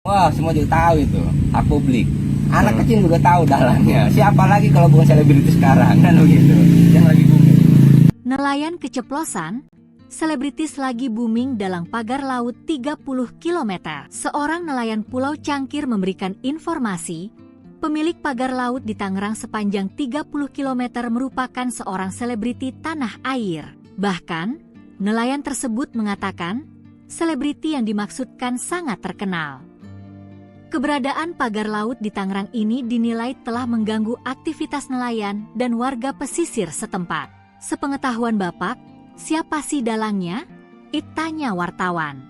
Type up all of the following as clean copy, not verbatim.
Wah, semua juga tahu itu, hak publik. Anak kecil juga tahu dalangnya. Siapa lagi kalau bukan selebriti sekarang, kan begitu. Yang lagi booming. Nelayan keceplosan, selebritis lagi booming dalam pagar laut 30 km. Seorang nelayan Pulau Cangkir memberikan informasi, pemilik pagar laut di Tangerang sepanjang 30 km merupakan seorang selebriti tanah air. Bahkan, nelayan tersebut mengatakan, selebriti yang dimaksudkan sangat terkenal. Keberadaan pagar laut di Tangerang ini dinilai telah mengganggu aktivitas nelayan dan warga pesisir setempat. Sepengetahuan Bapak, siapa sih dalangnya? Tanya wartawan.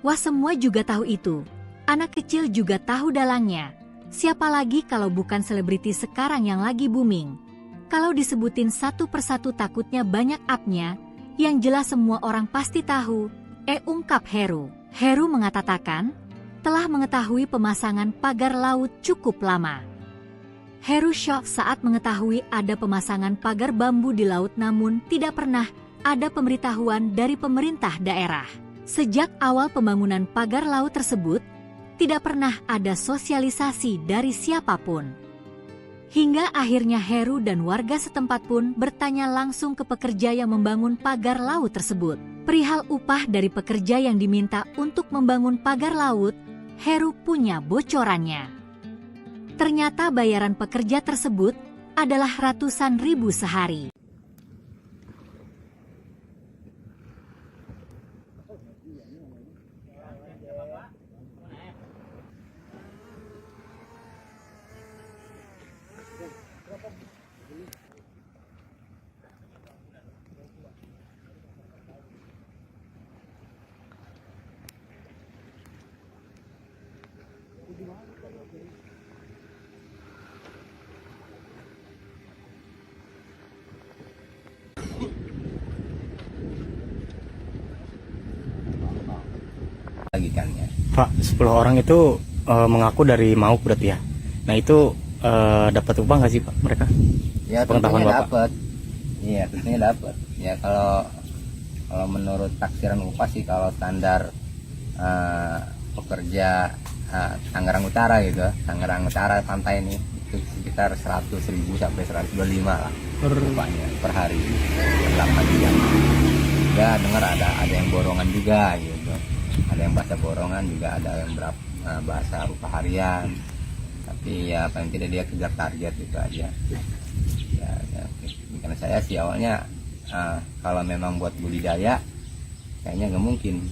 Wah, semua juga tahu itu. Anak kecil juga tahu dalangnya. Siapa lagi kalau bukan selebriti sekarang yang lagi booming? Kalau disebutin satu persatu takutnya banyak up-nya, yang jelas semua orang pasti tahu. Ungkap Heru. Heru mengatakan, telah mengetahui pemasangan pagar laut cukup lama. Heru syok saat mengetahui ada pemasangan pagar bambu di laut, namun tidak pernah ada pemberitahuan dari pemerintah daerah. Sejak awal pembangunan pagar laut tersebut, tidak pernah ada sosialisasi dari siapapun. Hingga akhirnya Heru dan warga setempat pun bertanya langsung ke pekerja yang membangun pagar laut tersebut. Perihal upah dari pekerja yang diminta untuk membangun pagar laut, Heru punya bocorannya. Ternyata bayaran pekerja tersebut adalah ratusan ribu sehari. Bagikannya. Pak, 10 orang itu mengaku dari Mauk berarti ya. Nah itu dapat upah nggak sih Pak mereka? Ya, Pengetahuan tentunya Bapak. dapat. Iya, tentunya dapat. Ya kalau menurut taksiran upah sih, kalau standar pekerja Tangerang Utara gitu, Tangerang Utara pantai ini itu sekitar 100.000 sampai 125 lah upahnya per hari, per 8 jam. Ya dengar ada yang borongan juga gitu, ada yang bahasa borongan juga, ada yang bahasa upah harian. Tapi ya paling tidak dia kejar target gitu aja. Ya, karena saya sih awalnya kalau memang buat budidaya kayaknya nggak mungkin.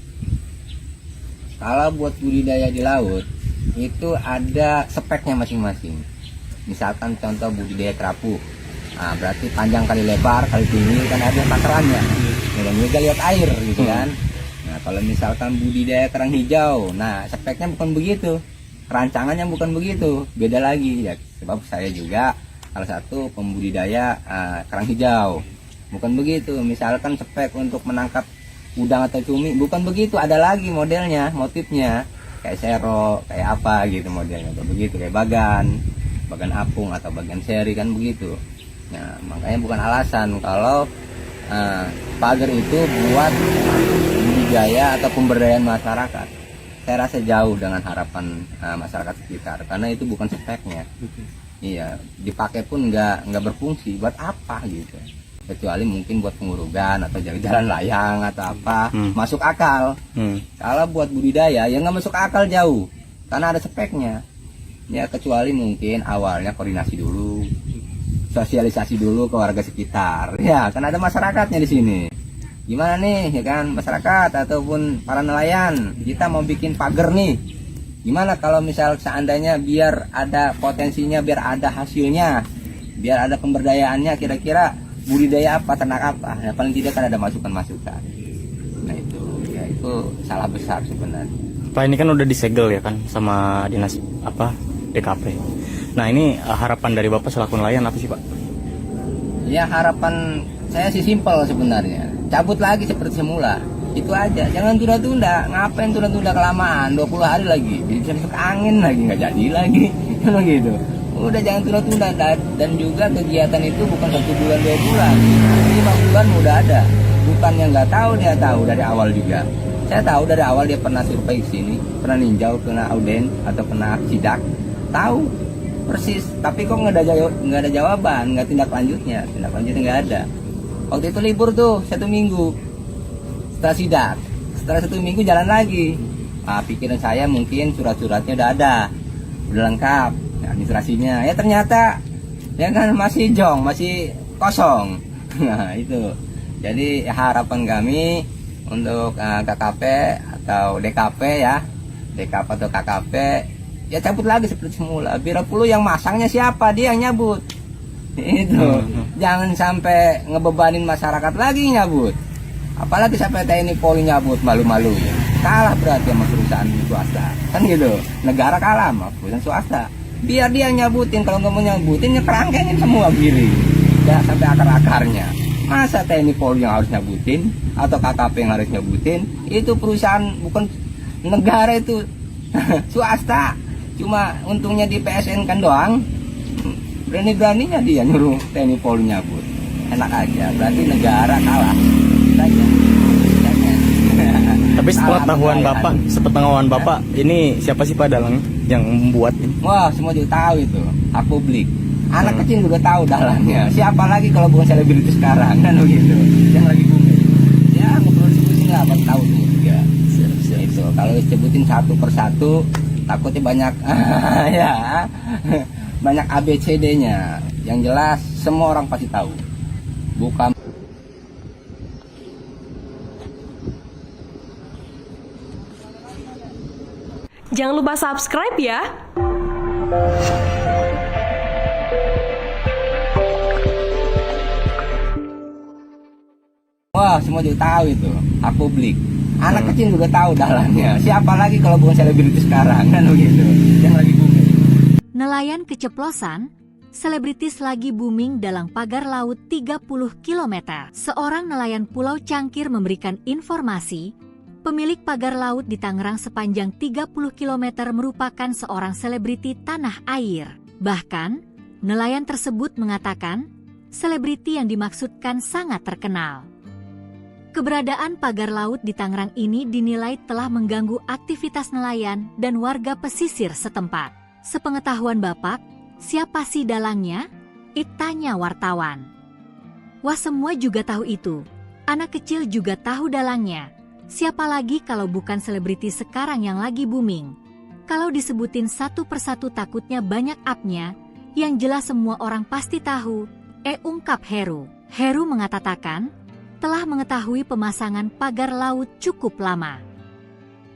Kalau buat budidaya di laut itu ada speknya masing-masing. Misalkan contoh budidaya kerapu, berarti panjang kali lebar kali tinggi, kan ada takarannya. Dan juga lihat air gitu kan. Nah kalau misalkan budidaya kerang hijau, nah speknya bukan begitu, rancangannya bukan begitu, beda lagi ya. Sebab saya juga salah satu pembudidaya kerang hijau, bukan begitu. Misalkan spek untuk menangkap udang atau cumi, bukan begitu, ada lagi modelnya, motifnya, kayak sero, kayak apa gitu modelnya, begitu, kayak bagan apung atau bagan seri kan begitu. Nah makanya bukan alasan kalau pagar itu buat budidaya atau pemberdayaan masyarakat. Saya rasa jauh dengan harapan masyarakat sekitar, karena itu bukan speknya. Iya, dipakai pun nggak berfungsi, buat apa gitu. Kecuali mungkin buat pengurugan atau jalan layang atau apa, masuk akal. Kalau buat budidaya ya nggak masuk akal jauh, karena ada speknya. Ya kecuali mungkin awalnya koordinasi dulu, sosialisasi dulu ke warga sekitar. Ya kan ada masyarakatnya di sini. Gimana nih ya kan masyarakat ataupun para nelayan, kita mau bikin pagar nih. Gimana kalau misal seandainya biar ada potensinya, biar ada hasilnya, biar ada pemberdayaannya, kira-kira budidaya apa, ternak apa, ya paling tidak kan ada masukan-masukan. Nah itu salah besar sebenarnya. Pak, ini kan udah disegel ya kan sama dinas DKP. Nah ini harapan dari Bapak selaku nelayan apa sih Pak? Ya harapan saya sih simpel sebenarnya, cabut lagi seperti semula, itu aja, jangan tunda-tunda. Ngapain tunda-tunda kelamaan, 20 hari lagi, bisa masuk angin lagi, nggak jadi lagi, kalau gitu. Udah jangan tunda-tunda. Dan juga kegiatan itu bukan 1 bulan 2 bulan, 5 bulan udah ada. Bukan yang nggak tahu, dia tahu dari awal juga. Saya tahu dari awal dia pernah survei ke sini, pernah ninjau, kena auden atau kena sidak, tahu persis. Tapi kok nggak ada jawaban, nggak tindak lanjutnya nggak ada. Waktu itu libur tuh 1 minggu setelah sidak, setelah 1 minggu jalan lagi. Pikiran saya mungkin surat-suratnya udah lengkap, administrasinya. Ya ternyata ya kan masih kosong. Nah itu. Jadi harapan kami untuk KKP atau DKP ya, DKP atau KKP ya cabut lagi seperti semula. Bila perlu yang masangnya siapa, dia yang nyabut. Itu jangan sampai ngebebanin masyarakat lagi nyabut. Apalagi sampai TNI Polri nyabut, malu-malu. Kalah berarti sama perusahaan swasta. Kan gitu. Negara kalah sama perusahaan swasta. Biar dia nyabutin, kalau nggak mau nyabutin ya kerangkengin semua giring. Ya sampai akar-akarnya. Masa TNI Polri yang harus nyabutin atau KKP yang harus nyabutin? Itu perusahaan bukan negara, itu swasta. Cuma untungnya di PSN kan doang. Berani-beraninya dia nyuruh TNI Polri nyabut. Enak aja, berarti negara kalah. Tapi sepengetahuan Bapak, ini siapa sih Pak dalang yang membuat ini? Wah, semua juga tahu itu, hak publik. Anak kecil juga tahu dalangnya. Siapa lagi kalau bukan selebritis sekarang, kan begitu. Yang lagi booming. Ya, nggak perlu diskusi, nggak apa tahu juga. Itu kalau disebutin satu persatu, takutnya banyak ya, banyak ABCD-nya. Yang jelas semua orang pasti tahu. Bukan. Jangan lupa subscribe ya. Wah, semua juga tahu itu, hak publik. Anak kecil juga tahu dalangnya. Siapa lagi kalau bukan selebritis sekarang, kan begitu. Yang lagi booming. Nelayan keceplosan, selebritis lagi booming dalam pagar laut 30 km. Seorang nelayan Pulau Cangkir memberikan informasi, pemilik pagar laut di Tangerang sepanjang 30 km merupakan seorang selebriti tanah air. Bahkan, nelayan tersebut mengatakan, selebriti yang dimaksudkan sangat terkenal. Keberadaan pagar laut di Tangerang ini dinilai telah mengganggu aktivitas nelayan dan warga pesisir setempat. Sepengetahuan Bapak, siapa sih dalangnya? Tanya wartawan. Wah, semua juga tahu itu. Anak kecil juga tahu dalangnya. Siapa lagi kalau bukan selebriti sekarang yang lagi booming? Kalau disebutin satu persatu takutnya banyak up-nya, yang jelas semua orang pasti tahu. Ungkap Heru. Heru mengatakan, telah mengetahui pemasangan pagar laut cukup lama.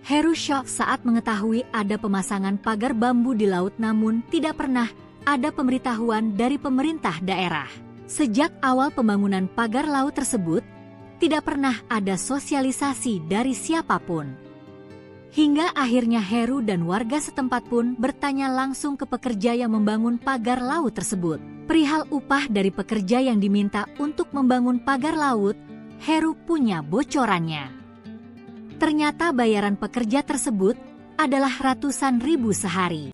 Heru syok saat mengetahui ada pemasangan pagar bambu di laut, namun tidak pernah ada pemberitahuan dari pemerintah daerah. Sejak awal pembangunan pagar laut tersebut, tidak pernah ada sosialisasi dari siapapun. Hingga akhirnya Heru dan warga setempat pun bertanya langsung ke pekerja yang membangun pagar laut tersebut. Perihal upah dari pekerja yang diminta untuk membangun pagar laut, Heru punya bocorannya. Ternyata bayaran pekerja tersebut adalah ratusan ribu sehari.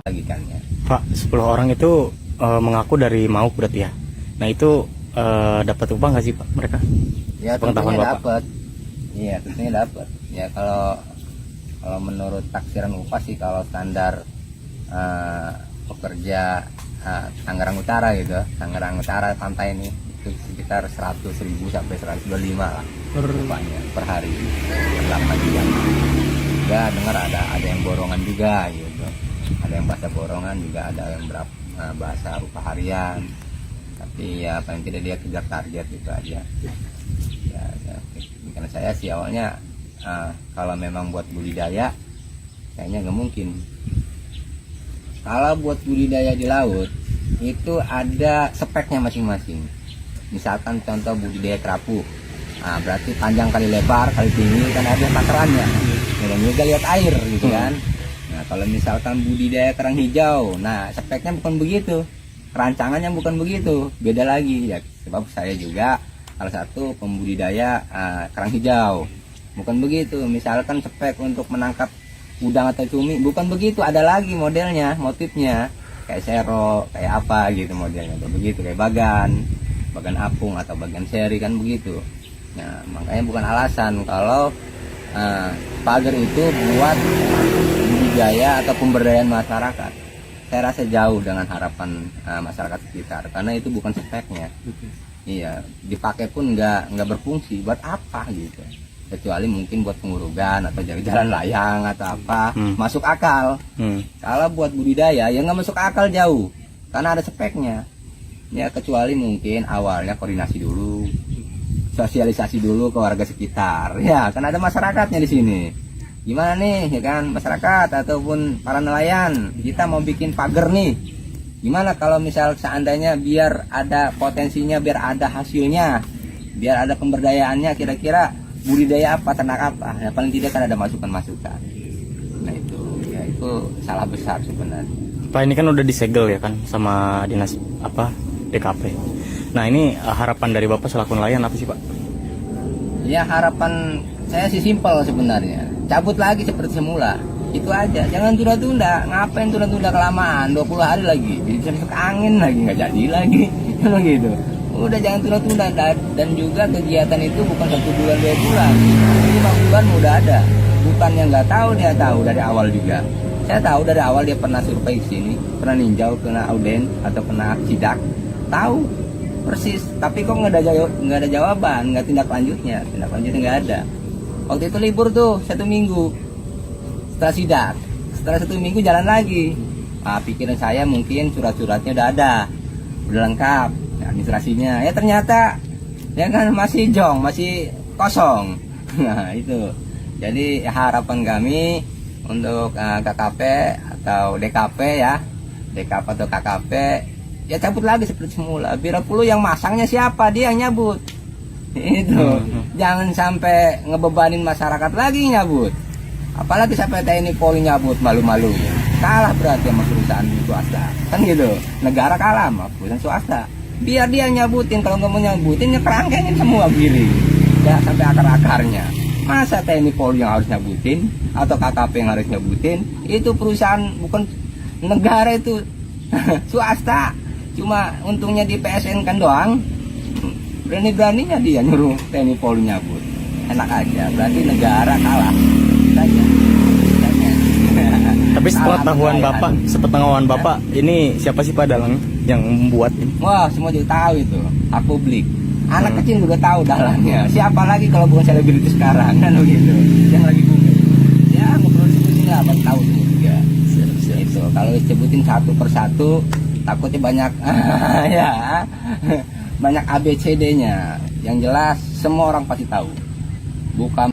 Bagikannya. Pak, 10 orang itu mengaku dari Mauk berarti ya. Nah itu dapat upah nggak sih Pak mereka? Ya Pengetahuan tentunya Bapak. dapat. Iya tentunya dapat. Ya kalau menurut taksiran upah sih, kalau standar pekerja Tangerang Utara gitu, Tangerang Utara pantai ini itu sekitar 100.000 sampai 125 lah upahnya per hari per 8 jam. Ya dengar ada yang borongan juga gitu, ada yang bahasa borongan juga, ada yang bahasa upah harian. Tapi ya paling tidak dia kejar target gitu aja. Ya, karena saya sih awalnya kalau memang buat budidaya kayaknya nggak mungkin. Kalau buat budidaya di laut itu ada speknya masing-masing. Misalkan contoh budidaya kerapu, nah, berarti panjang kali lebar kali tinggi kan ada takarannya. Kemudian juga lihat air gitu kan. Nah kalau misalkan budidaya kerang hijau, nah speknya bukan begitu, kerancangannya bukan begitu, beda lagi ya. Sebab saya juga salah satu pembudidaya kerang hijau, bukan begitu. Misalkan spek untuk menangkap udang atau cumi, bukan begitu, ada lagi modelnya, motifnya kayak sero, kayak apa gitu modelnya, begitu kayak bagan apung atau bagan seri kan begitu. Nah makanya bukan alasan kalau pagar itu buat budidaya atau pemberdayaan masyarakat. Saya rasa jauh dengan harapan masyarakat sekitar, karena itu bukan speknya. Iya, dipakai pun nggak berfungsi. Buat apa gitu? Kecuali mungkin buat pengurugan atau jalan layang atau apa, masuk akal. Kalau buat budidaya ya nggak masuk akal jauh, karena ada speknya. Ya kecuali mungkin awalnya koordinasi dulu, sosialisasi dulu ke warga sekitar. Ya kan ada masyarakatnya di sini. Gimana nih ya kan masyarakat ataupun para nelayan, kita mau bikin pagar nih. Gimana kalau misal seandainya biar ada potensinya, biar ada hasilnya, biar ada pemberdayaannya, kira-kira budidaya apa, ternak apa? Ya paling tidak kan ada masukan-masukan. Nah itu, ya itu salah besar sebenarnya. Pak, ini kan udah disegel ya kan sama dinas DKP. Nah ini harapan dari Bapak selaku nelayan apa sih Pak? Ya harapan saya sih simpel sebenarnya, cabut lagi seperti semula, itu aja, jangan tunda-tunda. Ngapain tunda-tunda kelamaan, 20 hari lagi bisa masuk angin lagi, nggak jadi lagi kalau gitu. Udah jangan tunda-tunda. Dan juga kegiatan itu bukan 1 bulan 2 bulan, 5 bulan udah ada. Bukan yang nggak tahu, dia tahu dari awal juga. Saya tahu dari awal dia pernah survei ke sini, pernah ninjau, kena auden atau kena sidak, tahu persis. Tapi kok nggak ada jawaban, nggak tindak lanjutnya nggak ada. Waktu itu libur tuh 1 minggu setelah sidak, setelah 1 minggu jalan lagi. Nah, pikiran saya mungkin surat-suratnya udah ada, udah lengkap, administrasinya. Ya ternyata ya kan masih jong, masih kosong. Nah itu. Jadi harapan kami untuk KKP atau DKP ya, DKP atau KKP, ya cabut lagi seperti semula. Bila perlu yang masangnya siapa, dia yang nyabut. Itu. Jangan sampai ngebebanin masyarakat lagi nyabut. Apalagi sampai TNI Polri nyabut, malu-malu. Kalah berarti sama perusahaan swasta. Kan gitu. Negara kalah sama perusahaan swasta. Biar dia nyabutin, kalau nggak mau nyabutin ya kerangkengin semua giring. Ya sampai akar-akarnya. Masa TNI Polri yang harus nyabutin atau KKP yang harus nyabutin? Itu perusahaan bukan negara, itu swasta. Cuma untungnya di PSN kan doang. Berani-beraninya dia nyuruh TNI Polri nyabut. Enak aja, berarti negara kalah. Saja. Tapi sepengetahuan Bapak, ini siapa sih Pak dalang yang membuat ini? Wah, semua juga tahu itu, hak publik. Anak kecil juga tahu dalangnya. Siapa lagi kalau bukan selebriti sekarang kan begitu. Yang lagi booming. Ya, nggak perlu disebutin lah, apa tahu semua juga. Itu kalau disebutin satu persatu takutnya banyak ya. Banyak ABCD-nya. Yang jelas semua orang pasti tahu. Bukan.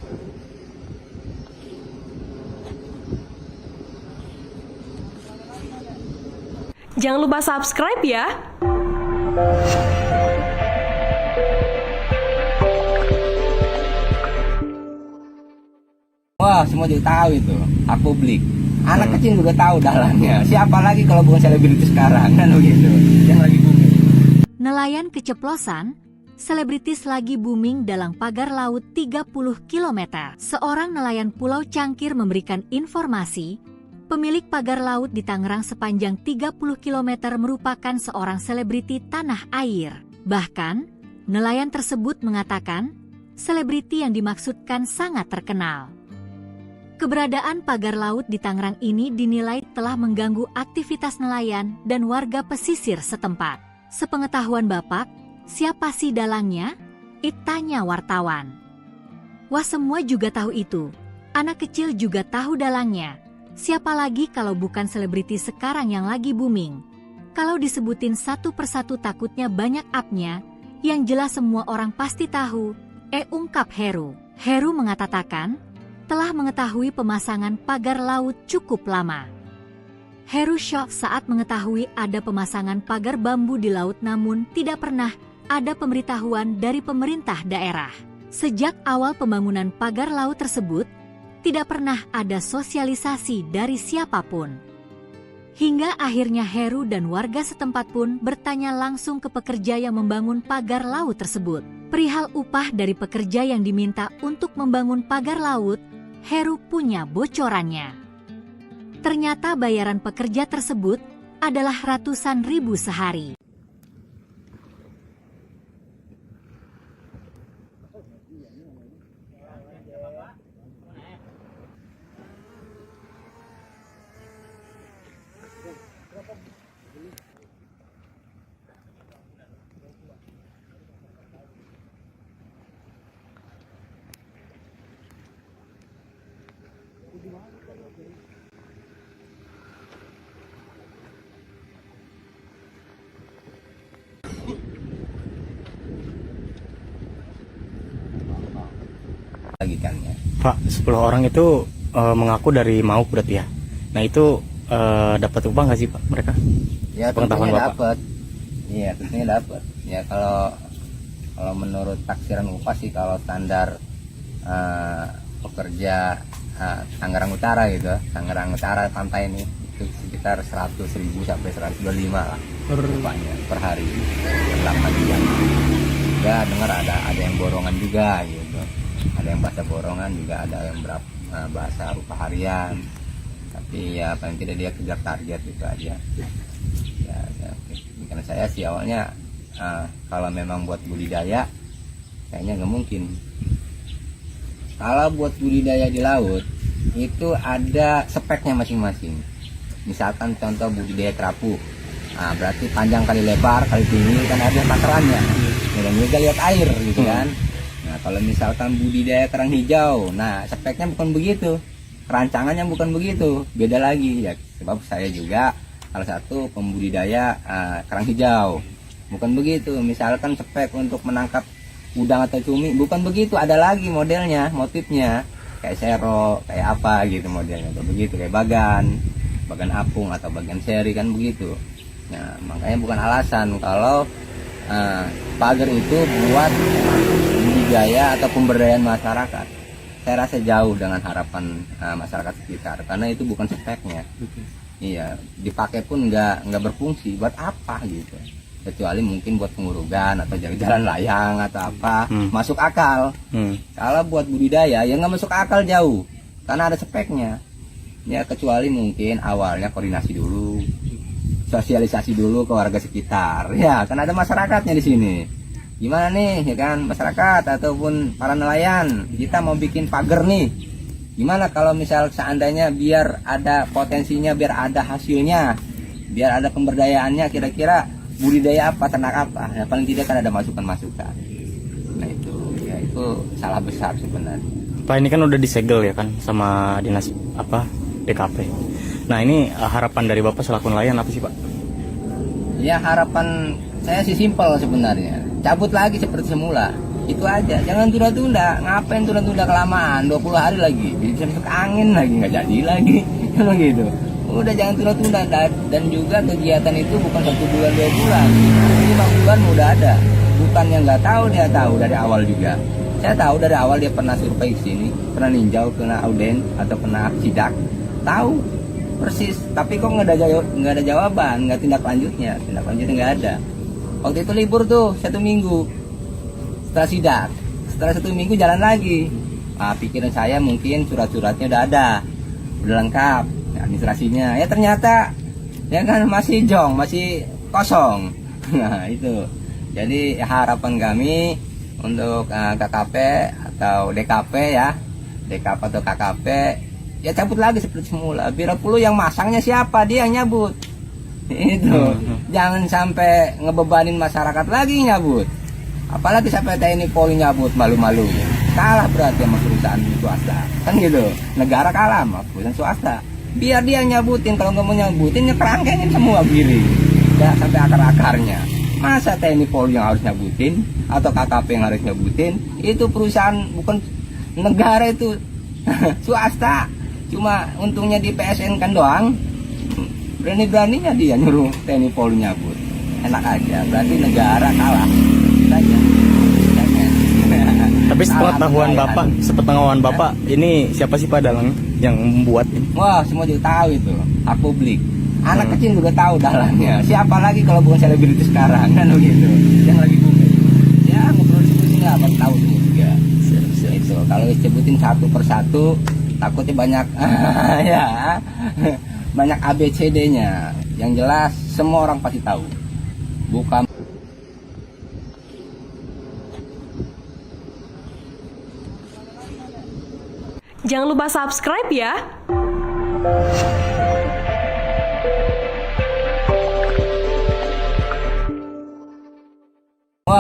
Jangan lupa subscribe ya. Wah, semua juga tahu itu, hak publik. Anak kecil juga tahu dalangnya. Siapa lagi kalau bukan selebriti sekarang kan begitu. Yang lagi booming. Nelayan keceplosan, selebritis lagi booming dalam pagar laut 30 km. Seorang nelayan Pulau Cangkir memberikan informasi, pemilik pagar laut di Tangerang sepanjang 30 km merupakan seorang selebriti tanah air. Bahkan, nelayan tersebut mengatakan, selebriti yang dimaksudkan sangat terkenal. Keberadaan pagar laut di Tangerang ini dinilai telah mengganggu aktivitas nelayan dan warga pesisir setempat. Sepengetahuan Bapak, siapa sih dalangnya? Tanya wartawan. Wah, semua juga tahu itu. Anak kecil juga tahu dalangnya. Siapa lagi kalau bukan selebriti sekarang yang lagi booming? Kalau disebutin satu persatu takutnya banyak up-nya, yang jelas semua orang pasti tahu. Ungkap Heru. Heru mengatakan, telah mengetahui pemasangan pagar laut cukup lama. Heru shock saat mengetahui ada pemasangan pagar bambu di laut namun tidak pernah ada pemberitahuan dari pemerintah daerah. Sejak awal pembangunan pagar laut tersebut, tidak pernah ada sosialisasi dari siapapun. Hingga akhirnya Heru dan warga setempat pun bertanya langsung ke pekerja yang membangun pagar laut tersebut. Perihal upah dari pekerja yang diminta untuk membangun pagar laut, Heru punya bocorannya. Ternyata bayaran pekerja tersebut adalah ratusan ribu sehari. Lagi kan ya. Pak, 10 orang itu mengaku dari Mauk berarti ya. Nah itu dapat upah nggak sih Pak mereka? Ya Pengetahuan tentunya Bapak. dapat. Iya tentunya dapat. Ya kalau menurut taksiran upah sih, kalau standar pekerja Tangerang Utara gitu, Tangerang Utara pantai ini itu sekitar 100.000 sampai 125 lah upahnya per hari, per 8 jam. Ya dengar ada yang borongan juga gitu, ada yang bahasa borongan juga, ada yang bahasa upah harian. Tapi ya paling tidak dia kejar target itu aja. Ya, karena saya sih awalnya kalau memang buat budidaya kayaknya nggak mungkin. Kalau buat budidaya di laut itu ada speknya masing-masing. Misalkan contoh budidaya kerapu, nah, berarti panjang kali lebar kali tinggi kan ada takarannya. Dan juga lihat air gitu kan. Nah kalau misalkan budidaya kerang hijau, nah speknya bukan begitu, rancangannya bukan begitu, beda lagi ya. Sebab saya juga salah satu pembudidaya kerang hijau, bukan begitu. Misalkan spek untuk menangkap udang atau cumi, bukan begitu, ada lagi modelnya, motifnya kayak sero, kayak apa gitu modelnya, atau begitu kayak bagan apung atau bagan seri kan begitu. Nah makanya bukan alasan kalau pagar itu buat budidaya atau pemberdayaan masyarakat. Saya rasa jauh dengan harapan masyarakat sekitar, karena itu bukan speknya. Iya, dipakai pun nggak berfungsi, buat apa gitu. Kecuali mungkin buat pengurugan atau jalan layang atau apa, masuk akal. Kalau buat budidaya ya nggak masuk akal jauh, karena ada speknya. Ya kecuali mungkin awalnya koordinasi dulu, sosialisasi dulu ke warga sekitar. Ya kan ada masyarakatnya di sini. Gimana nih ya kan masyarakat ataupun para nelayan, kita mau bikin pagar nih. Gimana kalau misal seandainya biar ada potensinya, biar ada hasilnya, biar ada pemberdayaannya, kira-kira budidaya apa, ternak apa, ya paling tidak kan ada masukan-masukan. Nah itu salah besar sebenarnya. Pak, ini kan udah disegel ya kan sama dinas DKP. Nah ini harapan dari Bapak selaku nelayan apa sih Pak? Ya harapan saya sih simpel sebenarnya, cabut lagi seperti semula, itu aja, jangan tunda-tunda. Ngapain tunda-tunda kelamaan, 20 hari lagi bisa masuk angin lagi, nggak jadi lagi kalau gitu. Udah jangan tunda-tunda. Dan juga kegiatan itu bukan 1 bulan 2 bulan, 5 bulan udah ada. Bukan yang nggak tahu, dia tahu dari awal juga. Saya tahu dari awal dia pernah survei ke sini, pernah ninjau, kena auden atau kena sidak, tahu persis. Tapi kok nggak ada jawaban, nggak tindak lanjutnya nggak ada. Waktu itu libur tuh 1 minggu setelah sidak, setelah 1 minggu jalan lagi. Pikiran saya mungkin surat-suratnya udah ada, udah lengkap, administrasinya. Ya ternyata ya kan masih kosong. Nah itu. Jadi harapan kami untuk KKP atau DKP ya, DKP atau KKP ya cabut lagi seperti semula. Bila perlu yang masangnya siapa, dia yang nyabut. Itu. Jangan sampai ngebebanin masyarakat lagi nyabut. Apalagi sampai TNI Polri nyabut, malu-malu. Kalah berarti sama perusahaan swasta. Kan gitu. Negara kalah sama perusahaan swasta. Biar dia nyabutin, kalau nggak mau nyabutin ya kerangkengin semua giring. Ya sampai akar-akarnya. Masa TNI Polri yang harus nyabutin atau KKP yang harus nyabutin? Itu perusahaan bukan negara, itu swasta. Cuma untungnya di PSN kan doang. Berani-beraninya dia nyuruh TNI Polri nyabut. Enak aja, berarti negara kalah. aja. Tapi sepengetahuan Alhamdulillah, bapak, ini siapa sih Pak dalang yang membuat ini? wah semua juga tahu itu, hak publik. Anak kecil juga tahu dalangnya. Siapa lagi kalau bukan selebritis sekarang kan begitu. Yang lagi booming. Ya ngeproduksi nggak apa tahu semua juga. Itu kalau disebutin satu persatu takutnya banyak ya banyak ABCD-nya. Yang jelas semua orang pasti tahu. Bukan Jangan lupa subscribe ya.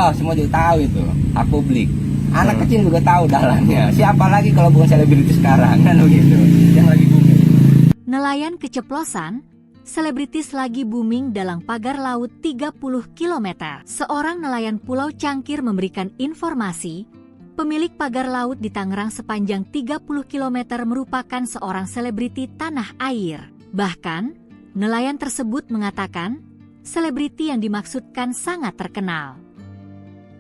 wah semua juga tahu itu, hak publik. Anak kecil juga tahu dalangnya. Siapa lagi kalau bukan selebritis sekarang kan begitu. Yang lagi booming. Nelayan keceplosan, selebritis lagi booming dalam pagar laut 30 km. Seorang nelayan Pulau Cangkir memberikan informasi, pemilik pagar laut di Tangerang sepanjang 30 km merupakan seorang selebriti tanah air. Bahkan, nelayan tersebut mengatakan, selebriti yang dimaksudkan sangat terkenal.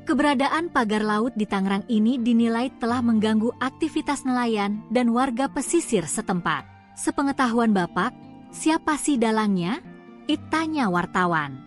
Keberadaan pagar laut di Tangerang ini dinilai telah mengganggu aktivitas nelayan dan warga pesisir setempat. Sepengetahuan Bapak, siapa sih dalangnya? Tanya wartawan.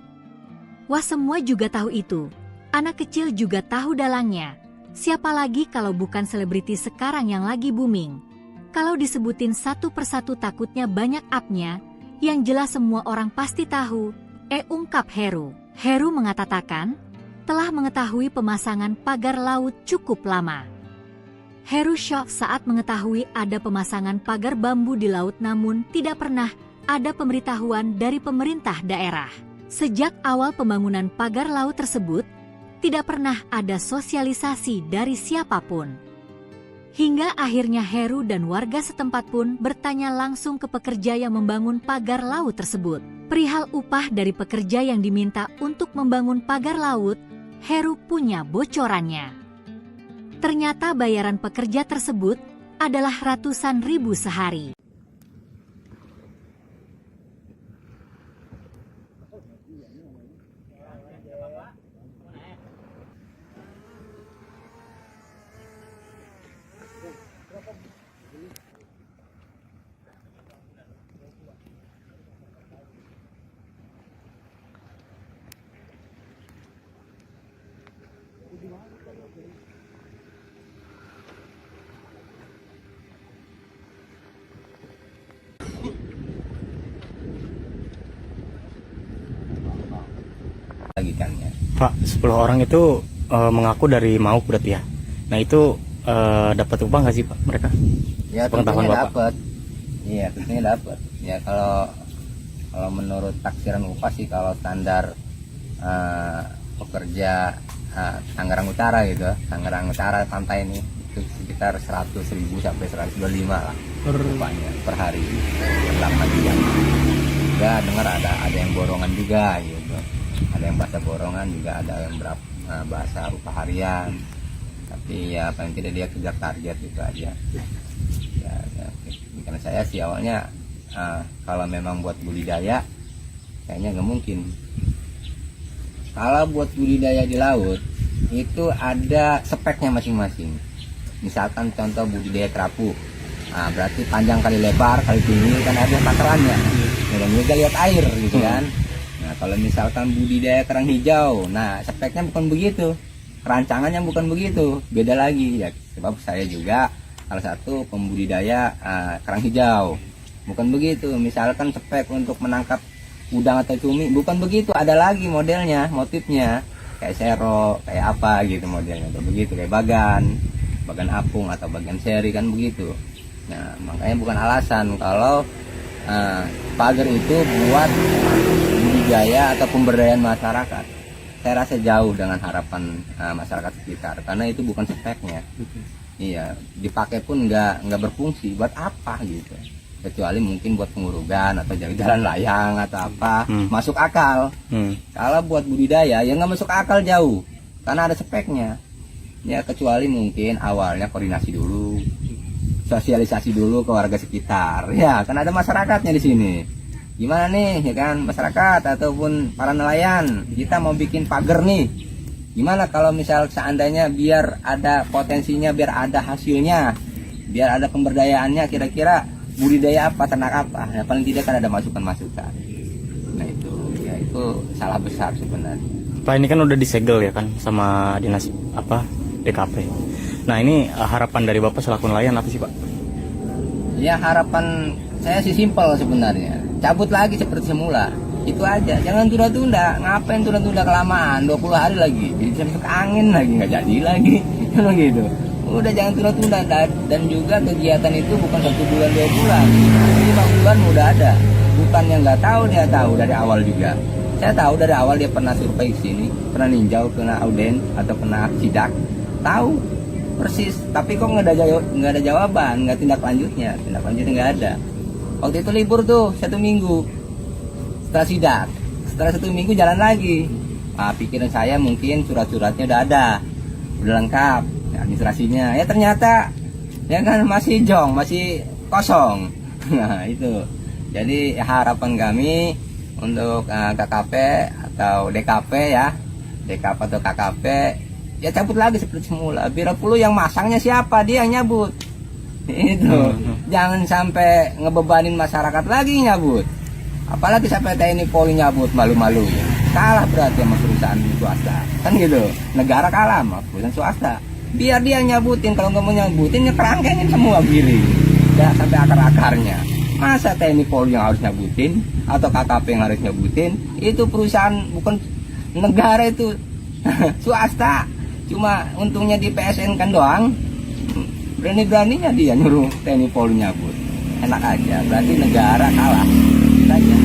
Wah semua juga tahu itu. Anak kecil juga tahu dalangnya. Siapa lagi kalau bukan selebriti sekarang yang lagi booming? Kalau disebutin satu persatu takutnya banyak up-nya, yang jelas semua orang pasti tahu. Ungkap Heru. Heru mengatakan, telah mengetahui pemasangan pagar laut cukup lama. Heru syok saat mengetahui ada pemasangan pagar bambu di laut namun tidak pernah ada pemberitahuan dari pemerintah daerah. Sejak awal pembangunan pagar laut tersebut, tidak pernah ada sosialisasi dari siapapun. Hingga akhirnya Heru dan warga setempat pun bertanya langsung ke pekerja yang membangun pagar laut tersebut. Perihal upah dari pekerja yang diminta untuk membangun pagar laut, Heru punya bocorannya. Ternyata bayaran pekerja tersebut adalah ratusan ribu sehari. Lagi kan ya. Pak, 10 orang itu mengaku dari Mauk berarti ya. Nah itu dapat upah nggak sih Pak mereka? Ya Pengetahuan tentunya Bapak. dapat. Iya tentunya dapat. Ya kalau menurut taksiran upah sih kalau standar pekerja Tangerang Utara gitu, Tangerang Utara pantai ini itu sekitar 100.000 sampai 125 lah upahnya per hari per 8 jam. Ya dengar ada yang borongan juga gitu, ada yang bahasa borongan juga, ada yang bahasa upah harian. Tapi ya paling tidak dia kejar target gitu aja. Ya, karena saya sih awalnya kalau memang buat budidaya kayaknya nggak mungkin. Kalau buat budidaya di laut itu ada speknya masing-masing. Misalkan contoh budidaya kerapu, berarti panjang kali lebar kali tinggi kan ada takarannya. Dan juga lihat air gitu kan. Nah kalau misalkan budidaya kerang hijau, nah speknya bukan begitu, rancangannya bukan begitu, beda lagi ya. Sebab saya juga salah satu pembudidaya kerang hijau, bukan begitu. Misalkan spek untuk menangkap udang atau cumi bukan begitu, ada lagi modelnya, motifnya kayak sero, kayak apa gitu modelnya, atau begitu kayak bagan apung atau bagan seri kan begitu. Nah makanya bukan alasan kalau pagar itu buat budidaya atau pemberdayaan masyarakat. Saya rasa jauh dengan harapan masyarakat sekitar karena itu bukan speknya. Iya, dipakai pun nggak berfungsi. Buat apa gitu? Kecuali mungkin buat pengurugan atau jalan layang atau apa, masuk akal. Kalau buat budidaya ya nggak masuk akal jauh, karena ada speknya. Ya kecuali mungkin awalnya koordinasi dulu, sosialisasi dulu ke warga sekitar. Ya kan ada masyarakatnya di sini. Gimana nih ya kan masyarakat ataupun para nelayan, kita mau bikin pagar nih Gimana kalau misal seandainya biar ada potensinya, biar ada hasilnya, biar ada pemberdayaannya, kira-kira budidaya apa, ternak apa? Ya, paling tidak kan ada masukan-masukan. Nah itu, ya itu salah besar sebenarnya. Pak, ini kan udah disegel ya kan sama dinas DKP. Nah ini harapan dari Bapak selaku nelayan apa sih Pak? Ya harapan saya sih simpel sebenarnya, cabut lagi seperti semula. Itu aja, jangan tunda-tunda. Ngapain tunda-tunda kelamaan, 20 hari lagi jadi sampai angin lagi, nggak jadi lagi. Kalau gitu udah jangan tunda-tunda. Dan juga kegiatan itu bukan 1 bulan 2 bulan, 5 bulan udah ada. Bukan yang nggak tahu, dia tahu dari awal juga. Saya tahu dari awal dia pernah survei sini, pernah ninjau, pernah auden atau pernah sidak, tahu persis. Tapi kok nggak ada jawaban, nggak tindak lanjutnya nggak ada. Waktu itu libur tuh 1 minggu setelah sidak, setelah 1 minggu jalan lagi. Nah, pikiran saya mungkin surat-suratnya udah ada, udah lengkap, administrasinya. Ya ternyata ya kan masih jong, masih kosong. Nah itu. Jadi harapan kami untuk KKP atau DKP ya, DKP atau KKP ya cabut lagi seperti semula. Bila perlu yang masangnya siapa, dia yang nyabut. Itu jangan sampai ngebebanin masyarakat lagi nyabut. Apalagi sampai TNI Polri nyabut, malu-malu. Kalah berarti sama perusahaan swasta. Kan gitu. Negara kalah sama perusahaan swasta. Biar dia yang nyabutin, kalau nggak mau nyabutin ya kerangkengin semua giling. Ya sampai akar-akarnya. Masa TNI Polri yang harus nyabutin atau KKP yang harus nyabutin? Itu perusahaan bukan negara, itu swasta. Cuma untungnya di PSN kan doang. Berani-beraninya dia nyuruh TNI Polri nyabut. Enak aja, berarti negara kalah. Saja.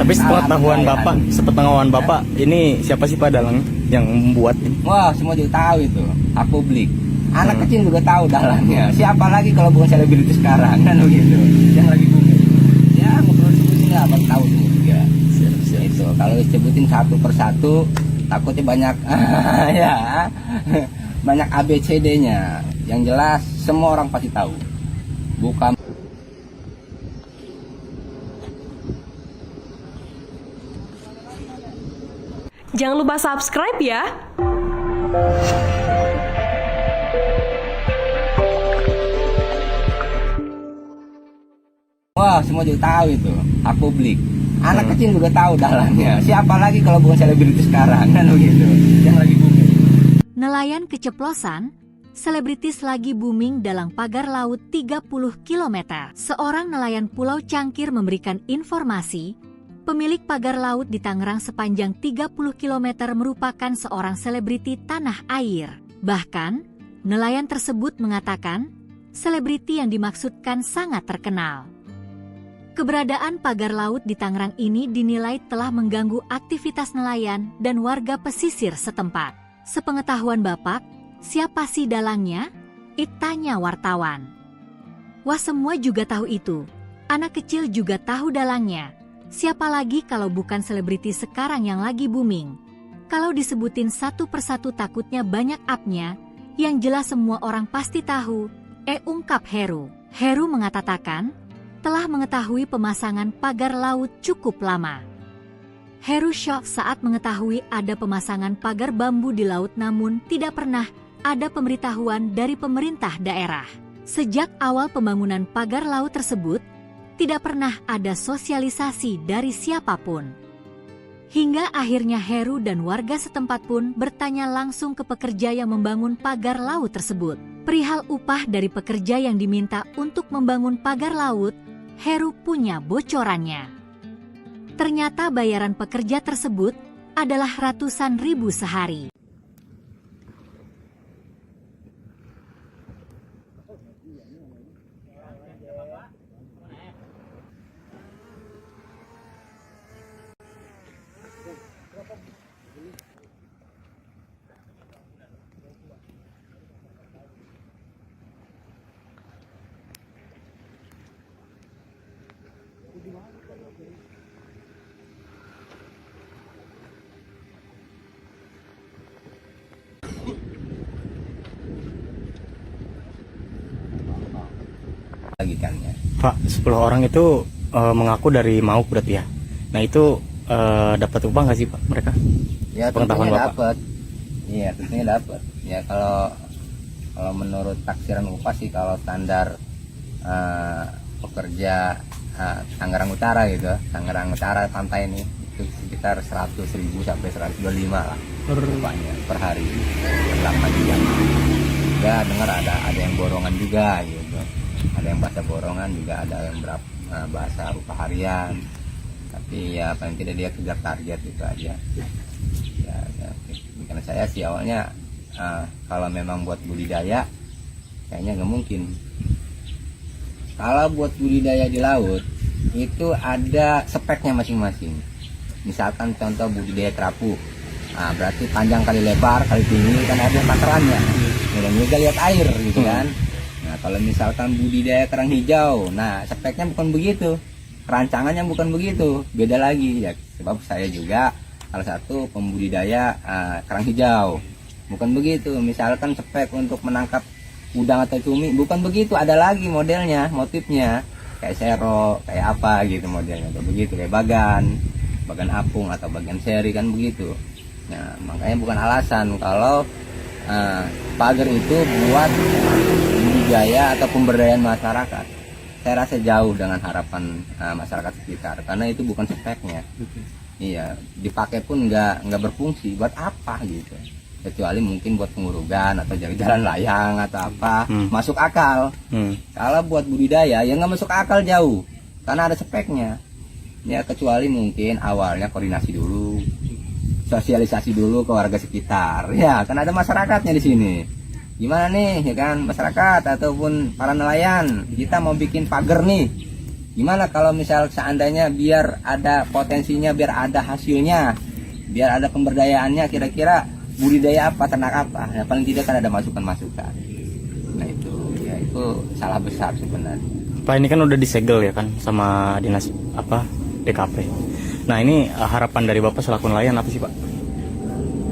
Tapi sepengetahuan Bapak, ini siapa sih Pak dalang yang membuat ini? Wah, semua juga tahu itu, hak publik. Anak kecil juga tahu dalangnya. Siapa lagi kalau bukan selebriti sekarang, kan begitu. Yang lagi booming. Ya, mau perlu disebutin nggak, abang tahu semua juga. Siap. Itu kalau disebutin satu persatu, takutnya banyak, ya, banyak ABCD-nya. Yang jelas semua orang pasti tahu. Bukan. Jangan lupa subscribe ya. Wah, semua juga tahu itu, hak publik. Anak kecil juga tahu dalangnya. Siapa lagi kalau bukan selebriti sekarang, kan begitu. Yang lagi booming. Nelayan keceplosan, selebritis lagi booming dalam pagar laut 30 km. Seorang nelayan Pulau Cangkir memberikan informasi, pemilik pagar laut di Tangerang sepanjang 30 km merupakan seorang selebriti tanah air. Bahkan, nelayan tersebut mengatakan, selebriti yang dimaksudkan sangat terkenal. Keberadaan pagar laut di Tangerang ini dinilai telah mengganggu aktivitas nelayan dan warga pesisir setempat. Sepengetahuan Bapak, siapa sih dalangnya? Tanya wartawan. Wah, semua juga tahu itu. Anak kecil juga tahu dalangnya. Siapa lagi kalau bukan selebriti sekarang yang lagi booming? Kalau disebutin satu persatu takutnya banyak up-nya, yang jelas semua orang pasti tahu. Ungkap Heru. Heru mengatakan, telah mengetahui pemasangan pagar laut cukup lama. Heru shock saat mengetahui ada pemasangan pagar bambu di laut, namun tidak pernah ada pemberitahuan dari pemerintah daerah. Sejak awal pembangunan pagar laut tersebut, tidak pernah ada sosialisasi dari siapapun. Hingga akhirnya Heru dan warga setempat pun bertanya langsung ke pekerja yang membangun pagar laut tersebut. Perihal upah dari pekerja yang diminta untuk membangun pagar laut, Heru punya bocorannya. Ternyata bayaran pekerja tersebut adalah ratusan ribu sehari. Lagi kan ya. Pak, 10 orang itu mengaku dari Mauk berarti ya. Nah itu dapat upah nggak sih Pak mereka? Ya Pengetahuan tentunya Bapak. dapat. Iya tentunya dapat. Ya kalau menurut taksiran upah sih, kalau standar pekerja Tangerang Utara gitu, Tangerang Utara pantai ini itu sekitar 100.000 sampai 125 lah upahnya per hari, per 8 jam. Ya dengar ada yang borongan juga gitu, ada yang bahasa borongan juga, ada yang bahasa upah harian, tapi ya paling tidak dia kejar target itu aja. Ya, karena saya sih awalnya kalau memang buat budidaya kayaknya nggak mungkin. Kalau buat budidaya di laut itu ada speknya masing-masing. Misalkan contoh budidaya kerapu, berarti panjang kali lebar kali tinggi kan ada takarannya. Dan juga lihat air gitu kan. Nah kalau misalkan budidaya kerang hijau, nah speknya bukan begitu, rancangannya bukan begitu, beda lagi ya. Sebab saya juga salah satu pembudidaya kerang hijau, bukan begitu. Misalkan spek untuk menangkap udang atau cumi bukan begitu, ada lagi modelnya, motifnya kayak sero, kayak apa gitu modelnya, kayak begitu, kayak bagan apung atau bagan seri kan begitu. Nah makanya bukan alasan kalau pagar itu buat budidaya atau pemberdayaan masyarakat. Saya rasa jauh dengan harapan masyarakat sekitar, karena itu bukan speknya. Iya, dipakai pun nggak berfungsi, buat apa gitu, kecuali mungkin buat pengurugan atau jalan layang atau apa, masuk akal. Kalau buat budidaya ya nggak masuk akal jauh, karena ada speknya ya, kecuali mungkin awalnya koordinasi dulu, sosialisasi dulu ke warga sekitar ya, kan ada masyarakatnya di sini. Gimana nih ya kan, masyarakat ataupun para nelayan, kita mau bikin pagar nih, gimana kalau misal seandainya biar ada potensinya, biar ada hasilnya, biar ada pemberdayaannya, kira-kira budidaya apa, ternak apa, ya paling tidak kan ada masukan-masukan. Nah itu ya, itu salah besar sebenarnya. Pak ini kan udah disegel ya kan sama dinas DKP. Nah ini harapan dari Bapak selaku nelayan apa sih Pak?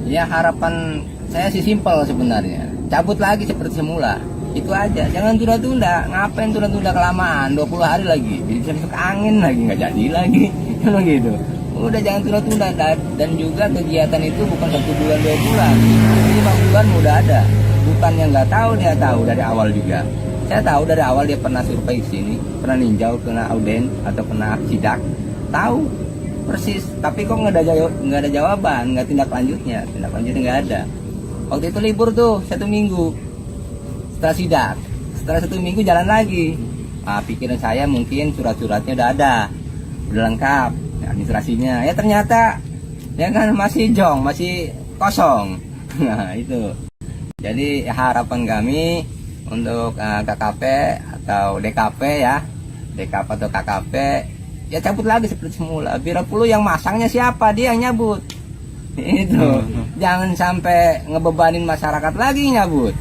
Ya harapan saya sih simpel sebenarnya, cabut lagi seperti semula, itu aja, jangan tunda-tunda. Ngapain tunda-tunda kelamaan, 20 hari lagi bisa masuk angin lagi, nggak jadi lagi kalau gitu. Udah jangan tunda-tunda. Dan juga kegiatan itu bukan 1 bulan 2 bulan, 5 bulan udah ada. Bukan yang nggak tahu, dia tahu dari awal juga. Saya tahu dari awal dia pernah survei sini, pernah ninjau, kena auden atau pernah sidak, tahu persis. Tapi kok nggak ada jawaban, nggak tindak lanjutnya nggak ada. Waktu itu libur tuh 1 minggu setelah sidak, setelah 1 minggu jalan lagi. Pikiran saya mungkin surat-suratnya udah ada, udah lengkap, administrasinya. Ya ternyata ya kan masih jong, masih kosong. Nah itu. Jadi harapan kami untuk KKP atau DKP ya, DKP atau KKP ya cabut lagi seperti semula. Bila perlu yang masangnya siapa, dia yang nyabut. Itu jangan sampai ngebebanin masyarakat lagi nyabut.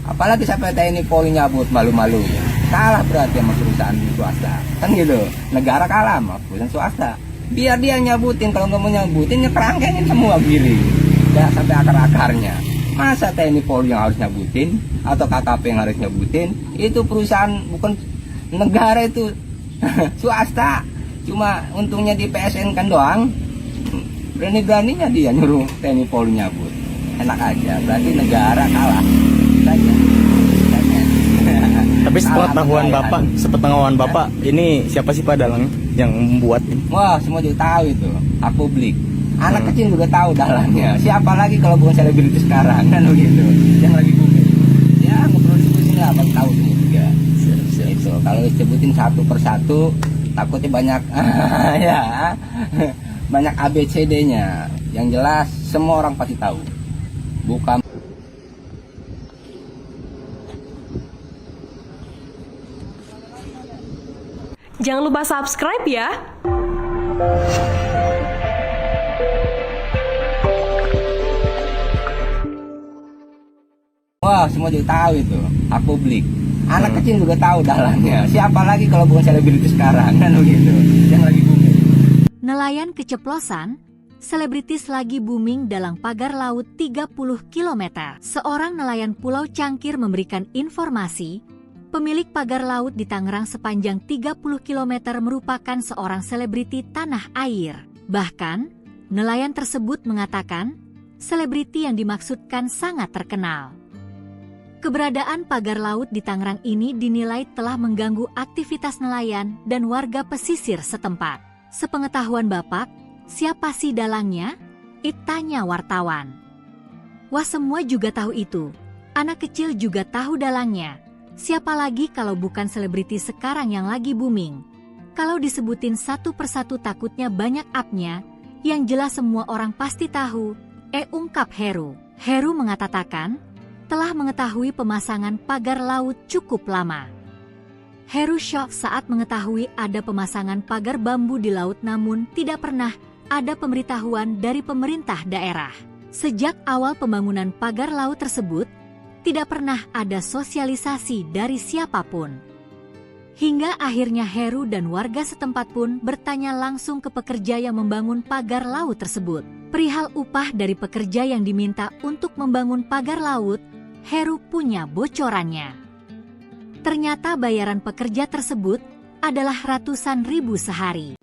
Apalagi sampai TNI Polri nyabut, malu-malu. Kalah berarti sama perusahaan swasta. Kan gitu. Negara kalah sama perusahaan swasta. Biar dia nyabutin, kalau nggak mau nyabutin ya kerangkengin semua giring. Ya sampai akar-akarnya. Masa TNI Polri yang harus nyabutin atau KKP yang harus nyabutin? Itu perusahaan bukan negara, itu swasta. Cuma untungnya di PSN kan doang. Berani-beraninya dia nyuruh TNI Polri nyabut. Enak aja, berarti negara kalah. Saja. Tapi sepengetahuan Bapak, ini siapa sih Pak dalangnya yang membuat ini? Wah, semua juga tahu itu, hak publik. Anak kecil juga tahu dalangnya. Siapa lagi kalau bukan selebriti sekarang kan begitu. Yang lagi booming. Ya, nggak perlu disebutin lah, Abang tahu semua juga. Itu kalau disebutin satu persatu takutnya banyak ya. Banyak ABCD-nya. Yang jelas semua orang pasti tahu. Bukan. Jangan lupa subscribe ya. Wah, semua juga tahu itu, hak publik. Anak kecil juga tahu dalangnya. Siapa lagi kalau bukan selebriti sekarang kan begitu. Yang lagi booming. Nelayan keceplosan, selebritis lagi booming dalam pagar laut 30 km. Seorang nelayan Pulau Cangkir memberikan informasi, pemilik pagar laut di Tangerang sepanjang 30 km merupakan seorang selebriti tanah air. Bahkan, nelayan tersebut mengatakan selebriti yang dimaksudkan sangat terkenal. Keberadaan pagar laut di Tangerang ini dinilai telah mengganggu aktivitas nelayan dan warga pesisir setempat. Sepengetahuan Bapak, siapa sih dalangnya? Tanya wartawan. Wah, semua juga tahu itu. Anak kecil juga tahu dalangnya. Siapa lagi kalau bukan selebriti sekarang yang lagi booming? Kalau disebutin satu persatu takutnya banyak up-nya, yang jelas semua orang pasti tahu. Ungkap Heru. Heru mengatakan, telah mengetahui pemasangan pagar laut cukup lama. Heru shock saat mengetahui ada pemasangan pagar bambu di laut namun tidak pernah ada pemberitahuan dari pemerintah daerah. Sejak awal pembangunan pagar laut tersebut, tidak pernah ada sosialisasi dari siapapun. Hingga akhirnya Heru dan warga setempat pun bertanya langsung ke pekerja yang membangun pagar laut tersebut. Perihal upah dari pekerja yang diminta untuk membangun pagar laut, Heru punya bocorannya. Ternyata bayaran pekerja tersebut adalah ratusan ribu sehari.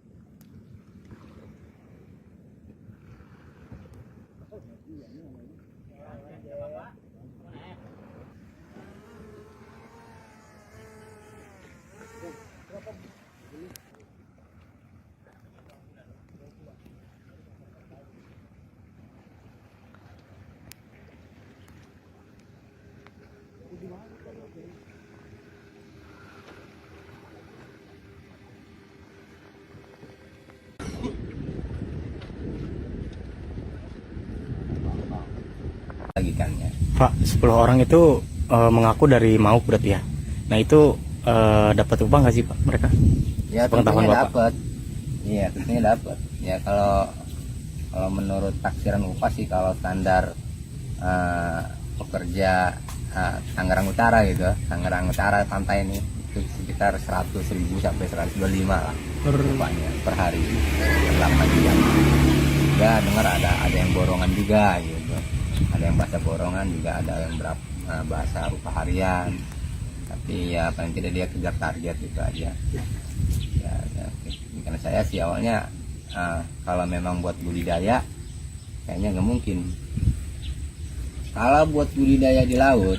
Bagikannya. Pak, 10 orang itu mengaku dari Mauk berarti ya. Nah itu dapat upah nggak sih Pak mereka? Ya Pengetahuan tentunya Bapak. dapat. Iya tentunya dapat. Ya kalau menurut taksiran upah sih kalau standar pekerja Tangerang Utara gitu, Tangerang Utara pantai ini itu sekitar 100.000 sampai 125 lah upahnya per hari per 8 jam. Ya dengar ada yang borongan juga gitu, ada yang bahasa borongan juga, ada yang bahasa upah harian, tapi ya paling tidak dia kejar target itu aja. Ya, karena saya sih awalnya kalau memang buat budidaya kayaknya nggak mungkin. Kalau buat budidaya di laut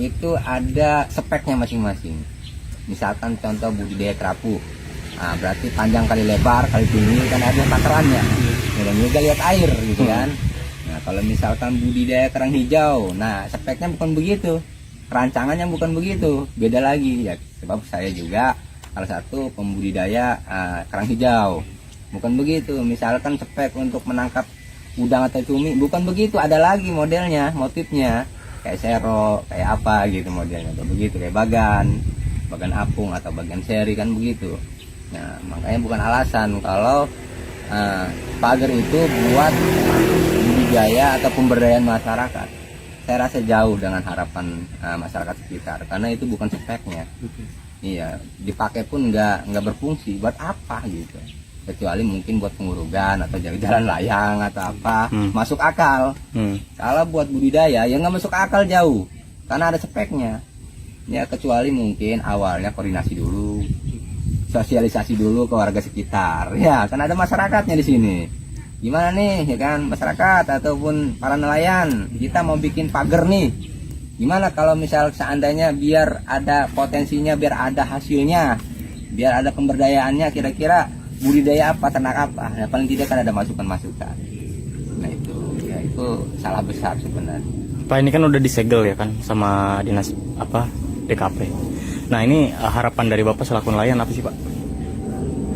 itu ada speknya masing-masing. Misalkan contoh budidaya kerapu, berarti panjang kali lebar kali tinggi kan ada takarannya. Dan juga lihat air gitu kan. Nah kalau misalkan budidaya kerang hijau, nah speknya bukan begitu, rancangannya bukan begitu, beda lagi ya. Sebab saya juga salah satu pembudidaya kerang hijau, bukan begitu. Misalkan spek untuk menangkap udang atau cumi, bukan begitu, ada lagi modelnya, motifnya kayak sero, kayak apa gitu modelnya, atau begitu kayak bagan apung atau bagan seri kan begitu. Nah makanya bukan alasan kalau pagar itu buat budidaya atau pemberdayaan masyarakat. Saya rasa jauh dengan harapan masyarakat sekitar, karena itu bukan speknya. Iya, dipakai pun nggak berfungsi. Buat apa gitu? Kecuali mungkin buat pengurugan atau jalan layang atau apa, masuk akal. Kalau buat budidaya ya nggak masuk akal jauh, karena ada speknya. Ya kecuali mungkin awalnya koordinasi dulu, sosialisasi dulu ke warga sekitar. Ya, kan ada masyarakatnya di sini. Gimana nih, ya kan, masyarakat ataupun para nelayan, kita mau bikin pagar nih. Gimana kalau misal seandainya biar ada potensinya, biar ada hasilnya, biar ada pemberdayaannya, kira-kira budidaya apa, ternak apa? Nah, paling tidak kan ada masukan-masukan. Nah itu, ya itu salah besar sebenarnya. Pak ini kan udah disegel ya kan sama dinas DKP. Nah ini harapan dari Bapak selaku nelayan apa sih Pak?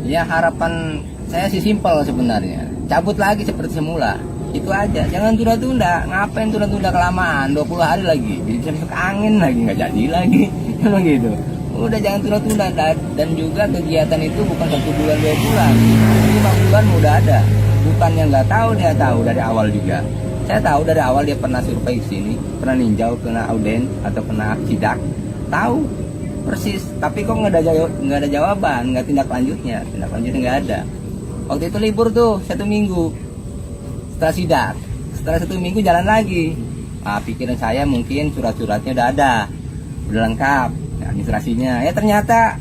Ya harapan saya sih simpel sebenarnya, cabut lagi seperti semula, itu aja, jangan tunda-tunda. Ngapain tunda-tunda kelamaan, 20 hari lagi bisa masuk angin lagi, nggak jadi lagi kalau gitu. Udah jangan tunda-tunda. Dan juga kegiatan itu bukan 1 bulan 2 bulan, 5 bulan udah ada. Bukan yang nggak tahu, dia tahu dari awal juga. Saya tahu dari awal dia pernah survei ke sini, pernah ninjau, kena auden atau kena sidak, tahu persis. Tapi kok nggak ada jawaban, nggak tindak lanjutnya nggak ada. Waktu itu libur tuh 1 minggu setelah sidak, setelah 1 minggu jalan lagi. Pikiran saya mungkin surat-suratnya udah lengkap, administrasinya. Ya ternyata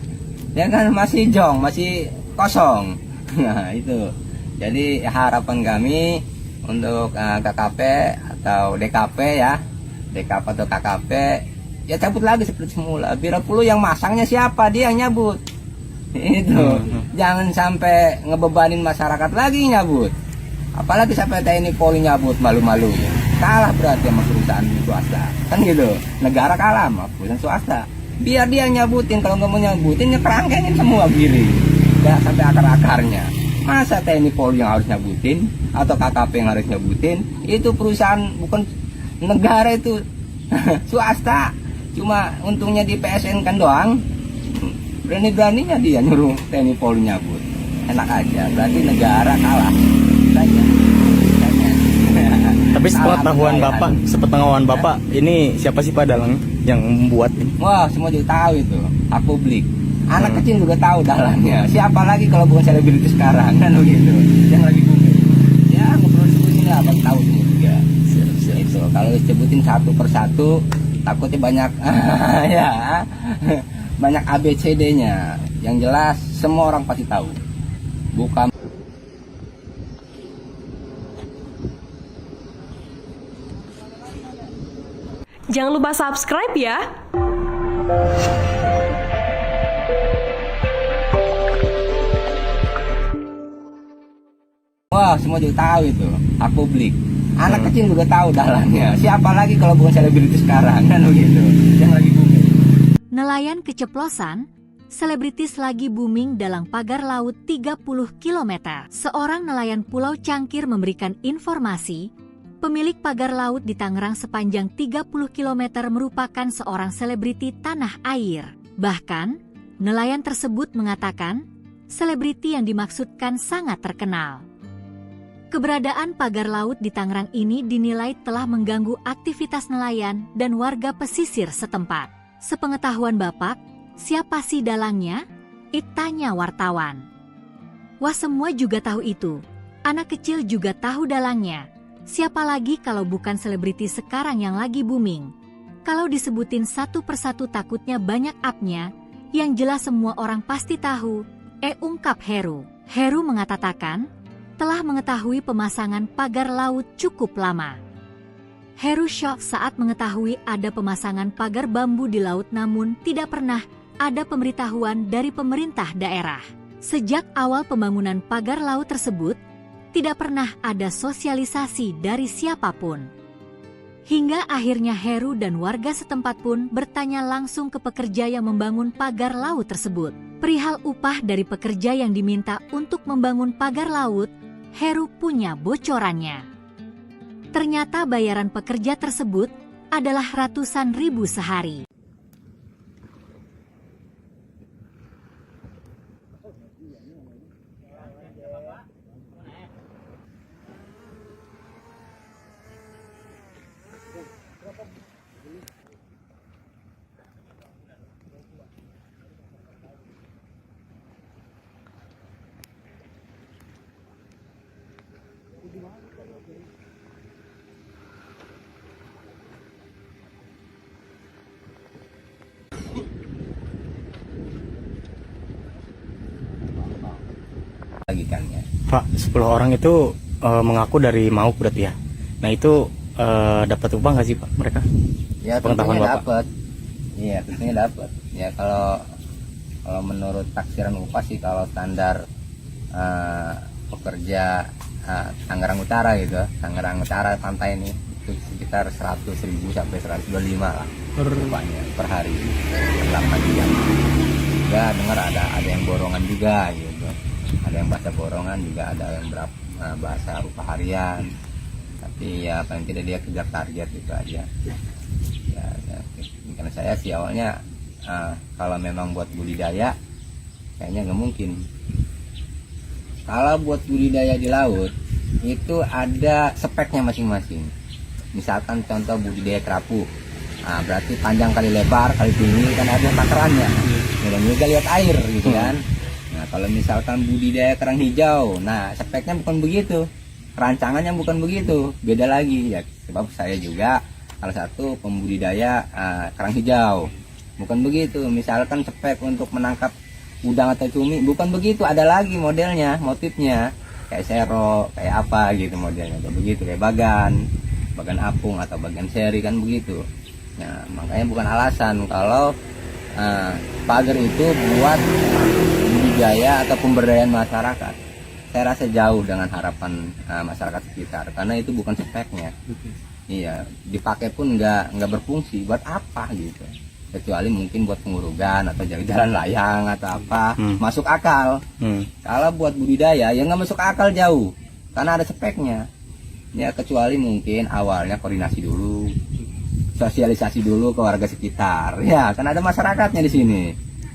ya kan masih jong, masih kosong. Nah itu Jadi harapan kami untuk KKP atau DKP ya, DKP atau KKP ya cabut lagi seperti semula. Bila perlu yang masangnya siapa, dia yang nyabut. Itu jangan sampai ngebebanin masyarakat lagi nyabut. Apalagi sampai TNI Polri nyabut malu-malu. Kalah berarti sama perusahaan swasta. Kan gitu. Negara kalah sama perusahaan swasta. Biar dia nyabutin, kalau nggak mau nyabutin ya kerangkengin semua gini. Ya sampai akar-akarnya. Masa TNI Polri yang harus nyabutin atau KKP yang harus nyabutin? Itu perusahaan bukan negara, itu swasta. Cuma untungnya di PSN kan doang. Berani-beraninya dia nyuruh TNI Polri nyabut. Enak aja, berarti negara kalah. Tapi sepengetahuan sepengetahuan Bapak, ini siapa sih Pak dalang yang membuat ini? Wah, semua juga tahu itu, hak publik. Anak kecil juga tahu dalangnya. Siapa lagi kalau bukan selebriti sekarang, kan begitu. Yang lagi booming. Ya, nggak perlu disebutin lah, Abang tahu semua juga. Itu, kalau disebutin satu persatu, takutnya banyak, ya, banyak ABCD-nya. Yang jelas, semua orang pasti tahu. Bukan. Jangan lupa subscribe ya. Wah, semua juga tahu itu, hak publik. Anak kecil juga tahu dalangnya. Siapa lagi kalau bukan selebriti sekarang, kan begitu. Yang lagi booming. Nelayan keceplosan, selebritis lagi booming dalam pagar laut 30 km. Seorang nelayan Pulau Cangkir memberikan informasi, pemilik pagar laut di Tangerang sepanjang 30 km merupakan seorang selebriti tanah air. Bahkan, nelayan tersebut mengatakan, selebriti yang dimaksudkan sangat terkenal. Keberadaan pagar laut di Tangerang ini dinilai telah mengganggu aktivitas nelayan dan warga pesisir setempat. Sepengetahuan Bapak, siapa sih dalangnya? Tanya wartawan. Wah, semua juga tahu itu. Anak kecil juga tahu dalangnya. Siapa lagi kalau bukan selebriti sekarang yang lagi booming? Kalau disebutin satu persatu takutnya banyak up-nya, yang jelas semua orang pasti tahu. Ungkap Heru. Heru mengatakan, telah mengetahui pemasangan pagar laut cukup lama. Heru shock saat mengetahui ada pemasangan pagar bambu di laut, namun tidak pernah ada pemberitahuan dari pemerintah daerah. Sejak awal pembangunan pagar laut tersebut, tidak pernah ada sosialisasi dari siapapun. Hingga akhirnya Heru dan warga setempat pun bertanya langsung ke pekerja yang membangun pagar laut tersebut. Perihal upah dari pekerja yang diminta untuk membangun pagar laut, Heru punya bocorannya. Ternyata bayaran pekerja tersebut adalah ratusan ribu sehari. Bagikannya. Pak, 10 orang itu mengaku dari Mauk berarti ya. Nah itu dapat upah nggak sih Pak mereka? Ya, Pengetahuan tentunya Bapak. dapat. Iya, tentunya dapat. Ya kalau menurut taksiran upah sih, kalau standar pekerja Tangerang Utara gitu, Tangerang Utara pantai ini itu sekitar 100.000 sampai 125 lah upahnya per hari, per 8 jam. Juga dengar ada yang borongan juga gitu, ada yang bahasa borongan juga, ada yang bahasa upah harian. Tapi ya paling tidak dia kejar target gitu aja. Ya, karena saya sih awalnya kalau memang buat budidaya kayaknya nggak mungkin. Kalau buat budidaya di laut itu ada speknya masing-masing. Misalkan contoh budidaya kerapu, berarti panjang kali lebar kali tinggi, kan ada takarannya. Dan juga lihat air gitu kan. Nah kalau misalkan budidaya kerang hijau, nah speknya bukan begitu, rancangannya bukan begitu, beda lagi ya. Sebab saya juga salah satu pembudidaya kerang hijau, bukan begitu. Misalkan spek untuk menangkap udang atau cumi, bukan begitu, ada lagi modelnya, motifnya. kayak sero, kayak apa gitu modelnya, kayak begitu, kayak bagan apung atau bagan seri kan begitu. Nah makanya bukan alasan kalau pagar itu buat budidaya atau pemberdayaan masyarakat. Saya rasa jauh dengan harapan masyarakat sekitar, karena itu bukan speknya. Iya, dipakai pun nggak berfungsi. Buat apa gitu? Kecuali mungkin buat pengurugan atau jalan layang atau apa, masuk akal. Kalau buat budidaya ya nggak masuk akal jauh, karena ada speknya. Ya kecuali mungkin awalnya koordinasi dulu, sosialisasi dulu ke warga sekitar. Ya kan ada masyarakatnya di sini.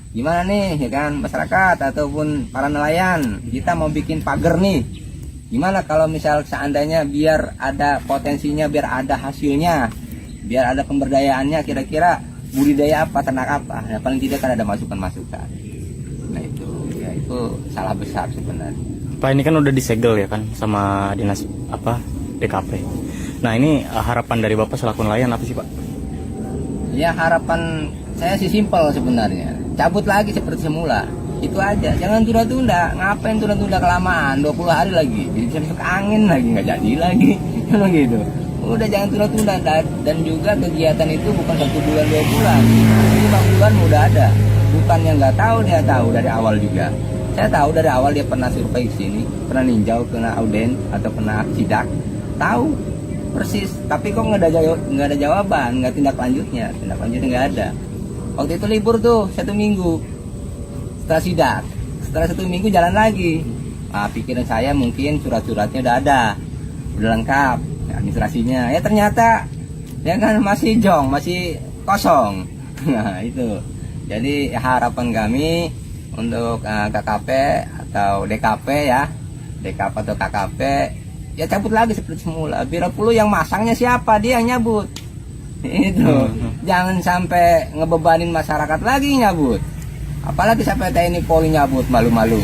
Gimana nih ya kan masyarakat ataupun para nelayan, kita mau bikin pagar nih. Gimana kalau misal seandainya biar ada potensinya, biar ada hasilnya, biar ada pemberdayaannya, kira-kira budidaya apa, ternak apa? Nah, paling tidak kan ada masukan-masukan. Nah itu salah besar sebenarnya. Pak, ini kan udah disegel ya kan sama dinas DKP. Nah ini harapan dari Bapak selaku nelayan apa sih Pak? Ya harapan saya sih simpel sebenarnya, cabut lagi seperti semula. Itu aja, jangan tunda-tunda. Ngapain tunda-tunda kelamaan, 20 hari lagi jadi bisa masuk angin lagi, nggak jadi lagi. Kalau gitu udah jangan tunda-tunda. Dan juga kegiatan itu bukan 1 bulan 2 bulan, 5 bulan udah ada. Bukan yang nggak tahu, dia tahu dari awal juga. Saya tahu dari awal dia pernah survei ke sini, pernah ninjau, kena auden atau pernah sidak, tahu persis. Tapi kok nggak ada jawaban, nggak tindak lanjutnya nggak ada. Waktu itu libur tuh 1 minggu setelah sidak, setelah 1 minggu jalan lagi. Nah, pikiran saya mungkin surat-suratnya udah ada, udah lengkap, administrasinya. Ya ternyata ya kan masih jong, masih kosong. Nah itu. Jadi harapan kami untuk KKP atau DKP ya, DKP atau KKP ya cabut lagi seperti semula. Bila perlu yang masangnya siapa, dia yang nyabut. Itu. Jangan sampai ngebebanin masyarakat lagi nyabut. Apalagi sampai TNI Polri nyabut, malu-malu.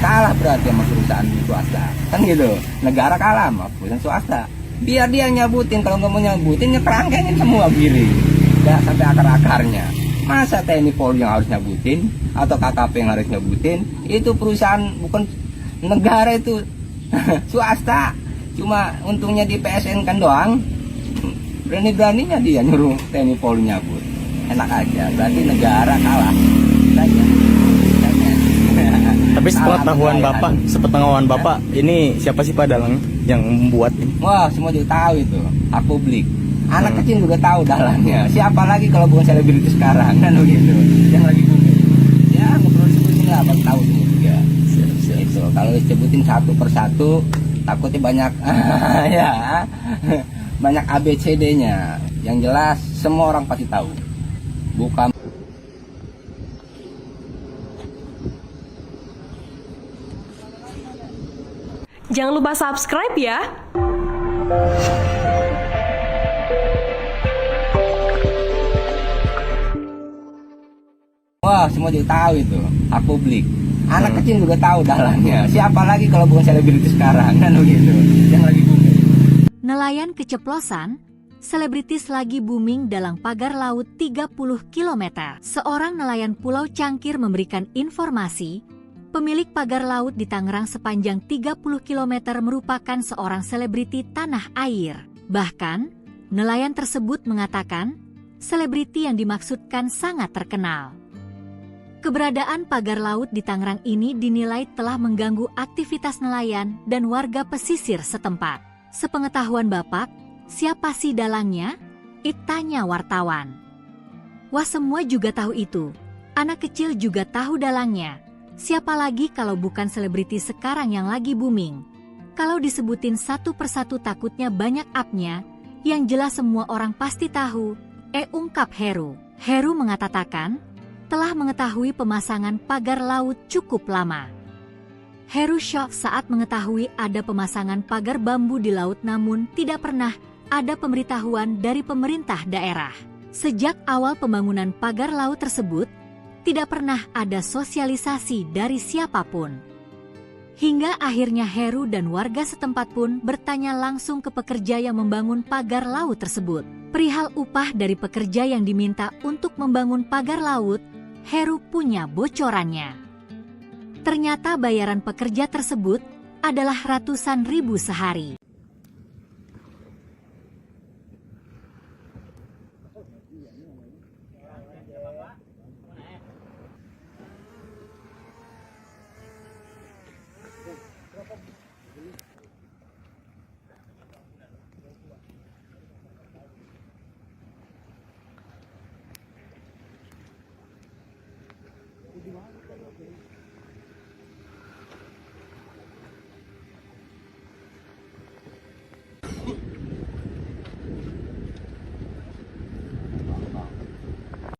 Kalah berarti sama perusahaan swasta. Kan gitu. Negara kalah sama perusahaan swasta. Biar dia nyabutin, kalau nggak mau nyabutin ya kerangkengin semua giring. Ya sampai akar-akarnya. Masa TNI Polri yang harus nyabutin atau KKP yang harus nyabutin? Itu perusahaan bukan negara, itu swasta. Cuma untungnya di PSN kan doang. Berani-beraninya dia nyuruh TNI Polri nyabut. Enak aja, berarti negara kalah. Tapi sepengetahuan Bapak, ini siapa sih Pak dalang yang membuat ini? Wah, semua juga tahu itu, hak publik. Anak kecil juga tahu dalangnya. Siapa lagi kalau bukan selebriti sekarang kan begitu. Yang lagi booming. Ya nggak perlu disebutin lah, Abang tahu semua juga. Itu kalau disebutin satu persatu takutnya banyak ya banyak ABCD-nya. Yang jelas semua orang pasti tahu. Bukan. Jangan lupa subscribe ya. Wah, semua juga tahu itu, hak publik. Anak kecil juga tahu dalangnya. Siapa lagi kalau bukan selebriti sekarang kan begitu. Yang lagi booming. Nelayan keceplosan, selebritis lagi booming dalam pagar laut 30 km. Seorang nelayan Pulau Cangkir memberikan informasi, pemilik pagar laut di Tangerang sepanjang 30 km merupakan seorang selebriti tanah air. Bahkan, nelayan tersebut mengatakan, selebriti yang dimaksudkan sangat terkenal. Keberadaan pagar laut di Tangerang ini dinilai telah mengganggu aktivitas nelayan dan warga pesisir setempat. Sepengetahuan Bapak, siapa sih dalangnya? Tanya wartawan. Wah, semua juga tahu itu. Anak kecil juga tahu dalangnya. Siapa lagi kalau bukan selebriti sekarang yang lagi booming? Kalau disebutin satu persatu takutnya banyak up-nya, yang jelas semua orang pasti tahu. Ungkap Heru. Heru mengatakan, telah mengetahui pemasangan pagar laut cukup lama. Heru syok saat mengetahui ada pemasangan pagar bambu di laut, namun tidak pernah ada pemberitahuan dari pemerintah daerah. Sejak awal pembangunan pagar laut tersebut, tidak pernah ada sosialisasi dari siapapun. Hingga akhirnya Heru dan warga setempat pun bertanya langsung ke pekerja yang membangun pagar laut tersebut. Perihal upah dari pekerja yang diminta untuk membangun pagar laut, Heru punya bocorannya. Ternyata bayaran pekerja tersebut adalah ratusan ribu sehari.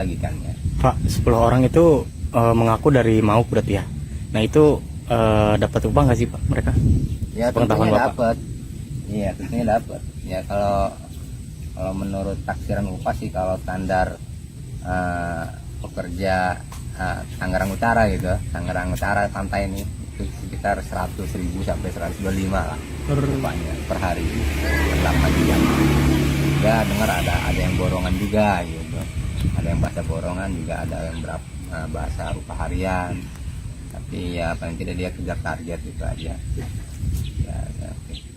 Lagi kan ya. Pak, 10 orang itu mengaku dari Mauk berarti ya. Nah itu dapat upah nggak sih Pak mereka? Ya Pengetahuan tentunya Bapak. dapat. Iya tentunya dapat. Ya kalau menurut taksiran upah sih, kalau standar pekerja Tangerang Utara gitu, Tangerang Utara pantai ini itu sekitar 100.000 sampai 125 lah upahnya per hari, per 8 jam. Ya dengar ada yang borongan juga gitu, ada yang bahasa borongan juga, ada yang bahasa upah harian, tapi ya paling tidak dia kejar target itu aja. Ya,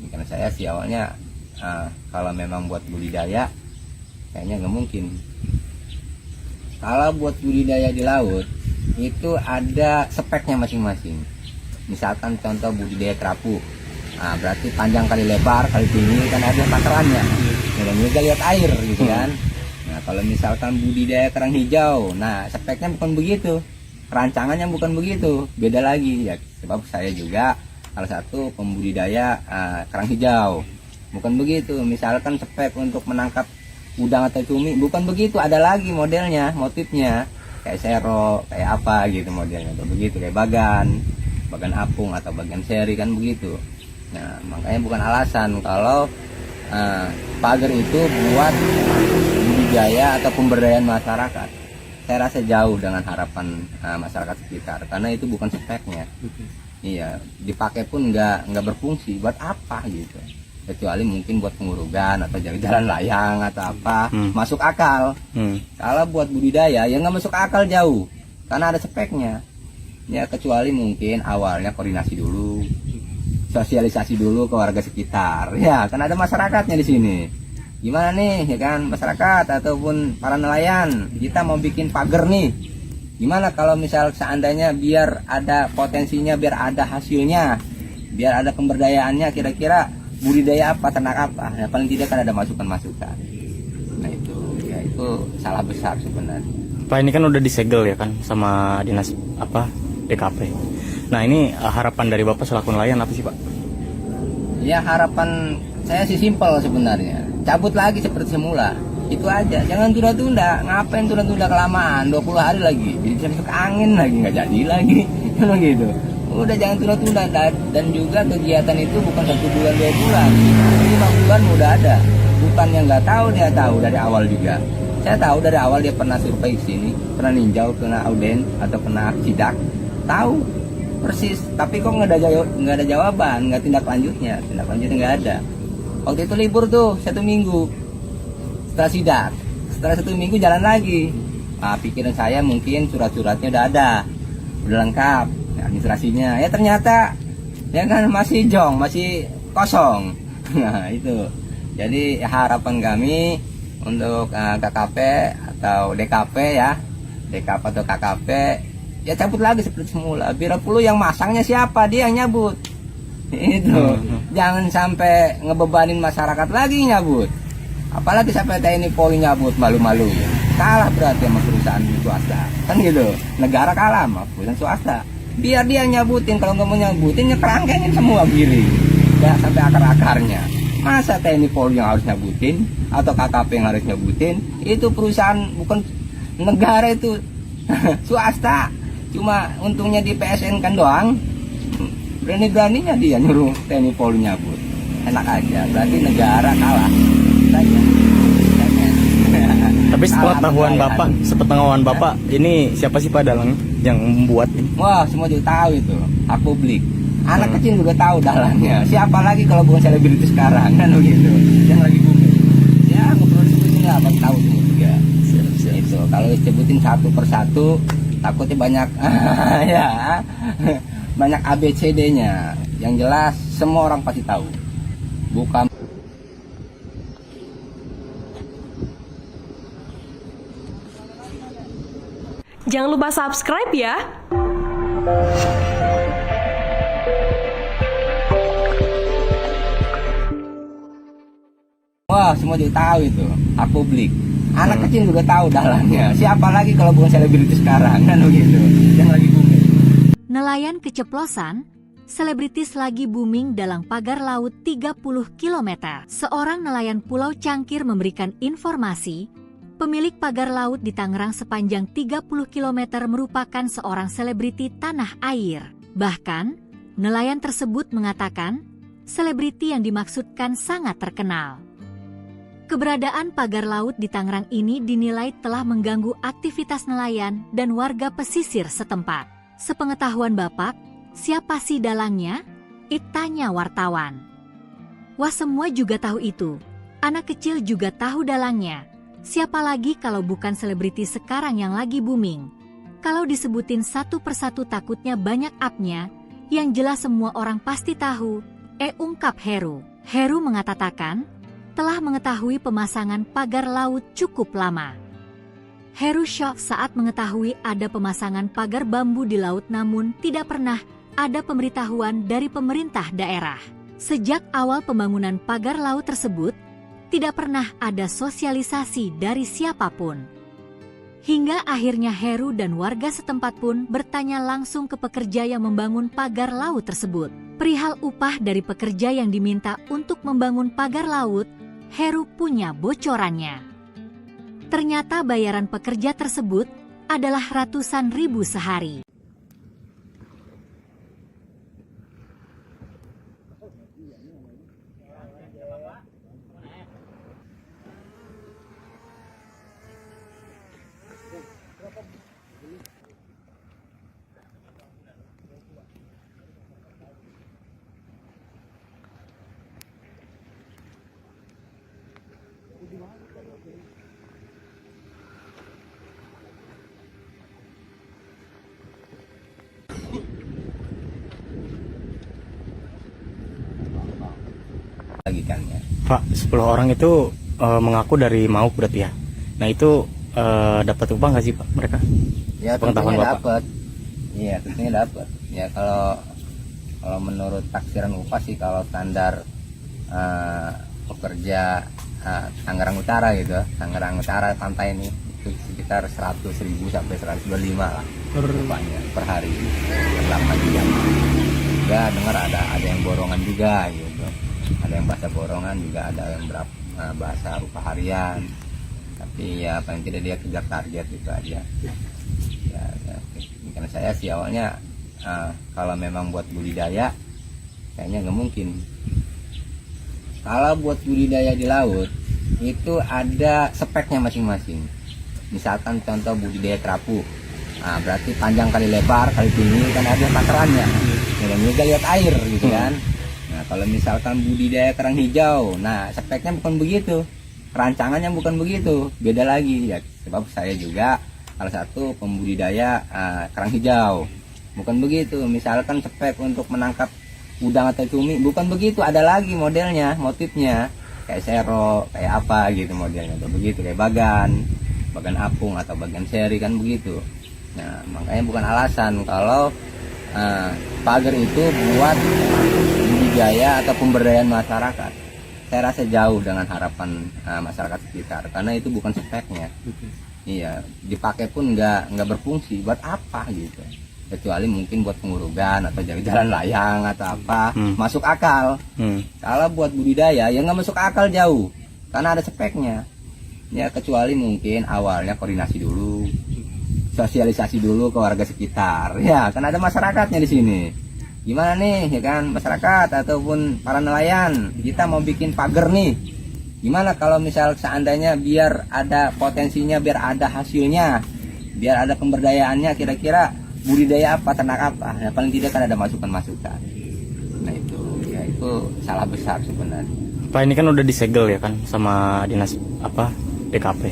karena saya sih awalnya kalau memang buat budidaya kayaknya nggak mungkin. Kalau buat budidaya di laut itu ada speknya masing-masing. Misalkan contoh budidaya kerapu, nah, berarti panjang kali lebar kali tinggi kan ada takarannya, dan juga lihat air gitu kan. Nah kalau misalkan budidaya kerang hijau, nah speknya bukan begitu, rancangannya bukan begitu, beda lagi ya. Sebab saya juga salah satu pembudidaya kerang hijau, bukan begitu. Misalkan spek untuk menangkap udang atau cumi bukan begitu, ada lagi modelnya, motifnya kayak sero, kayak apa gitu modelnya, atau begitu kayak bagan apung atau bagan seri kan begitu. Nah makanya bukan alasan kalau pagar itu buat budidaya atau pemberdayaan masyarakat. Saya rasa jauh dengan harapan masyarakat sekitar, karena itu bukan speknya. Iya, dipakai pun nggak berfungsi. Buat apa gitu? Kecuali mungkin buat pengurugan atau jalan layang atau apa, masuk akal. Kalau buat budidaya ya nggak masuk akal jauh, karena ada speknya. Ya kecuali mungkin awalnya koordinasi dulu, sosialisasi dulu ke warga sekitar. Ya kan ada masyarakatnya di sini. Gimana nih ya kan masyarakat ataupun para nelayan, kita mau bikin pagar nih. Gimana kalau misal seandainya biar ada potensinya, biar ada hasilnya, biar ada pemberdayaannya, kira-kira budidaya apa, ternak apa, ya paling tidak kan ada masukan-masukan. Nah itu ya itu salah besar sebenarnya. Pak ini kan udah disegel ya kan sama dinas apa DKP. Nah ini harapan dari Bapak selaku nelayan apa sih Pak? Ya harapan saya sih simpel sebenarnya, cabut lagi seperti semula, itu aja, jangan tunda-tunda. Ngapain tunda-tunda kelamaan, 20 hari lagi bisa masuk angin lagi, nggak jadi lagi kan gitu. Udah jangan tunda-tunda. Dan juga kegiatan itu bukan 1 bulan 2 bulan, 5 bulan udah ada. Bukan yang nggak tahu, dia tahu dari awal juga. Saya tahu dari awal dia pernah survei sini, pernah ninjau, pernah auden atau pernah sidak, tahu persis. Tapi kok nggak ada jawaban, nggak tindak lanjutnya nggak ada. Waktu itu libur tuh 1 minggu setelah sidak, setelah 1 minggu jalan lagi. Nah, pikiran saya mungkin surat-suratnya udah ada, udah lengkap, administrasinya. Ya ternyata ya kan masih jong, masih kosong. Nah itu. Jadi harapan kami untuk KKP atau DKP ya, DKP atau KKP ya cabut lagi seperti semula. Bila perlu yang masangnya siapa, dia yang nyabut. Itu jangan sampai ngebebanin masyarakat lagi nyabut. Apalagi sampai TNI Polri nyabut, malu-malu. Kalah berarti sama perusahaan swasta. Kan gitu. Negara kalah sama perusahaan swasta. Biar dia nyabutin, kalau nggak mau nyabutin ya kerangkengin semua giring. Ya sampai akar-akarnya. Masa TNI Polri yang harus nyabutin atau KKP yang harus nyabutin? Itu perusahaan bukan negara, itu swasta. Cuma untungnya di PSN kan doang. Berani-beraninya dia nyuruh TNI Polri nyabut. Enak aja, berarti negara kalah. Tapi sepengetahuan Bapak, ini siapa sih Pak dalang yang membuat ini? Wah, semua juga tahu itu, hak publik. Anak kecil juga tahu dalangnya. Siapa lagi kalau bukan selebriti sekarang kan begitu. Yang lagi booming. Ya, nggak perlu disebutin lah, Abang tahu semua juga. Siap. Itu kalau disebutin satu persatu takutnya banyak ya. Banyak ABCD-nya. Yang jelas semua orang pasti tahu. Bukan. Jangan lupa subscribe ya. Wah, semua juga tahu itu. Hak publik. Anak kecil juga tahu dalangnya. Siapa lagi kalau bukan selebriti sekarang, kan begitu. Yang lagi booming. Nelayan keceplosan, selebritis lagi booming dalam pagar laut 30 km. Seorang nelayan Pulau Cangkir memberikan informasi, pemilik pagar laut di Tangerang sepanjang 30 km merupakan seorang selebriti tanah air. Bahkan, nelayan tersebut mengatakan, selebriti yang dimaksudkan sangat terkenal. Keberadaan pagar laut di Tangerang ini dinilai telah mengganggu aktivitas nelayan dan warga pesisir setempat. Sepengetahuan Bapak, siapa sih dalangnya? Tanya wartawan. Wah, semua juga tahu itu. Anak kecil juga tahu dalangnya. Siapa lagi kalau bukan selebriti sekarang yang lagi booming? Kalau disebutin satu persatu takutnya banyak up-nya, yang jelas semua orang pasti tahu. Ungkap Heru. Heru mengatakan, telah mengetahui pemasangan pagar laut cukup lama. Heru shock saat mengetahui ada pemasangan pagar bambu di laut namun tidak pernah ada pemberitahuan dari pemerintah daerah. Sejak awal pembangunan pagar laut tersebut, tidak pernah ada sosialisasi dari siapapun. Hingga akhirnya Heru dan warga setempat pun bertanya langsung ke pekerja yang membangun pagar laut tersebut. Perihal upah dari pekerja yang diminta untuk membangun pagar laut, Heru punya bocorannya. Ternyata bayaran pekerja tersebut adalah ratusan ribu sehari. Lagi kan ya. Pak, 10 orang itu mengaku dari Mauk berarti ya. Nah itu dapat upah nggak sih Pak mereka? Ya Pengetahuan tentunya Bapak. dapat. Iya tentunya dapat. Ya kalau menurut taksiran upah sih kalau standar pekerja Tangerang Utara gitu, Tangerang Utara pantai ini itu sekitar 100.000 sampai 125 lah upahnya per hari per 8 jam. Juga dengar ada yang borongan juga gitu, ada yang bahasa borongan juga, ada yang bahasa upah harian. Tapi ya paling tidak dia kejar target itu aja. Ya, karena saya sih awalnya kalau memang buat budidaya kayaknya nggak mungkin. Kalau buat budidaya di laut itu ada speknya masing-masing. Misalkan contoh budidaya kerapu, nah, berarti panjang kali lebar kali tinggi kan ada takarannya. Dan juga lihat air gitu kan. Nah kalau misalkan budidaya kerang hijau, nah speknya bukan begitu, rancangannya bukan begitu, beda lagi ya. Sebab saya juga salah satu pembudidaya kerang hijau, bukan begitu. Misalkan spek untuk menangkap udang atau cumi bukan begitu, ada lagi modelnya, motifnya kayak sero, kayak apa gitu modelnya tuh begitu, kayak bagan apung atau bagan seri kan begitu. Nah makanya bukan alasan kalau pagar itu buat budidaya atau pemberdayaan masyarakat. Saya rasa jauh dengan harapan masyarakat sekitar karena itu bukan speknya. Iya, dipakai pun nggak berfungsi buat apa gitu. Kecuali mungkin buat pengurugan atau jalan layang atau apa, masuk akal. Kalau buat budidaya ya nggak masuk akal jauh karena ada speknya ya. Kecuali mungkin awalnya koordinasi dulu, sosialisasi dulu ke warga sekitar ya, kan ada masyarakatnya di sini. Gimana nih ya kan, masyarakat ataupun para nelayan, kita mau bikin pagar nih, gimana kalau misal seandainya biar ada potensinya, biar ada hasilnya, biar ada pemberdayaannya, kira-kira budidaya apa, ternak apa, ya paling tidak kan ada masukan-masukan. Nah itu ya itu salah besar sebenarnya. Pak, ini kan udah disegel ya kan sama dinas DKP.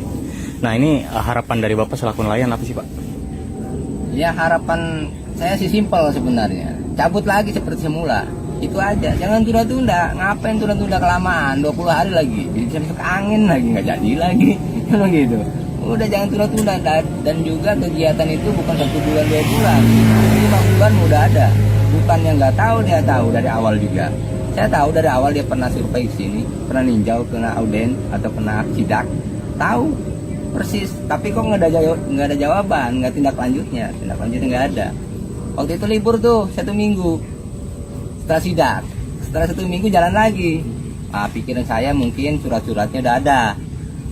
Nah ini harapan dari Bapak selaku nelayan apa sih Pak? Ya harapan saya sih simpel sebenarnya, cabut lagi seperti semula. Itu aja, jangan tunda-tunda. Ngapain tunda-tunda kelamaan? 20 hari lagi, bisa masuk angin lagi, nggak jadi lagi. Kalau gitu, udah jangan tunda-tunda. Dan juga kegiatan itu bukan 1 bulan 2 bulan, 5 bulan udah ada. Bukan yang nggak tahu, dia tahu dari awal juga. Saya tahu dari awal dia pernah survei ke sini, pernah ninjau, kena auden atau kena sidak, tahu persis. Tapi kok nggak ada jawaban, nggak tindak lanjutnya nggak ada. Waktu itu libur tuh 1 minggu. Setelah sidak, setelah 1 minggu jalan lagi. Pikiran saya mungkin surat-suratnya udah ada,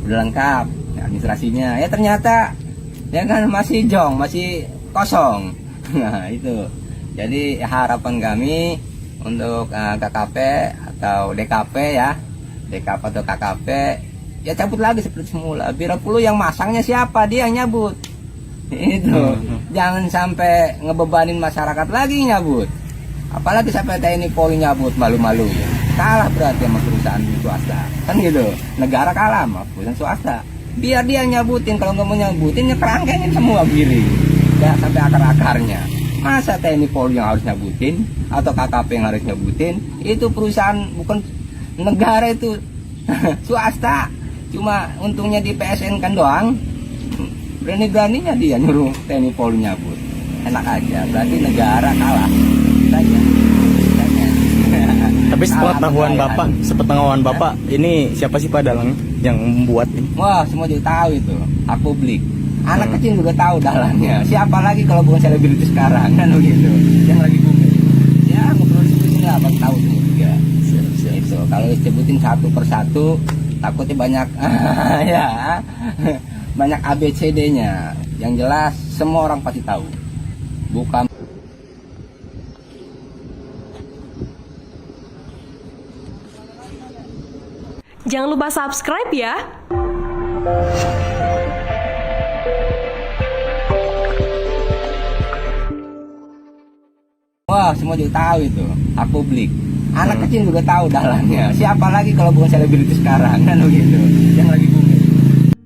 udah lengkap, administrasinya. Ya ternyata ya kan masih jong, masih kosong. Nah itu. Jadi harapan kami untuk KKP atau DKP ya, DKP atau KKP ya cabut lagi seperti semula. Biar puluh yang masangnya siapa, dia yang nyabut. Itu. Jangan sampai ngebebanin masyarakat lagi nyabut. Apalagi sampai TNI Polri nyabut, malu-malu. Kalah berarti sama perusahaan swasta. Kan gitu. Negara kalah sama perusahaan swasta. Biar dia nyabutin, kalau nggak mau nyabutin ya kerangkengin semua giring. Ya sampai akar-akarnya. Masa TNI Polri yang harus nyabutin atau KKP yang harus nyabutin? Itu perusahaan bukan negara, itu swasta. Cuma untungnya di PSN kan doang. Berani-beraninya dia nyuruh TNI Polri nyabut. Enak aja, berarti negara kalah. Tapi sepengetahuan Bapak, ini siapa sih Pak dalang yang membuat ini? Wah, semua juga tahu itu, hak publik. Anak kecil juga tahu dalangnya. Siapa lagi kalau bukan selebriti sekarang, kan begitu. Yang lagi booming. Ya, nggak perlu disebutin lah, Abang tahu semua juga. Itu, kalau disebutin satu persatu, takutnya banyak, ya, banyak ABCD-nya. Yang jelas, semua orang pasti tahu. Bukan. Jangan lupa subscribe ya. Wah, semua juga tahu itu, hak publik. Anak kecil juga tahu dalangnya. Siapa lagi kalau bukan selebriti sekarang, kan begitu. Yang lagi booming.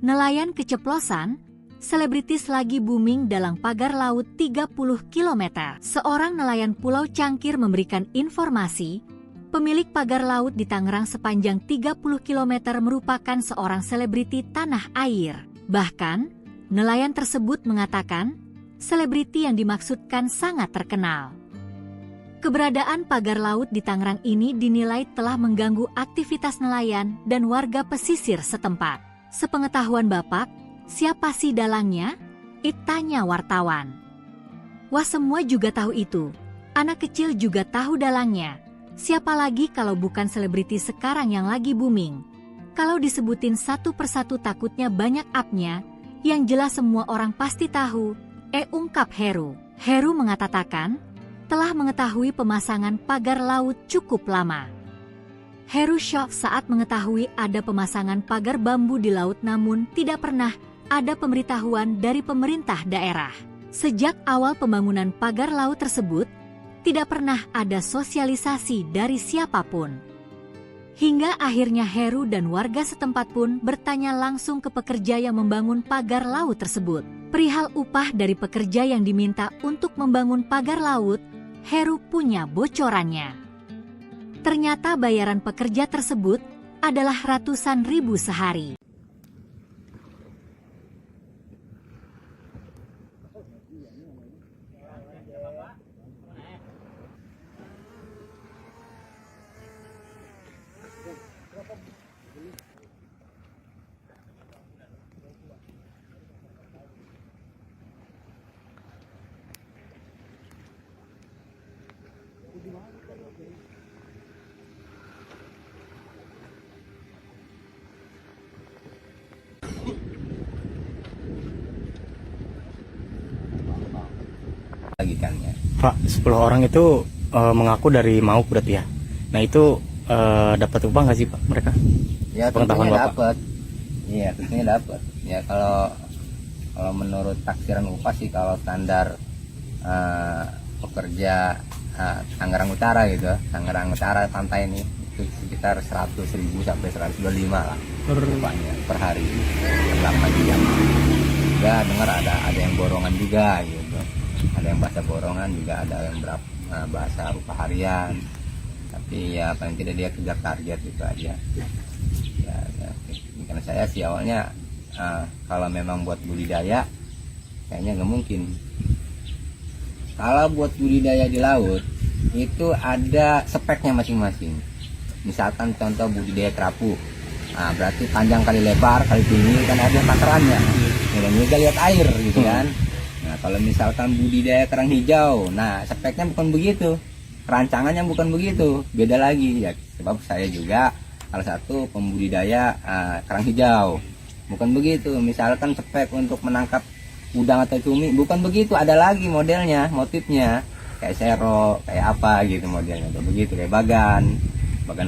Nelayan keceplosan, selebritis lagi booming dalam pagar laut 30 km. Seorang nelayan Pulau Cangkir memberikan informasi, pemilik pagar laut di Tangerang sepanjang 30 km merupakan seorang selebriti tanah air. Bahkan, nelayan tersebut mengatakan, selebriti yang dimaksudkan sangat terkenal. Keberadaan pagar laut di Tangerang ini dinilai telah mengganggu aktivitas nelayan dan warga pesisir setempat. Sepengetahuan Bapak, siapa sih dalangnya? Tanya wartawan. Wah, semua juga tahu itu. Anak kecil juga tahu dalangnya. Siapa lagi kalau bukan selebriti sekarang yang lagi booming? Kalau disebutin satu persatu takutnya banyak up-nya, yang jelas semua orang pasti tahu. Ungkap Heru. Heru mengatakan, telah mengetahui pemasangan pagar laut cukup lama. Heru shock saat mengetahui ada pemasangan pagar bambu di laut, namun tidak pernah ada pemberitahuan dari pemerintah daerah. Sejak awal pembangunan pagar laut tersebut, tidak pernah ada sosialisasi dari siapapun. Hingga akhirnya Heru dan warga setempat pun bertanya langsung ke pekerja yang membangun pagar laut tersebut. Perihal upah dari pekerja yang diminta untuk membangun pagar laut, Heru punya bocorannya. Ternyata bayaran pekerja tersebut adalah ratusan ribu sehari. Bagikannya. Pak, 10 orang itu mengaku dari Mauk berarti ya. Nah itu dapat upah nggak sih Pak mereka? Ya Pengetahuan tentunya Bapak. dapat. Iya tentunya dapat. Ya kalau menurut taksiran upah sih, kalau standar pekerja Tangerang Utara gitu, Tangerang Utara pantai ini itu sekitar 100.000 sampai 125 lah upahnya per hari per 8 jam. Juga dengar ada yang borongan juga gitu, ada yang bahasa borongan juga, ada yang bahasa upah harian. tapi ya paling tidak dia kejar target gitu aja ya, karena saya sih awalnya kalau memang buat budidaya kayaknya nggak mungkin. Kalau buat budidaya di laut itu ada speknya masing-masing. Misalkan contoh budidaya kerapu, nah, berarti panjang kali lebar kali tinggi kan ada takarannya. Dan juga lihat air gitu kan. Nah kalau misalkan budidaya kerang hijau, nah speknya bukan begitu, rancangannya bukan begitu, beda lagi ya. Sebab saya juga salah satu pembudidaya kerang hijau, bukan begitu. Misalkan spek untuk menangkap udang atau cumi bukan begitu, ada lagi modelnya, motifnya kayak sero, kayak apa gitu modelnya, atau begitu kayak bagan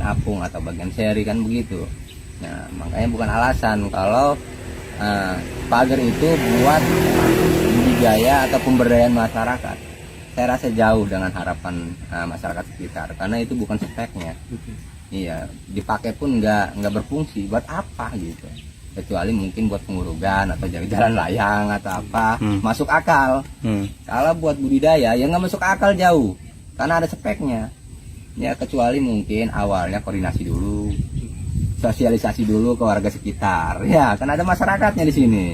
apung atau bagan seri kan begitu. Nah makanya bukan alasan kalau pagar itu buat budidaya atau pemberdayaan masyarakat. Saya rasa jauh dengan harapan masyarakat sekitar, karena itu bukan speknya. Iya, dipakai pun nggak berfungsi, buat apa gitu, kecuali mungkin buat pengurugan atau jalan layang atau apa, masuk akal. Kalau buat budidaya ya nggak masuk akal jauh, karena ada speknya ya, kecuali mungkin awalnya koordinasi dulu, sosialisasi dulu ke warga sekitar ya, kan ada masyarakatnya di sini.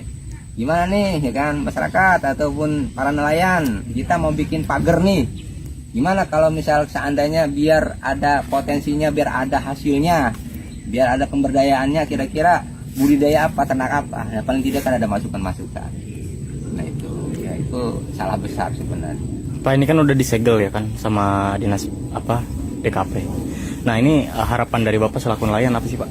Gimana nih ya kan, masyarakat ataupun para nelayan, kita mau bikin pagar nih, gimana kalau misal seandainya biar ada potensinya, biar ada hasilnya, biar ada pemberdayaannya, kira-kira budidaya apa, ternak apa, ya paling tidak kan ada masukan-masukan. Nah itu ya, itu salah besar sebenarnya. Pak, ini kan udah disegel ya kan sama dinas DKP. Nah ini harapan dari Bapak selaku nelayan apa sih Pak?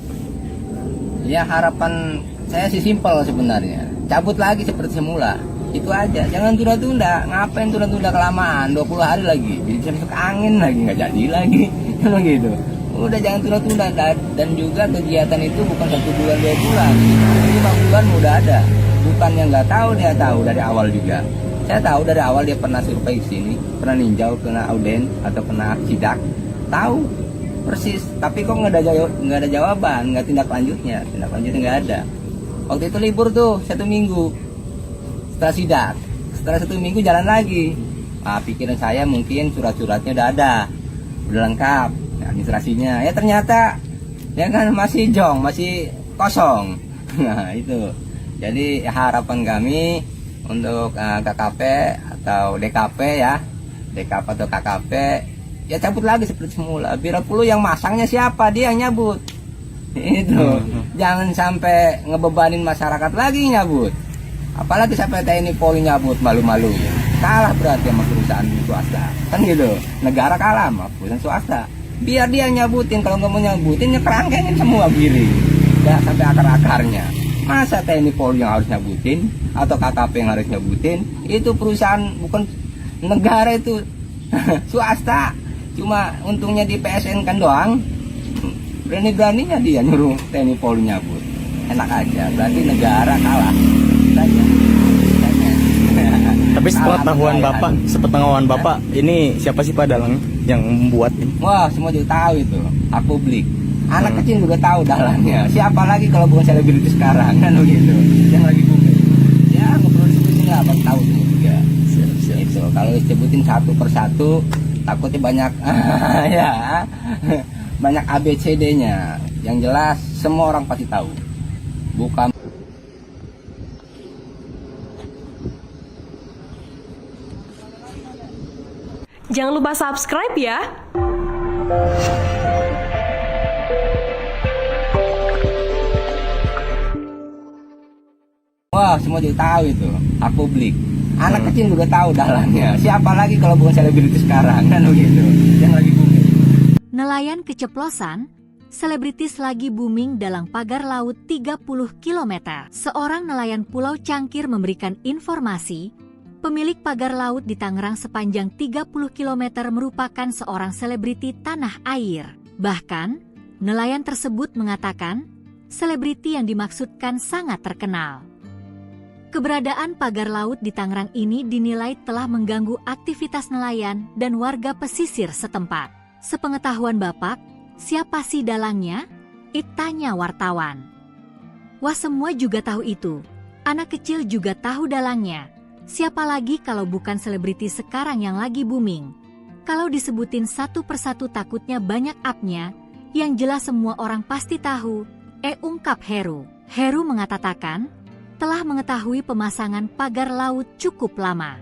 Ya harapan saya sih simpel sebenarnya, cabut lagi seperti semula, itu aja, jangan tunda-tunda. Ngapain tunda-tunda kelamaan, 20 hari lagi bisa masuk angin lagi, nggak jadi lagi kalau gitu. Udah jangan tunda-tunda. Dan juga kegiatan itu bukan 1 bulan 2 bulan, 5 bulan udah ada. Bukan yang nggak tahu, dia tahu dari awal juga. Saya tahu dari awal dia pernah survei ke sini, pernah ninjau, kena auden atau kena sidak, tahu persis. Tapi kok nggak ada jawaban, nggak tindak lanjutnya nggak ada. Waktu itu libur tuh 1 minggu setelah sidak, setelah 1 minggu jalan lagi. Nah, pikiran saya mungkin surat-suratnya udah lengkap, administrasinya ya, ternyata ya kan masih masih kosong. Nah itu jadi harapan kami untuk KKP atau DKP ya, DKP atau KKP ya cabut lagi seperti semula. Bila perlu yang masangnya siapa, dia yang nyabut itu. Jangan sampai ngebebanin masyarakat lagi nyabut, apalagi sampai TNI Polri nyabut, malu-malu, kalah berarti sama perusahaan swasta kan gitu. Negara kalah sama perusahaan swasta, biar dia nyabutin. Kalau nggak mau nyabutin ya kerangkengin semua giring ya sampai akar-akarnya. Masa TNI Polri yang harus nyabutin atau KKP yang harus nyabutin? Itu perusahaan bukan negara, itu swasta, cuma untungnya di PSN kan doang. Berani-beraninya dia nyuruh TNI Polri nyabut, enak aja, berarti negara kalah. Tapi sepengetahuan Bapak, ini siapa sih Pak dalang yang membuat ini? Wah, semua juga tahu itu, hak publik. Anak kecil juga tahu dalangnya. Siapa lagi kalau bukan selebriti sekarang kan begitu, yang lagi booming. Ya nggak perlu disebutin, nggak apa tahu semua juga. Siap. Itu kalau disebutin satu persatu takutnya banyak ya, banyak ABCD-nya. Yang jelas semua orang pasti tahu, bukan. Jangan lupa subscribe ya. Wah, semua juga tahu itu, hak publik. Anak kecil juga tahu dalangnya. Siapa lagi kalau bukan selebriti sekarang kan begitu, yang lagi booming. Nelayan keceplosan, selebritis lagi booming dalam pagar laut 30 km. Seorang nelayan Pulau Cangkir memberikan informasi, pemilik pagar laut di Tangerang sepanjang 30 km merupakan seorang selebriti tanah air. Bahkan, nelayan tersebut mengatakan, selebriti yang dimaksudkan sangat terkenal. Keberadaan pagar laut di Tangerang ini dinilai telah mengganggu aktivitas nelayan dan warga pesisir setempat. Sepengetahuan Bapak, siapa sih dalangnya? Tanya wartawan. Wah, semua juga tahu itu. Anak kecil juga tahu dalangnya. Siapa lagi kalau bukan selebriti sekarang yang lagi booming? Kalau disebutin satu persatu takutnya banyak up-nya, yang jelas semua orang pasti tahu, ungkap Heru. Heru mengatakan, telah mengetahui pemasangan pagar laut cukup lama.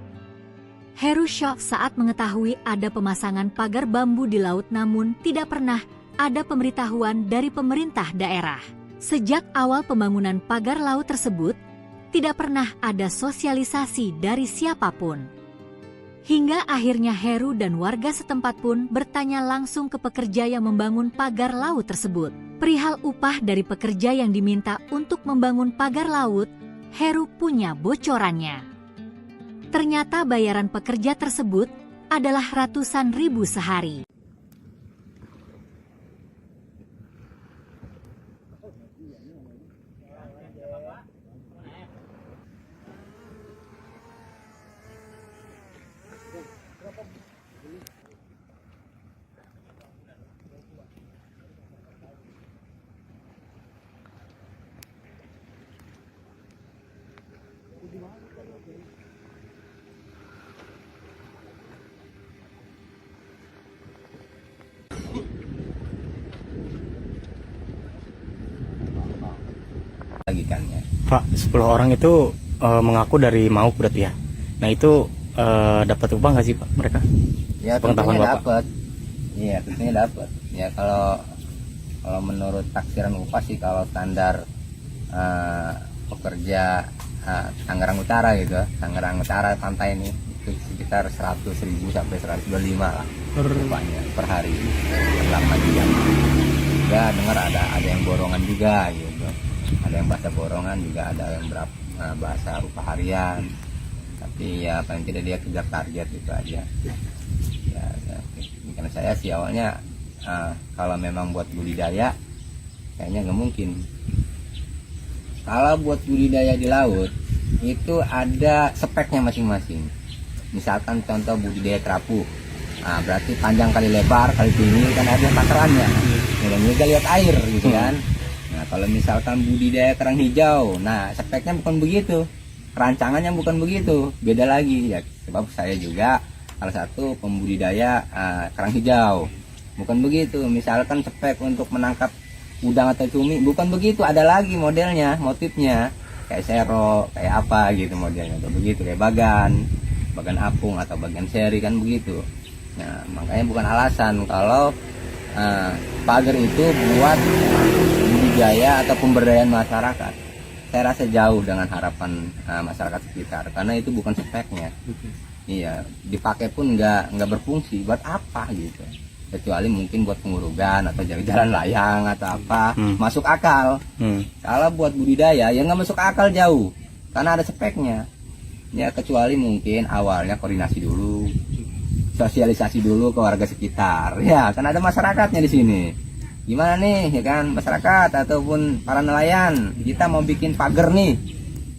Heru syok saat mengetahui ada pemasangan pagar bambu di laut namun tidak pernah ada pemberitahuan dari pemerintah daerah. Sejak awal pembangunan pagar laut tersebut, tidak pernah ada sosialisasi dari siapapun. Hingga akhirnya Heru dan warga setempat pun bertanya langsung ke pekerja yang membangun pagar laut tersebut. Perihal upah dari pekerja yang diminta untuk membangun pagar laut, Heru punya bocorannya. Ternyata bayaran pekerja tersebut adalah ratusan ribu sehari. Lagi kan ya. Pak, 10 orang itu mengaku dari Mauk berarti ya. Nah itu dapat upah nggak sih Pak mereka? Ya Pengetahuan tentunya Bapak. dapat. Iya tentunya dapat. Ya kalau menurut taksiran upah sih kalau standar pekerja Tangerang Utara gitu, Tangerang Utara pantai ini itu sekitar 100.000 sampai 125 lah upahnya per hari per 8 jam. Ya dengar ada yang borongan juga gitu. Ada yang bahasa borongan juga, ada yang bahasa upah harian, tapi ya paling tidak dia kejar target gitu aja ya. Karena saya sih awalnya kalau memang buat budidaya kayaknya nggak mungkin. Kalau buat budidaya di laut itu ada speknya masing-masing. Misalkan contoh budidaya kerapu, berarti panjang kali lebar kali tinggi kan ada takarannya, dan juga lihat air gitu kan. Nah kalau misalkan budidaya kerang hijau, nah speknya bukan begitu, rancangannya bukan begitu, beda lagi ya. Sebab saya juga salah satu pembudidaya kerang hijau, bukan begitu. Misalkan spek untuk menangkap udang atau cumi, bukan begitu, ada lagi modelnya, motifnya, kayak sero, kayak apa gitu modelnya, atau begitu kayak bagan apung atau bagan seri kan begitu. Nah makanya bukan alasan kalau pagar itu buat budidaya atau pemberdayaan masyarakat. Saya rasa jauh dengan harapan masyarakat sekitar, karena itu bukan speknya. Iya, dipakai pun nggak berfungsi. Buat apa gitu? Kecuali mungkin buat pengurugan atau jalan layang atau apa, masuk akal. Kalau buat budidaya ya nggak masuk akal jauh, karena ada speknya. Ya kecuali mungkin awalnya koordinasi dulu, sosialisasi dulu ke warga sekitar. Ya kan ada masyarakatnya di sini. Gimana nih ya kan masyarakat ataupun para nelayan, kita mau bikin pagar nih.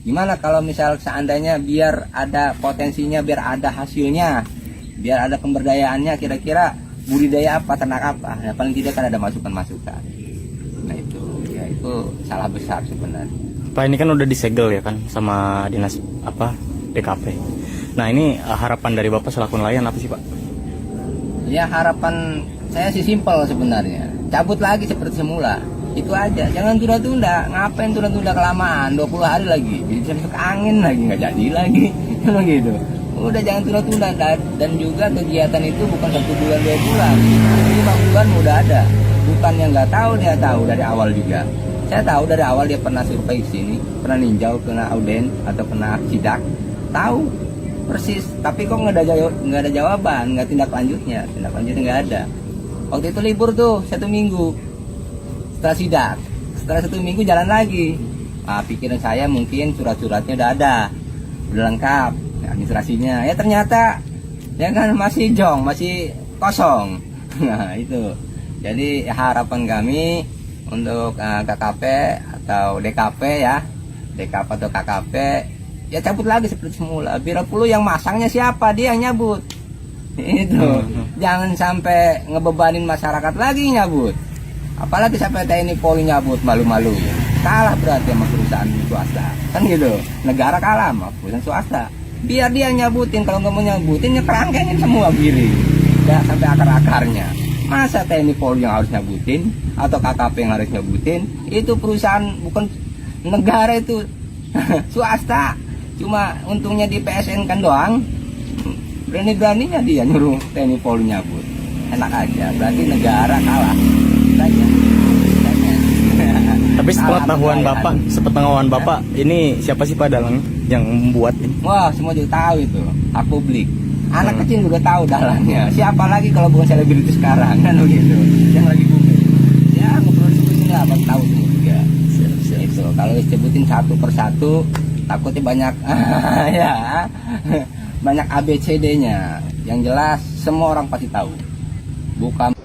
Gimana kalau misal seandainya biar ada potensinya, biar ada hasilnya, biar ada pemberdayaannya, kira-kira budidaya apa, ternak apa? Ya paling tidak kan ada masukan-masukan. Nah itu salah besar sebenarnya. Pak ini kan udah disegel ya kan sama dinas DKP. Nah ini harapan dari Bapak selaku nelayan apa sih Pak? Ya harapan saya sih simpel sebenarnya, cabut lagi seperti semula, itu aja, jangan tunda-tunda. Ngapain tunda-tunda kelamaan, 20 hari lagi bisa masuk angin lagi, nggak jadi lagi emang gitu. Udah jangan tunda-tunda. Dan juga kegiatan itu bukan 1 bulan 2 bulan, 5 bulan udah ada. Bukannya nggak tahu, dia tahu dari awal juga. Saya tahu dari awal dia pernah survei sini, pernah ninjau, kena auden atau pernah sidak, tahu persis. Tapi kok nggak ada jawaban, nggak tindak lanjutnya nggak ada. Waktu itu libur tuh 1 minggu setelah sidak, setelah 1 minggu jalan lagi. Pikiran saya mungkin surat-suratnya udah ada, udah lengkap, administrasinya. Ya ternyata ya kan masih jong, masih kosong. Nah itu. Jadi harapan kami untuk KKP atau DKP ya, DKP atau KKP ya cabut lagi seperti semula. Bila perlu yang masangnya siapa, dia yang nyabut. Itu jangan sampai ngebebanin masyarakat lagi nyabut. Apalagi sampai TNI Polri nyabut, malu-malu. Kalah berarti sama perusahaan swasta. Kan gitu. Negara kalah sama perusahaan swasta. Biar dia nyabutin, kalau nggak mau nyabutin ya kerangkengin semua kiri. ada sampai akar-akarnya. Masa TNI Polri yang harus nyebutin atau KKP yang harus nyebutin? Itu perusahaan bukan negara, itu swasta. Cuma untungnya di PSN kan doang. Berani-beraninya dia nyuruh TNI Polri nyabut. Enak aja, berarti negara kalah. Saja. Tapi sepengetahuan bapak, ini siapa sih Pak dalangnya yang membuat ini? Wah, semua juga tahu itu, hak publik. Anak kecil juga tahu dalangnya. Siapa lagi kalau bukan selebritis sekarang, kan begitu. Yang lagi booming. Ya, nggak perlu disebutin lah, abang tahu semua juga. Siap. Itu kalau disebutin satu persatu, takutnya banyak, ya, banyak ABCD-nya. Yang jelas semua orang pasti tahu. Bukan.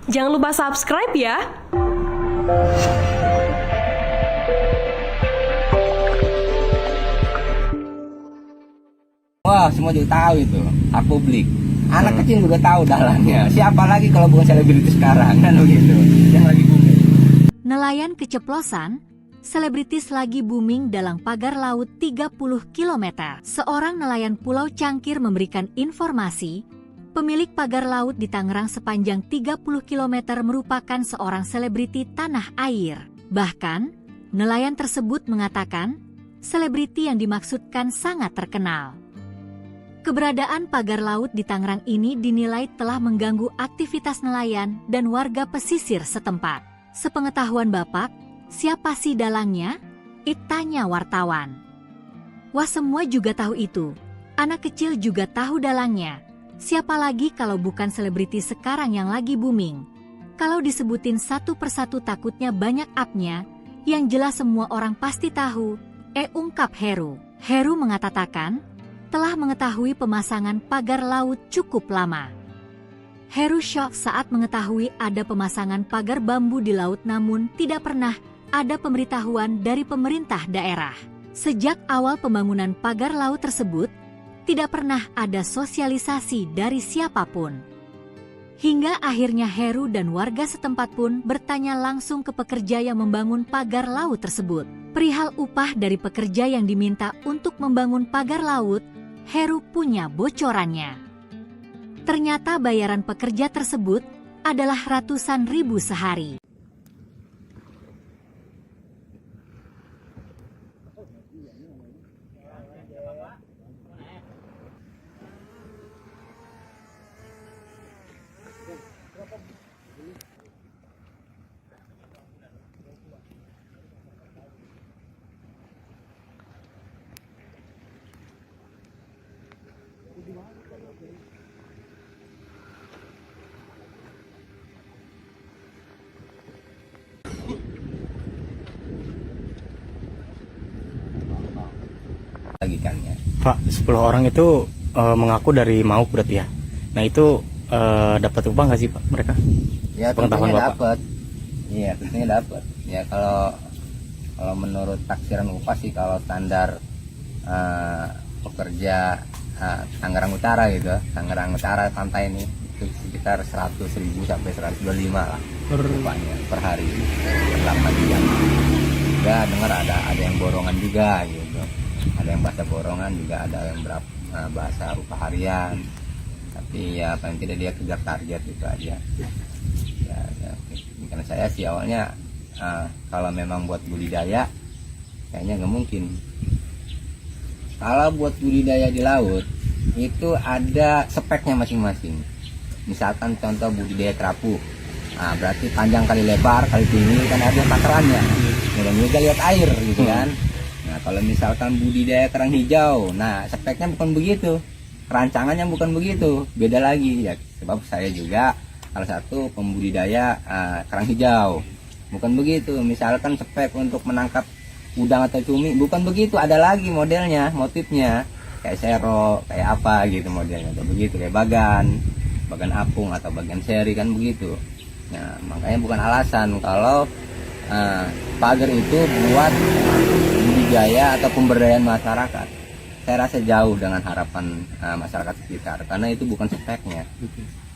Jangan lupa subscribe ya. Wah, semua juga tahu itu, hak publik. Anak kecil juga tahu dalangnya. Siapa lagi kalau bukan selebritis sekarang, kan begitu. Yang lagi booming. Nelayan keceplosan, selebritis lagi booming dalam pagar laut 30 km. Seorang nelayan Pulau Cangkir memberikan informasi, pemilik pagar laut di Tangerang sepanjang 30 km merupakan seorang selebriti tanah air. Bahkan, nelayan tersebut mengatakan, selebriti yang dimaksudkan sangat terkenal. Keberadaan pagar laut di Tangerang ini dinilai telah mengganggu aktivitas nelayan dan warga pesisir setempat. Sepengetahuan Bapak, siapa sih dalangnya? Tanya wartawan. Wah, semua juga tahu itu. Anak kecil juga tahu dalangnya. Siapa lagi kalau bukan selebriti sekarang yang lagi booming? Kalau disebutin satu persatu takutnya banyak up-nya, yang jelas semua orang pasti tahu. Ungkap Heru. Heru mengatakan, telah mengetahui pemasangan pagar laut cukup lama. Heru syok saat mengetahui ada pemasangan pagar bambu di laut, namun tidak pernah ada pemberitahuan dari pemerintah daerah. Sejak awal pembangunan pagar laut tersebut, tidak pernah ada sosialisasi dari siapapun. Hingga akhirnya Heru dan warga setempat pun bertanya langsung ke pekerja yang membangun pagar laut tersebut. Perihal upah dari pekerja yang diminta untuk membangun pagar laut, Heru punya bocorannya. Ternyata bayaran pekerja tersebut adalah ratusan ribu sehari. Bagikannya. Pak, 10 orang itu mengaku dari Mauk berarti ya. Nah itu dapat upah nggak sih Pak mereka? Ya, Pengetahuan tentunya Bapak. dapat. Iya, tentunya dapat. Ya kalau menurut taksiran upah sih, kalau standar pekerja Tangerang Utara gitu, Tangerang Utara pantai ini itu sekitar 100.000 sampai 125 lah upahnya per hari per 8 jam. Ya dengar ada yang borongan juga gitu. Ada yang bahasa borongan juga, ada yang bahasa upah harian. Tapi ya paling tidak dia kejar target gitu aja. Ya, karena saya sih awalnya kalau memang buat budidaya kayaknya nggak mungkin. Kalau buat budidaya di laut itu ada speknya masing-masing. Misalkan contoh budidaya kerapu, nah, berarti panjang kali lebar kali tinggi kan ada takarannya. Kemudian juga lihat air gitu kan. Nah kalau misalkan budidaya kerang hijau, nah speknya bukan begitu, rancangannya bukan begitu, beda lagi ya. Sebab saya juga salah satu pembudidaya kerang hijau, bukan begitu. Misalkan spek untuk menangkap udang atau cumi bukan begitu, ada lagi modelnya, motifnya kayak sero, kayak apa gitu modelnya, kayak begitu, kayak bagan apung atau bagan seri kan begitu. Nah makanya bukan alasan kalau pagar itu buat budidaya atau pemberdayaan masyarakat. Saya rasa jauh dengan harapan masyarakat sekitar, karena itu bukan speknya.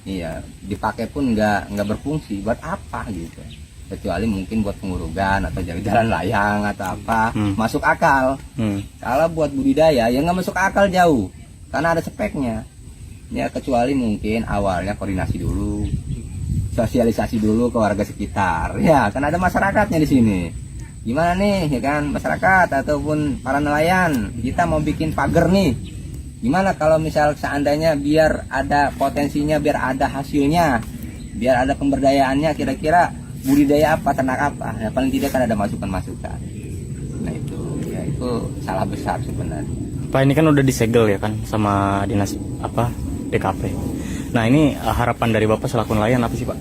Iya, dipakai pun nggak berfungsi, buat apa gitu. kecuali mungkin buat pengurugan atau jalan layang atau apa, masuk akal. Kalau buat budidaya ya nggak masuk akal jauh, karena ada speknya. Ya kecuali mungkin awalnya koordinasi dulu, sosialisasi dulu ke warga sekitar. Ya kan ada masyarakatnya di sini. Gimana nih ya kan masyarakat ataupun para nelayan, kita mau bikin pagar nih. Gimana kalau misal seandainya biar ada potensinya, biar ada hasilnya, biar ada pemberdayaannya, kira-kira budidaya apa, ternak apa, ya paling tidak kan ada masukan-masukan. Nah itu ya itu salah besar sebenarnya. Pak, ini kan udah disegel ya kan sama dinas apa DKP. Nah ini harapan dari Bapak selaku nelayan apa sih Pak?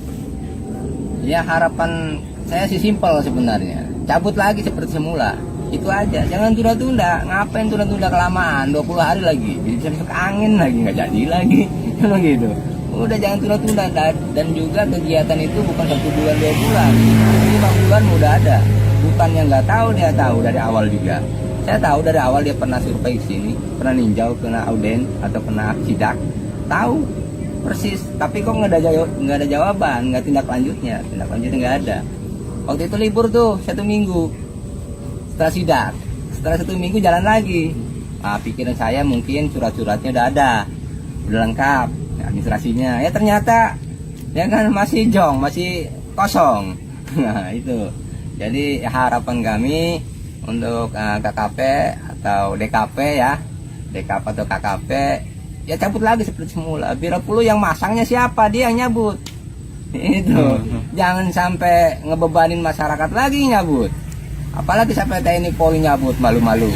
Ya harapan saya sih simpel sebenarnya, cabut lagi seperti semula, itu aja, jangan tunda-tunda. Ngapain tunda-tunda kelamaan, 20 hari lagi jadi bisa masuk angin lagi, nggak jadi lagi kalau gitu. Udah jangan tunda-tunda. Dan juga kegiatan itu bukan 1 bulan 2 bulan, 5 bulan udah ada. Bukan yang nggak tahu, dia tahu dari awal juga. Saya tahu dari awal dia pernah survei ke sini, pernah ninjau, kena auden atau kena sidak, tahu persis. Tapi kok nggak ada jawaban, nggak tindak lanjutnya nggak ada. Waktu itu libur tuh 1 minggu setelah sidak, setelah 1 minggu jalan lagi. Nah, pikiran saya mungkin surat-suratnya udah ada, udah lengkap administrasinya, ya ternyata ya kan masih jong, masih kosong. Nah itu jadi harapan kami untuk KKP atau DKP ya, DKP atau KKP ya cabut lagi seperti semula. Bila perlu yang masangnya siapa, dia yang nyabut itu. Jangan sampai ngebebanin masyarakat lagi nyabut, apalagi sampai TNI Polri nyabut, malu-malu.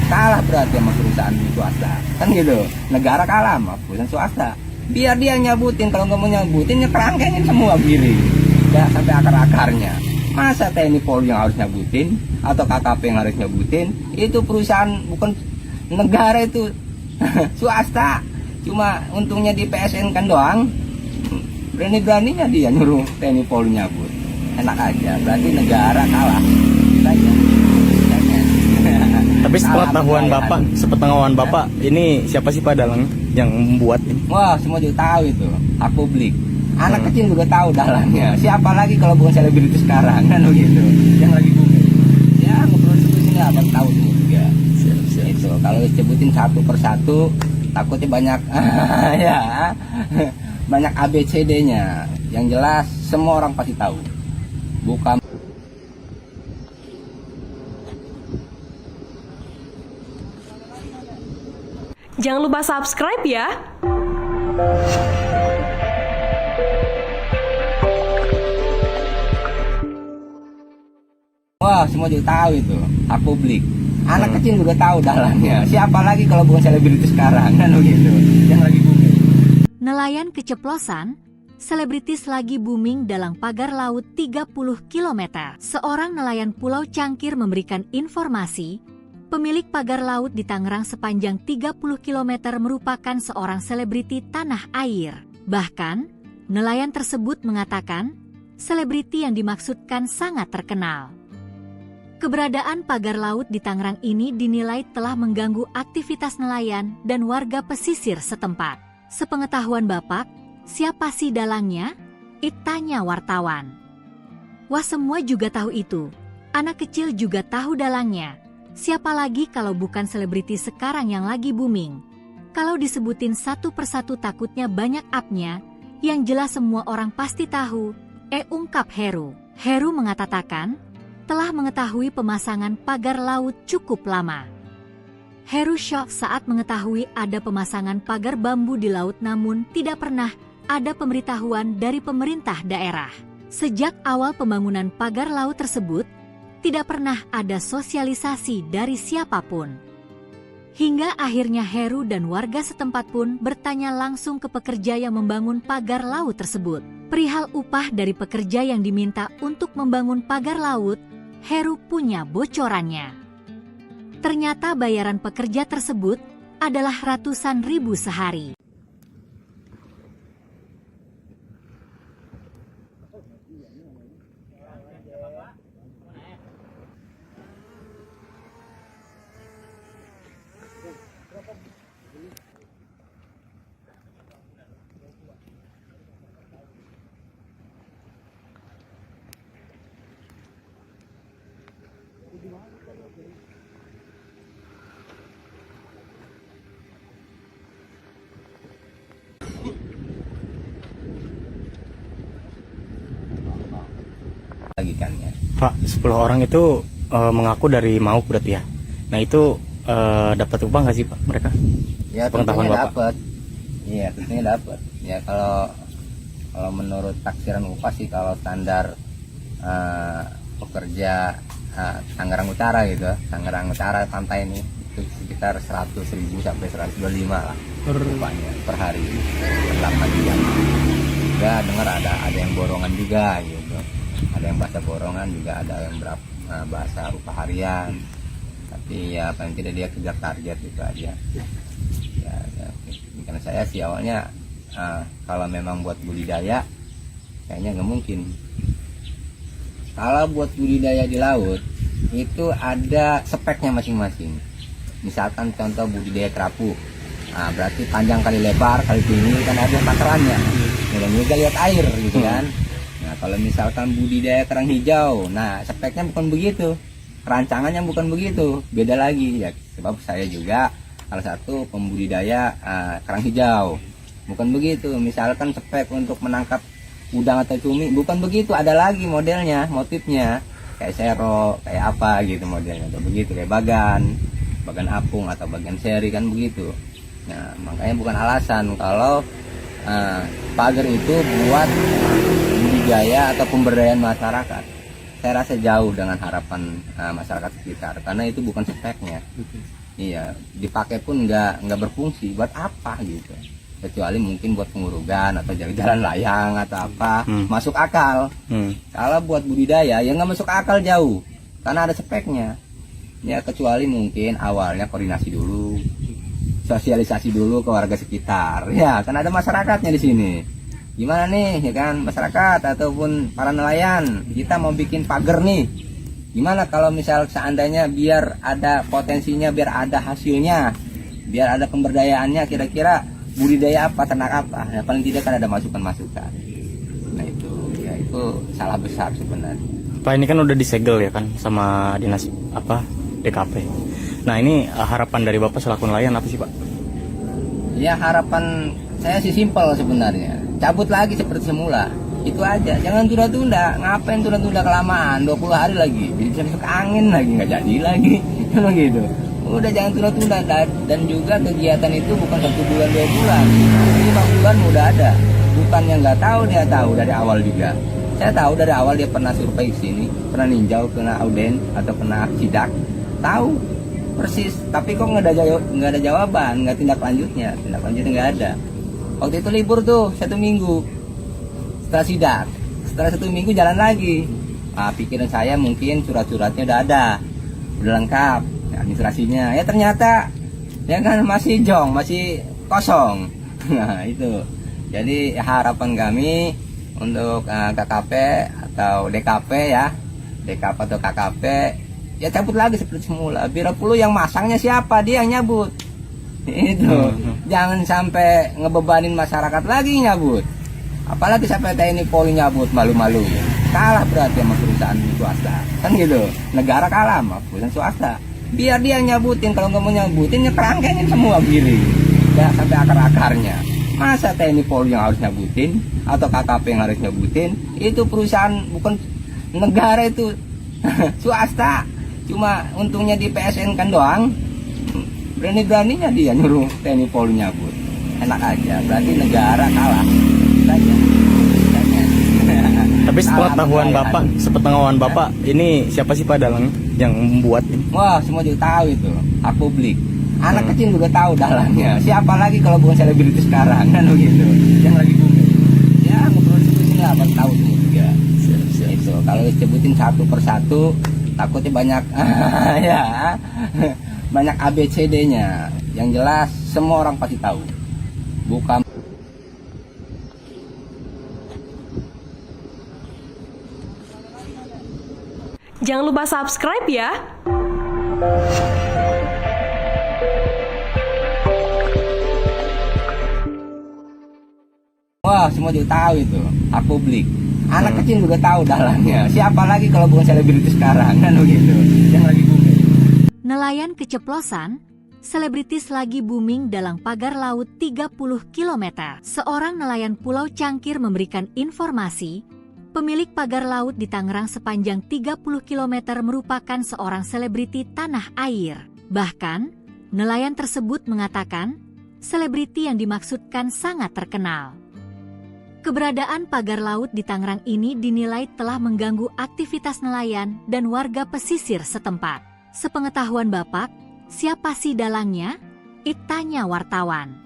Kalah berarti sama perusahaan swasta kan gitu, negara kalah sama perusahaan swasta. Biar dia nyabutin, kalau nggak mau nyabutin ya kerangkengin semua giring ya sampai akar-akarnya. Masa TNI Polri yang harus nyabutin atau KKP yang harus nyabutin? Itu perusahaan bukan negara, itu swasta. Cuma untungnya di PSN kan doang, berani-beraninya dia nyuruh TNI Polri nyabut. Enak aja, berarti negara kalah. Tapi sepengetahuan Bapak, ini siapa sih Pak dalang yang membuat ini? Wah, semua juga tahu itu, hak publik. Anak kecil juga tahu dalangnya. Siapa lagi kalau bukan selebriti sekarang kan begitu, yang lagi booming. Ya nggak perlu disebutin, nggak akan tahu semua juga. Siap. Itu kalau disebutin satu persatu takutnya banyak ya banyak ABCD-nya. Yang jelas semua orang pasti tahu. Bukan. Jangan lupa subscribe ya. Wah, semua juga tahu itu, hak publik. Anak kecil juga tahu dalangnya. Siapa lagi kalau bukan selebriti sekarang kan begitu, yang lagi booming. Nelayan keceplosan, selebritis lagi booming dalam pagar laut 30 km. Seorang nelayan Pulau Cangkir memberikan informasi, pemilik pagar laut di Tangerang sepanjang 30 km merupakan seorang selebriti tanah air. Bahkan, nelayan tersebut mengatakan, selebriti yang dimaksudkan sangat terkenal. Keberadaan pagar laut di Tangerang ini dinilai telah mengganggu aktivitas nelayan dan warga pesisir setempat. Sepengetahuan Bapak, siapa sih dalangnya? Tanya wartawan. Wah, semua juga tahu itu. Anak kecil juga tahu dalangnya. Siapa lagi kalau bukan selebriti sekarang yang lagi booming? Kalau disebutin satu persatu takutnya banyak up-nya, yang jelas semua orang pasti tahu. Ungkap Heru. Heru mengatakan, telah mengetahui pemasangan pagar laut cukup lama. Heru syok saat mengetahui ada pemasangan pagar bambu di laut, namun tidak pernah ada pemberitahuan dari pemerintah daerah. Sejak awal pembangunan pagar laut tersebut, tidak pernah ada sosialisasi dari siapapun. Hingga akhirnya Heru dan warga setempat pun bertanya langsung ke pekerja yang membangun pagar laut tersebut. Perihal upah dari pekerja yang diminta untuk membangun pagar laut, Heru punya bocorannya. Ternyata bayaran pekerja tersebut adalah ratusan ribu sehari. membagikannya. Pak, 10 orang itu mengaku dari Mauk berarti ya. Nah itu dapat upah nggak sih Pak mereka? Ya Pengetahuan tentunya Bapak. dapat. Iya tentunya dapat. Ya kalau menurut taksiran upah sih, kalau standar pekerja Tangerang Utara gitu, Tangerang Utara pantai ini itu sekitar 100.000 sampai 125 lah upahnya per hari per 8 jam. Ya dengar ada yang borongan juga gitu, ada yang bahasa borongan juga, ada yang bahasa upah harian, tapi ya paling tidak dia kejar target gitu aja. Ya, karena saya sih awalnya kalau memang buat budidaya kayaknya nggak mungkin. Kalau buat budidaya di laut itu ada speknya masing-masing. Misalkan contoh budidaya kerapu, nah, berarti panjang kali lebar kali tinggi kan ada takarannya. Dan juga lihat air gitu kan. Nah kalau misalkan budidaya kerang hijau, nah speknya bukan begitu, rancangannya bukan begitu, beda lagi ya. Sebab saya juga salah satu pembudidaya kerang hijau, bukan begitu. Misalkan spek untuk menangkap udang atau cumi bukan begitu, ada lagi modelnya, motifnya kayak sero, kayak apa gitu modelnya, atau begitu kayak bagan apung atau bagan seri kan begitu. Nah makanya bukan alasan kalau pagar itu buat budidaya atau pemberdayaan masyarakat. Saya rasa jauh dengan harapan masyarakat sekitar, karena itu bukan speknya. Iya, dipakai pun nggak berfungsi. Buat apa gitu? Kecuali mungkin buat pengurugan atau jalan layang atau apa, masuk akal. Kalau buat budidaya ya nggak masuk akal jauh, karena ada speknya. Ya kecuali mungkin awalnya koordinasi dulu, sosialisasi dulu ke warga sekitar. Ya kan ada masyarakatnya di sini. Gimana nih ya kan masyarakat ataupun para nelayan, kita mau bikin pagar nih. Gimana kalau misal seandainya biar ada potensinya, biar ada hasilnya, biar ada pemberdayaannya, kira-kira budidaya apa, ternak apa, ya paling tidak kan ada masukan-masukan. Nah itu ya itu salah besar sebenarnya. Pak ini kan udah disegel ya kan sama dinas DKP. Nah ini harapan dari Bapak selaku nelayan apa sih Pak? Ya harapan saya sih simpel sebenarnya, cabut lagi seperti semula, itu aja, jangan tunda-tunda. Ngapain tunda-tunda kelamaan, 20 hari lagi bisa masuk angin lagi, nggak jadi lagi memang gitu. Udah jangan tunda-tunda. Dan juga kegiatan itu bukan 1 bulan 2 bulan, 5 bulan udah ada. Bukannya nggak tahu, dia tahu dari awal juga. Saya tahu dari awal dia pernah survei sini, pernah ninjau, pernah auden atau pernah sidak, tahu persis. Tapi kok nggak ada jawaban, nggak tindak lanjutnya nggak ada. Waktu itu libur tuh 1 minggu setelah sidak, setelah 1 minggu jalan lagi. Pikiran saya mungkin surat-suratnya udah ada, udah lengkap, administrasinya. Ya ternyata ya kan masih jong, masih kosong. Nah itu. Jadi harapan kami untuk KKP atau DKP ya, DKP atau KKP ya cabut lagi seperti semula. Bila perlu yang masangnya siapa, dia yang nyabut. Itu jangan sampai ngebebanin masyarakat lagi nyabut. Apalagi sampai TNI Polri nyabut, malu-malu. Kalah berarti sama perusahaan swasta. Kan gitu. Negara kalah sama perusahaan swasta. Biar dia yang nyabutin, kalau nggak mau nyabutin ya kerangkengin semua gini. Ya sampai akar-akarnya. Masa TNI Polri yang harus nyabutin atau KKP yang harus nyabutin? Itu perusahaan bukan negara, itu swasta. Cuma untungnya di PSN kan doang. Berani-beraninya dia nyuruh TNI Polri nyabut. Enak aja, berarti negara kalah. Tapi sepengetahuan Bapak, ini siapa sih Pak dalangnya yang membuat ini? Wah, semua juga tahu itu, hak publik. Anak kecil juga tahu dalangnya. Siapa lagi kalau bukan selebriti sekarang kan begitu. Yang lagi booming. Ya, ngobrol sini apa tahu semua juga. Itu kalau disebutin satu persatu takutnya banyak ya. Banyak ABCD-nya. Yang jelas semua orang pasti tahu. Bukan. Jangan lupa subscribe ya. Wah, semua juga tahu itu, hak publik. Anak kecil juga tahu dalangnya. Siapa lagi kalau bukan selebriti sekarang kan begitu. Yang lagi booming. Nelayan keceplosan, selebritis lagi booming dalam pagar laut 30 km. Seorang nelayan Pulau Cangkir memberikan informasi, Pemilik pagar laut di Tangerang sepanjang 30 km merupakan seorang selebriti tanah air. Bahkan, nelayan tersebut mengatakan, selebriti yang dimaksudkan sangat terkenal. Keberadaan pagar laut di Tangerang ini dinilai telah mengganggu aktivitas nelayan dan warga pesisir setempat. Sepengetahuan Bapak, siapa sih dalangnya? Tanya wartawan.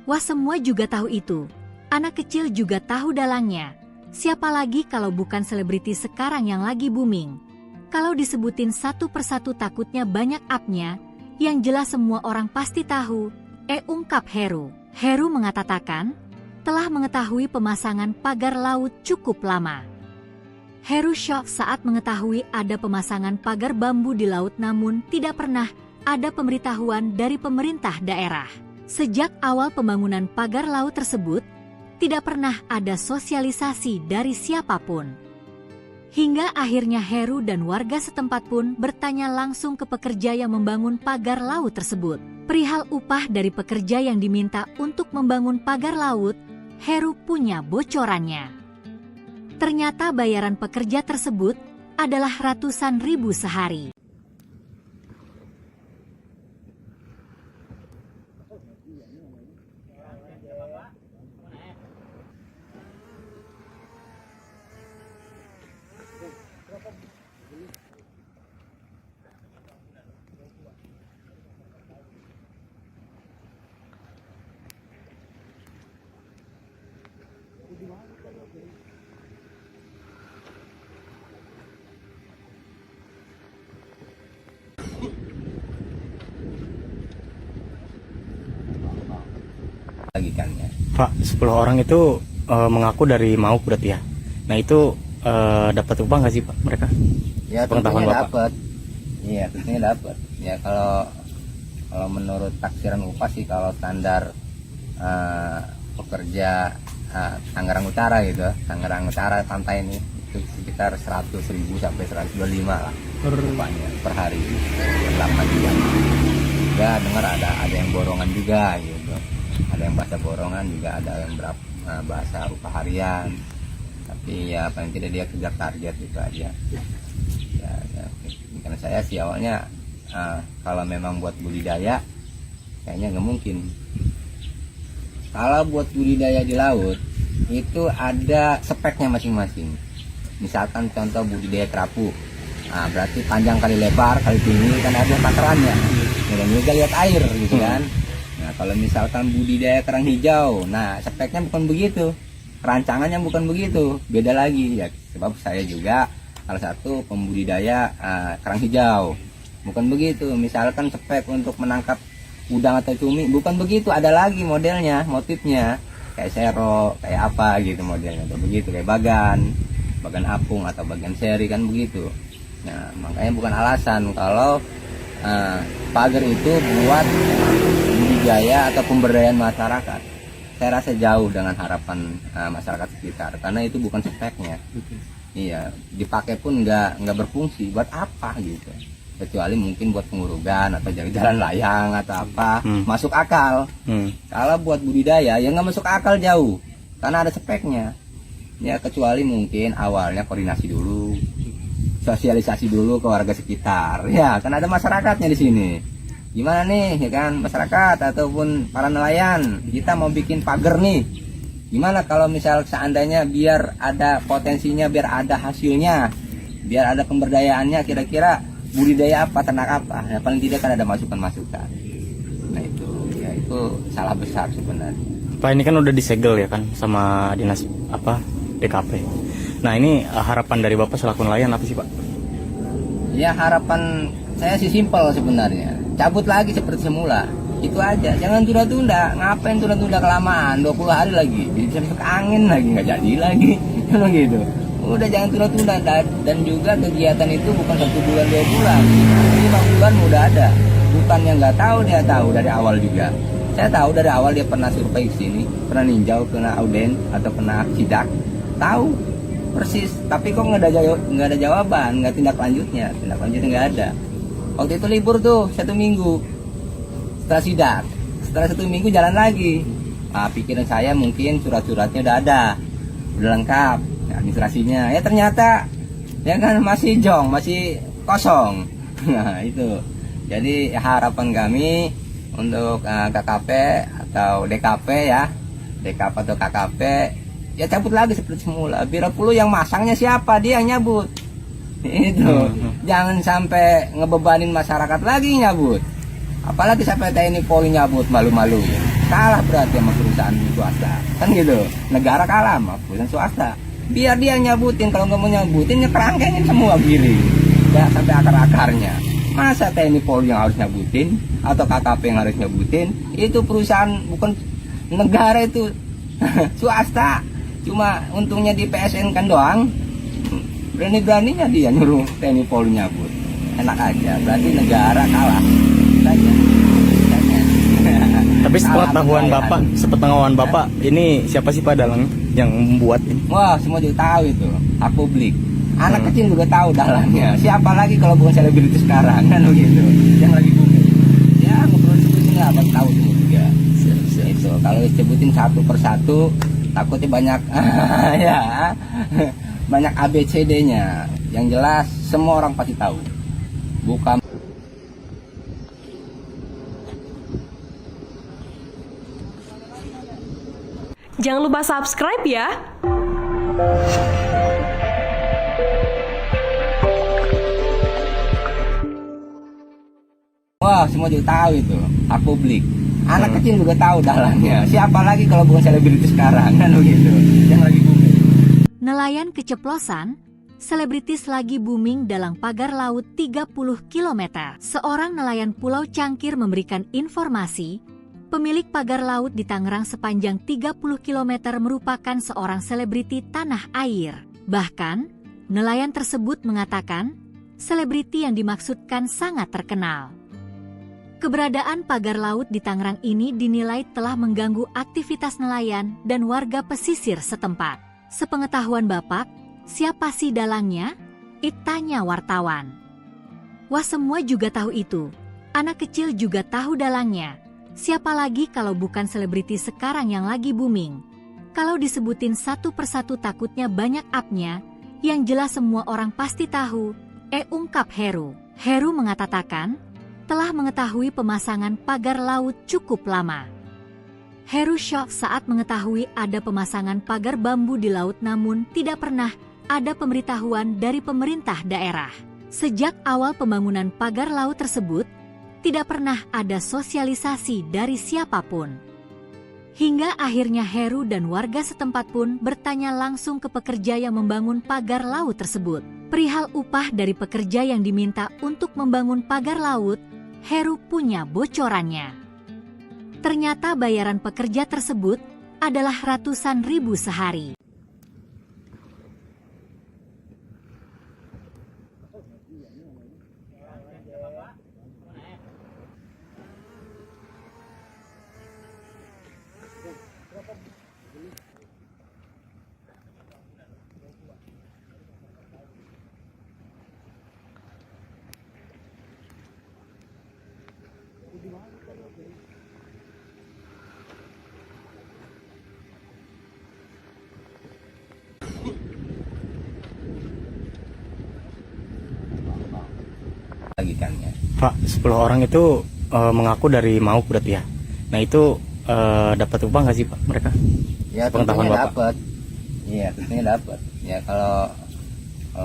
Wah, semua juga tahu itu. Anak kecil juga tahu dalangnya. Siapa lagi kalau bukan selebriti sekarang yang lagi booming? Kalau disebutin satu persatu takutnya banyak upnya, yang jelas semua orang pasti tahu. Ungkap Heru. Heru mengatakan, telah mengetahui pemasangan pagar laut cukup lama. Heru syok saat mengetahui ada pemasangan pagar bambu di laut namun tidak pernah ada pemberitahuan dari pemerintah daerah. Sejak awal pembangunan pagar laut tersebut, tidak pernah ada sosialisasi dari siapapun. Hingga akhirnya Heru dan warga setempat pun bertanya langsung ke pekerja yang membangun pagar laut tersebut. Perihal upah dari pekerja yang diminta untuk membangun pagar laut, Heru punya bocorannya. Ternyata bayaran pekerja tersebut adalah ratusan ribu sehari. Lagi kan ya. Pak, 10 orang itu mengaku dari Mauk berarti ya. Nah itu dapat upah nggak sih Pak mereka? Ya Pengetahuan tentunya Bapak. dapat. Iya tentunya dapat. Ya kalau menurut taksiran upah sih kalau standar pekerja Tangerang Utara gitu, Tangerang Utara pantai ini itu sekitar 100.000 sampai 125 lah upahnya per hari, 8 jam. Ya dengar ada yang borongan juga gitu, ada yang bahasa borongan juga, ada yang bahasa upah harian. Tapi ya paling tidak dia kejar target itu aja. Ya, karena saya sih awalnya kalau memang buat budidaya kayaknya nggak mungkin. Kalau buat budidaya di laut itu ada speknya masing-masing. Misalkan contoh budidaya kerapu, nah, berarti panjang kali lebar kali tinggi kan ada takarannya. Dan juga lihat air gitu kan. Nah kalau misalkan budidaya kerang hijau, nah speknya bukan begitu, rancangannya bukan begitu, beda lagi ya. Sebab saya juga salah satu pembudidaya kerang hijau, bukan begitu. Misalkan spek untuk menangkap udang atau cumi bukan begitu, ada lagi modelnya, motifnya kayak sero, kayak apa gitu modelnya tuh begitu, kayak bagan apung atau bagan seri kan begitu. Nah makanya bukan alasan kalau pagar itu buat budidaya atau pemberdayaan masyarakat. Saya rasa jauh dengan harapan masyarakat sekitar karena itu bukan speknya. Iya, dipakai pun nggak berfungsi buat apa gitu. Kecuali mungkin buat pengurugan atau jalan layang atau apa, masuk akal. Kalau buat budidaya ya nggak masuk akal jauh karena ada speknya ya. Kecuali mungkin awalnya koordinasi dulu, sosialisasi dulu ke warga sekitar ya, kan ada masyarakatnya di sini. Gimana nih ya kan, masyarakat ataupun para nelayan, kita mau bikin pagar nih, gimana kalau misal seandainya biar ada potensinya, biar ada hasilnya, biar ada pemberdayaannya, kira-kira budidaya apa, ternak apa, ya paling tidak kan ada masukan-masukan. Nah itu ya itu salah besar sebenarnya. Pak, ini kan udah disegel ya kan sama dinas DKP. Nah ini harapan dari Bapak selaku nelayan apa sih Pak? Ya harapan saya sih simpel sebenarnya, cabut lagi seperti semula, itu aja, jangan tunda-tunda. Ngapain tunda-tunda kelamaan, 20 hari lagi bisa masuk angin lagi, nggak jadi lagi kalau gitu. Udah jangan tunda-tunda. Dan juga kegiatan itu bukan 1 bulan 2 bulan, 5 bulan udah ada. Bukan yang nggak tahu, dia tahu dari awal juga. Saya tahu dari awal dia pernah survei ke sini, pernah ninjau, kena auden atau kena sidak, tahu persis. Tapi kok nggak ada jawaban, nggak tindak lanjutnya nggak ada. Waktu itu libur tuh 1 minggu setelah sidak, setelah 1 minggu jalan lagi. Pikiran saya mungkin surat-suratnya udah ada, udah lengkap. administrasinya. Ya ternyata ya kan masih jong, masih kosong. Nah itu. Jadi harapan kami untuk KKP atau DKP ya, DKP atau KKP ya cabut lagi seperti semula. Bila perlu yang masangnya siapa, dia yang nyabut. Itu jangan sampai ngebebanin masyarakat lagi nyabut, apalagi sampai TNI Polri nyabut, malu-malu, kalah berarti sama perusahaan swasta kan gitu. Negara kalah sama perusahaan swasta, biar dia nyabutin. Kalau nggak mau nyabutin ya kerangkengin semua giling ya sampai akar-akarnya. Masa TNI Polri yang harus nyabutin atau KKP yang harus nyabutin? Itu perusahaan bukan negara, itu swasta, cuma untungnya di PSN kan doang. Berani-beraninya dia nyuruh TNI Polri nyabut. Enak aja, berarti negara kalah saja. Tapi sepengetahuan Bapak, ini siapa sih Pak dalang yang membuat ini? Wah, semua juga tahu itu, hak publik. Anak kecil juga tahu dalangnya. Siapa lagi kalau bukan selebriti sekarang kan begitu, yang lagi booming. Ya, ngobrol seperti apa tahu semua juga. Itu kalau disebutin satu persatu takutnya banyak ya. Banyak ABCD-nya. Yang jelas semua orang pasti tahu. Bukan. Jangan lupa subscribe ya. Wah, semua juga tahu itu, hak publik. Anak kecil juga tahu dalangnya. Siapa lagi kalau bukan selebriti sekarang kan begitu. Yang lagi booming. Nelayan keceplosan, selebritis lagi booming dalam pagar laut 30 km. Seorang nelayan Pulau Cangkir memberikan informasi, pemilik pagar laut di Tangerang sepanjang 30 km merupakan seorang selebriti tanah air. Bahkan, nelayan tersebut mengatakan, selebriti yang dimaksudkan sangat terkenal. Keberadaan pagar laut di Tangerang ini dinilai telah mengganggu aktivitas nelayan dan warga pesisir setempat. Sepengetahuan Bapak, siapa sih dalangnya? Tanya wartawan. Wah, semua juga tahu itu. Anak kecil juga tahu dalangnya. Siapa lagi kalau bukan selebriti sekarang yang lagi booming? Kalau disebutin satu persatu takutnya banyak up-nya, yang jelas semua orang pasti tahu. Ungkap Heru. Heru mengatakan, telah mengetahui pemasangan pagar laut cukup lama. Heru shock saat mengetahui ada pemasangan pagar bambu di laut, namun tidak pernah ada pemberitahuan dari pemerintah daerah. Sejak awal pembangunan pagar laut tersebut, tidak pernah ada sosialisasi dari siapapun. Hingga akhirnya Heru dan warga setempat pun bertanya langsung ke pekerja yang membangun pagar laut tersebut. Perihal upah dari pekerja yang diminta untuk membangun pagar laut, Heru punya bocorannya. Ternyata bayaran pekerja tersebut adalah ratusan ribu sehari. Lagi kan ya. Pak, 10 orang itu mengaku dari Mauk berarti ya. Nah itu dapat upah nggak sih Pak mereka? Ya Pengetahuan tentunya Bapak. dapat. Iya tentunya dapat. Ya kalau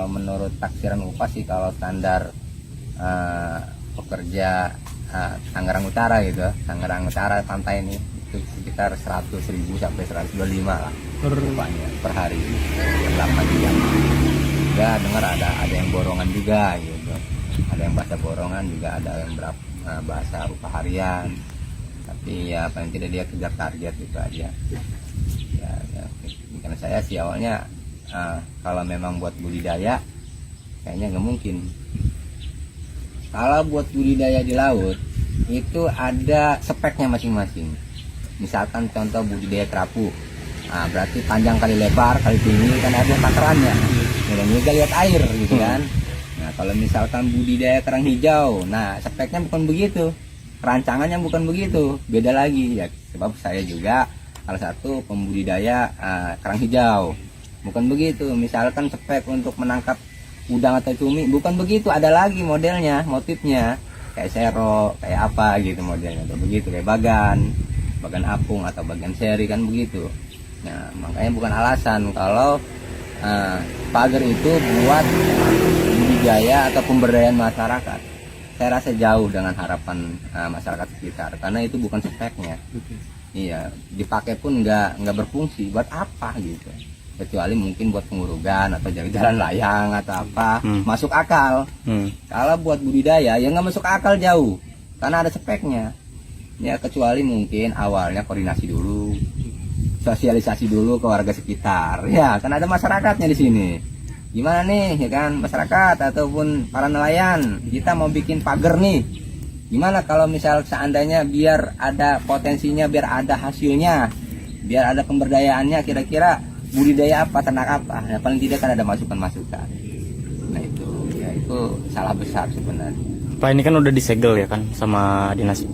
menurut taksiran upah sih, kalau standar pekerja Tangerang Utara gitu, Tangerang Utara pantai ini itu sekitar 100.000 sampai 125 lah upahnya per hari per 8 jam. Ya dengar ada yang borongan juga gitu, ada yang bahasa borongan juga, ada yang bahasa upah harian. Tapi ya paling tidak dia kejar target gitu aja. Ya, karena saya sih awalnya kalau memang buat budidaya kayaknya nggak mungkin. Kalau buat budidaya di laut itu ada speknya masing-masing. Misalkan contoh budidaya kerapu, nah, berarti panjang kali lebar kali tinggi kan ada takarannya. Dan juga lihat air gitu kan. Nah kalau misalkan budidaya kerang hijau, nah speknya bukan begitu, rancangannya bukan begitu, beda lagi ya. Sebab saya juga salah satu pembudidaya kerang hijau. bukan begitu. Misalkan spek untuk menangkap udang atau cumi, bukan begitu. Ada lagi modelnya, motifnya kayak sero, kayak apa gitu modelnya, atau begitu kayak bagan apung atau bagan seri kan begitu. Nah, makanya bukan alasan kalau pagar itu buat budidaya atau pemberdayaan masyarakat. Saya rasa jauh dengan harapan masyarakat sekitar, karena itu bukan speknya. Iya, dipakai pun nggak berfungsi. Buat apa gitu? Kecuali mungkin buat pengurugan atau jalan layang atau apa, masuk akal. Kalau buat budidaya ya nggak masuk akal jauh, karena ada speknya. Ya kecuali mungkin awalnya koordinasi dulu, sosialisasi dulu ke warga sekitar. Ya kan ada masyarakatnya di sini. Gimana nih ya kan masyarakat ataupun para nelayan, kita mau bikin pagar nih. Gimana kalau misal seandainya biar ada potensinya, biar ada hasilnya, biar ada pemberdayaannya, kira-kira budidaya apa, ternak apa? Nah, paling tidak kan ada masukan-masukan. Nah itu salah besar sebenarnya. Pak, ini kan udah disegel ya kan sama dinas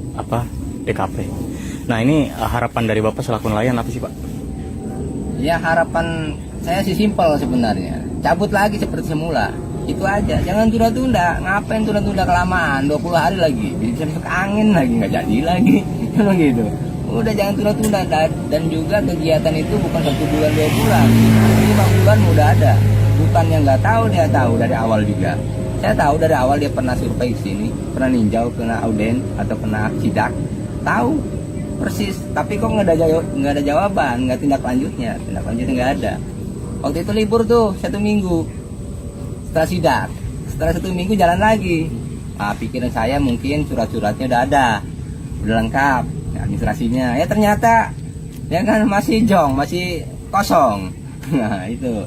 DKP. Nah ini harapan dari Bapak selaku nelayan apa sih Pak? Ya harapan saya sih simpel sebenarnya. Cabut lagi seperti semula. Itu aja, jangan tunda-tunda. Ngapain tunda-tunda kelamaan, 20 hari lagi bisa masuk angin lagi, nggak jadi lagi. Kalau gitu udah jangan tunda-tunda. Dan juga kegiatan itu bukan 1 bulan 2 bulan, 5 bulan udah ada. Bukan yang nggak tahu, dia tahu dari awal juga. Saya tahu dari awal dia pernah survei ke sini, pernah ninjau, kena auden atau kena sidak, tahu persis. Tapi kok nggak ada jawaban, nggak tindak lanjutnya nggak ada. Waktu itu libur tuh 1 minggu setelah sidak, setelah 1 minggu jalan lagi. Nah, pikiran saya mungkin surat-suratnya udah lengkap, administrasinya. Ya ternyata ya kan masih masih kosong. Nah itu.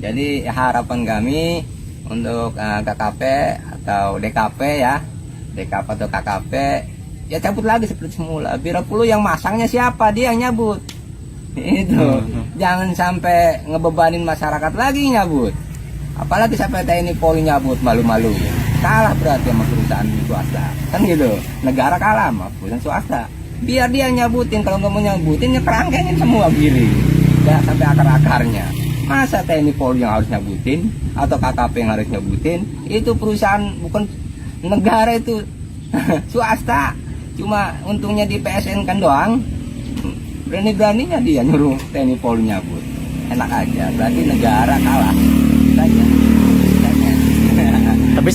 Jadi harapan kami untuk KKP atau DKP ya, DKP atau KKP ya cabut lagi seperti semula. Biro Pulu yang masangnya siapa, dia yang nyabut. Itu jangan sampai ngebebanin masyarakat lagi nyabut. Apalagi sampai TNI Polri nyabut, malu-malu. Kalah berarti sama perusahaan swasta. Kan gitu. Negara kalah sama perusahaan swasta. Biar dia nyabutin, kalau nggak mau nyabutin ya kerangkengin semua giring. Ya sampai akar-akarnya. Masa TNI Polri yang harus nyabutin atau KKP yang harus nyabutin? Itu perusahaan bukan negara, itu swasta. Cuma untungnya di PSN kan doang. Berani-beraninya dia nyuruh TNI Polri nyabut. Enak aja, berarti negara kalah. Tapi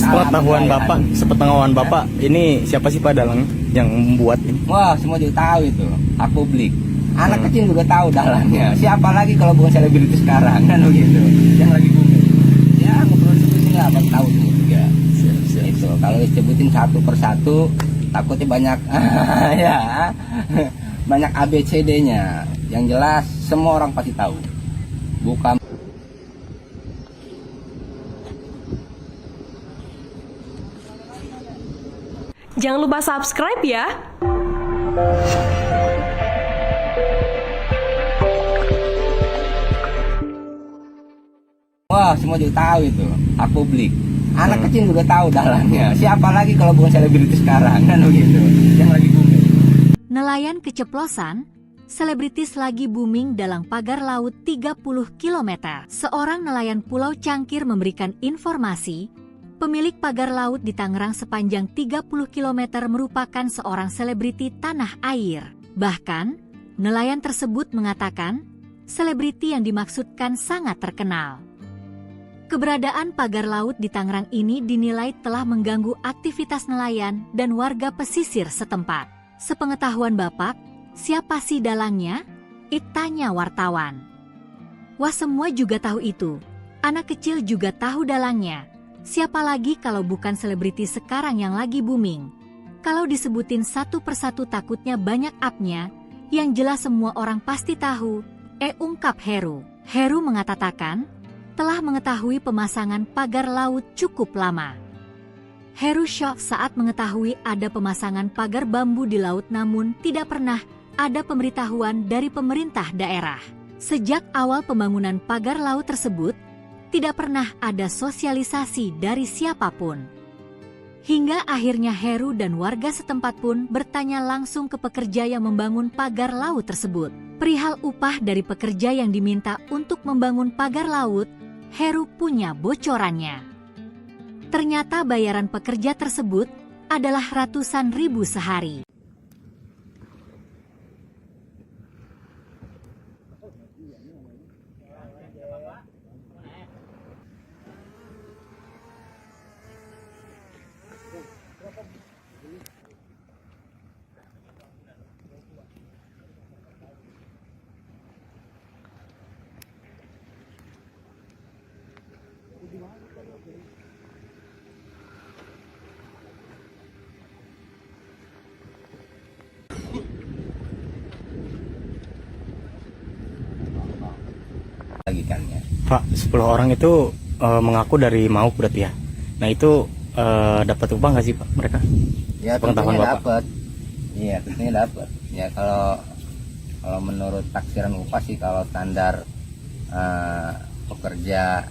sepengetahuan Bapak, ini siapa sih Pak dalang yang membuat ini? Wah, semua juga tahu itu, hak publik. Anak kecil juga tahu dalangnya. Siapa lagi kalau bukan selebriti sekarang kan begitu. Yang lagi booming. Ya, nggak perlu disebutin lah, abang tahu semua juga. Itu kalau disebutin satu persatu takutnya banyak ya. Banyak ABCD-nya. Yang jelas semua orang pasti tahu. Bukan. Jangan lupa subscribe ya. Wah, semua juga tahu itu, hak publik. Anak kecil juga tahu dalangnya. Siapa lagi kalau bukan selebriti sekarang kan begitu. Yang lagi booming. Nelayan keceplosan, selebritis lagi booming dalam pagar laut 30 km. Seorang nelayan Pulau Cangkir memberikan informasi, pemilik pagar laut di Tangerang sepanjang 30 km merupakan seorang selebriti tanah air. Bahkan, nelayan tersebut mengatakan, selebriti yang dimaksudkan sangat terkenal. Keberadaan pagar laut di Tangerang ini dinilai telah mengganggu aktivitas nelayan dan warga pesisir setempat. Sepengetahuan Bapak, siapa sih dalangnya? Tanya wartawan. Wah, semua juga tahu itu. Anak kecil juga tahu dalangnya. Siapa lagi kalau bukan selebriti sekarang yang lagi booming? Kalau disebutin satu persatu takutnya banyak up-nya, yang jelas semua orang pasti tahu. Ungkap Heru. Heru mengatakan, telah mengetahui pemasangan pagar laut cukup lama. Heru shock saat mengetahui ada pemasangan pagar bambu di laut, namun tidak pernah ada pemberitahuan dari pemerintah daerah. Sejak awal pembangunan pagar laut tersebut, tidak pernah ada sosialisasi dari siapapun. Hingga akhirnya Heru dan warga setempat pun bertanya langsung ke pekerja yang membangun pagar laut tersebut. Perihal upah dari pekerja yang diminta untuk membangun pagar laut, Heru punya bocorannya. Ternyata bayaran pekerja tersebut adalah ratusan ribu sehari. Lagi kan ya. Pak, 10 orang itu mengaku dari Mauk berarti ya. Nah itu dapat upah nggak sih Pak mereka? Ya Pengetahuan tentunya Bapak. dapat. Iya tentunya dapat. Ya kalau menurut taksiran upah sih, kalau standar pekerja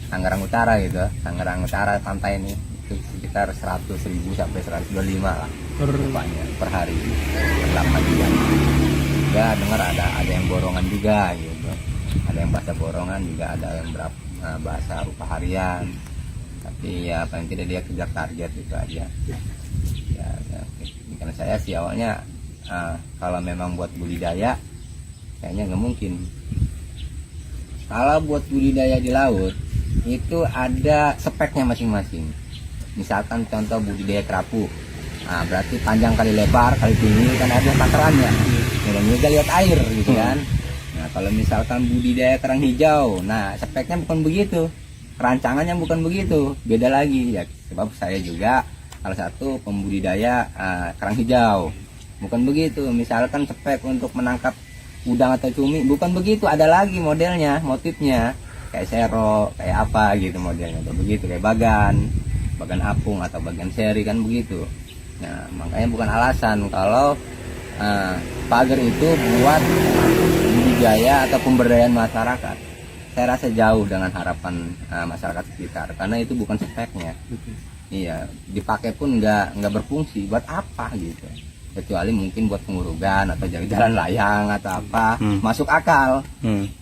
Tangerang Utara gitu, Tangerang Utara pantai ini itu sekitar 100.000 sampai 125 lah upahnya per hari per 8 jam. Ya dengar ada yang borongan juga gitu, ada yang bahasa borongan juga, ada yang bahasa upah harian, tapi ya paling tidak dia kejar target itu aja. Ya, karena saya sih awalnya kalau memang buat budidaya kayaknya nggak mungkin. Kalau buat budidaya di laut itu ada speknya masing-masing. Misalkan contoh budidaya kerapu, nah, berarti panjang kali lebar kali tinggi kan ada takarannya. Dan juga lihat air gitu kan. Nah kalau misalkan budidaya kerang hijau, nah speknya bukan begitu, rancangannya bukan begitu, beda lagi ya. Sebab saya juga salah satu pembudidaya kerang hijau, bukan begitu. Misalkan spek untuk menangkap udang atau cumi, bukan begitu, ada lagi modelnya, motifnya kayak sero, kayak apa gitu modelnya, atau begitu kayak bagan apung atau bagan seri kan begitu. Nah makanya bukan alasan kalau pagar itu buat budidaya atau pemberdayaan masyarakat. Saya rasa jauh dengan harapan masyarakat sekitar, karena itu bukan speknya. Iya, dipakai pun nggak berfungsi. Buat apa gitu? Kecuali mungkin buat pengurugan atau jalan layang atau apa, masuk akal.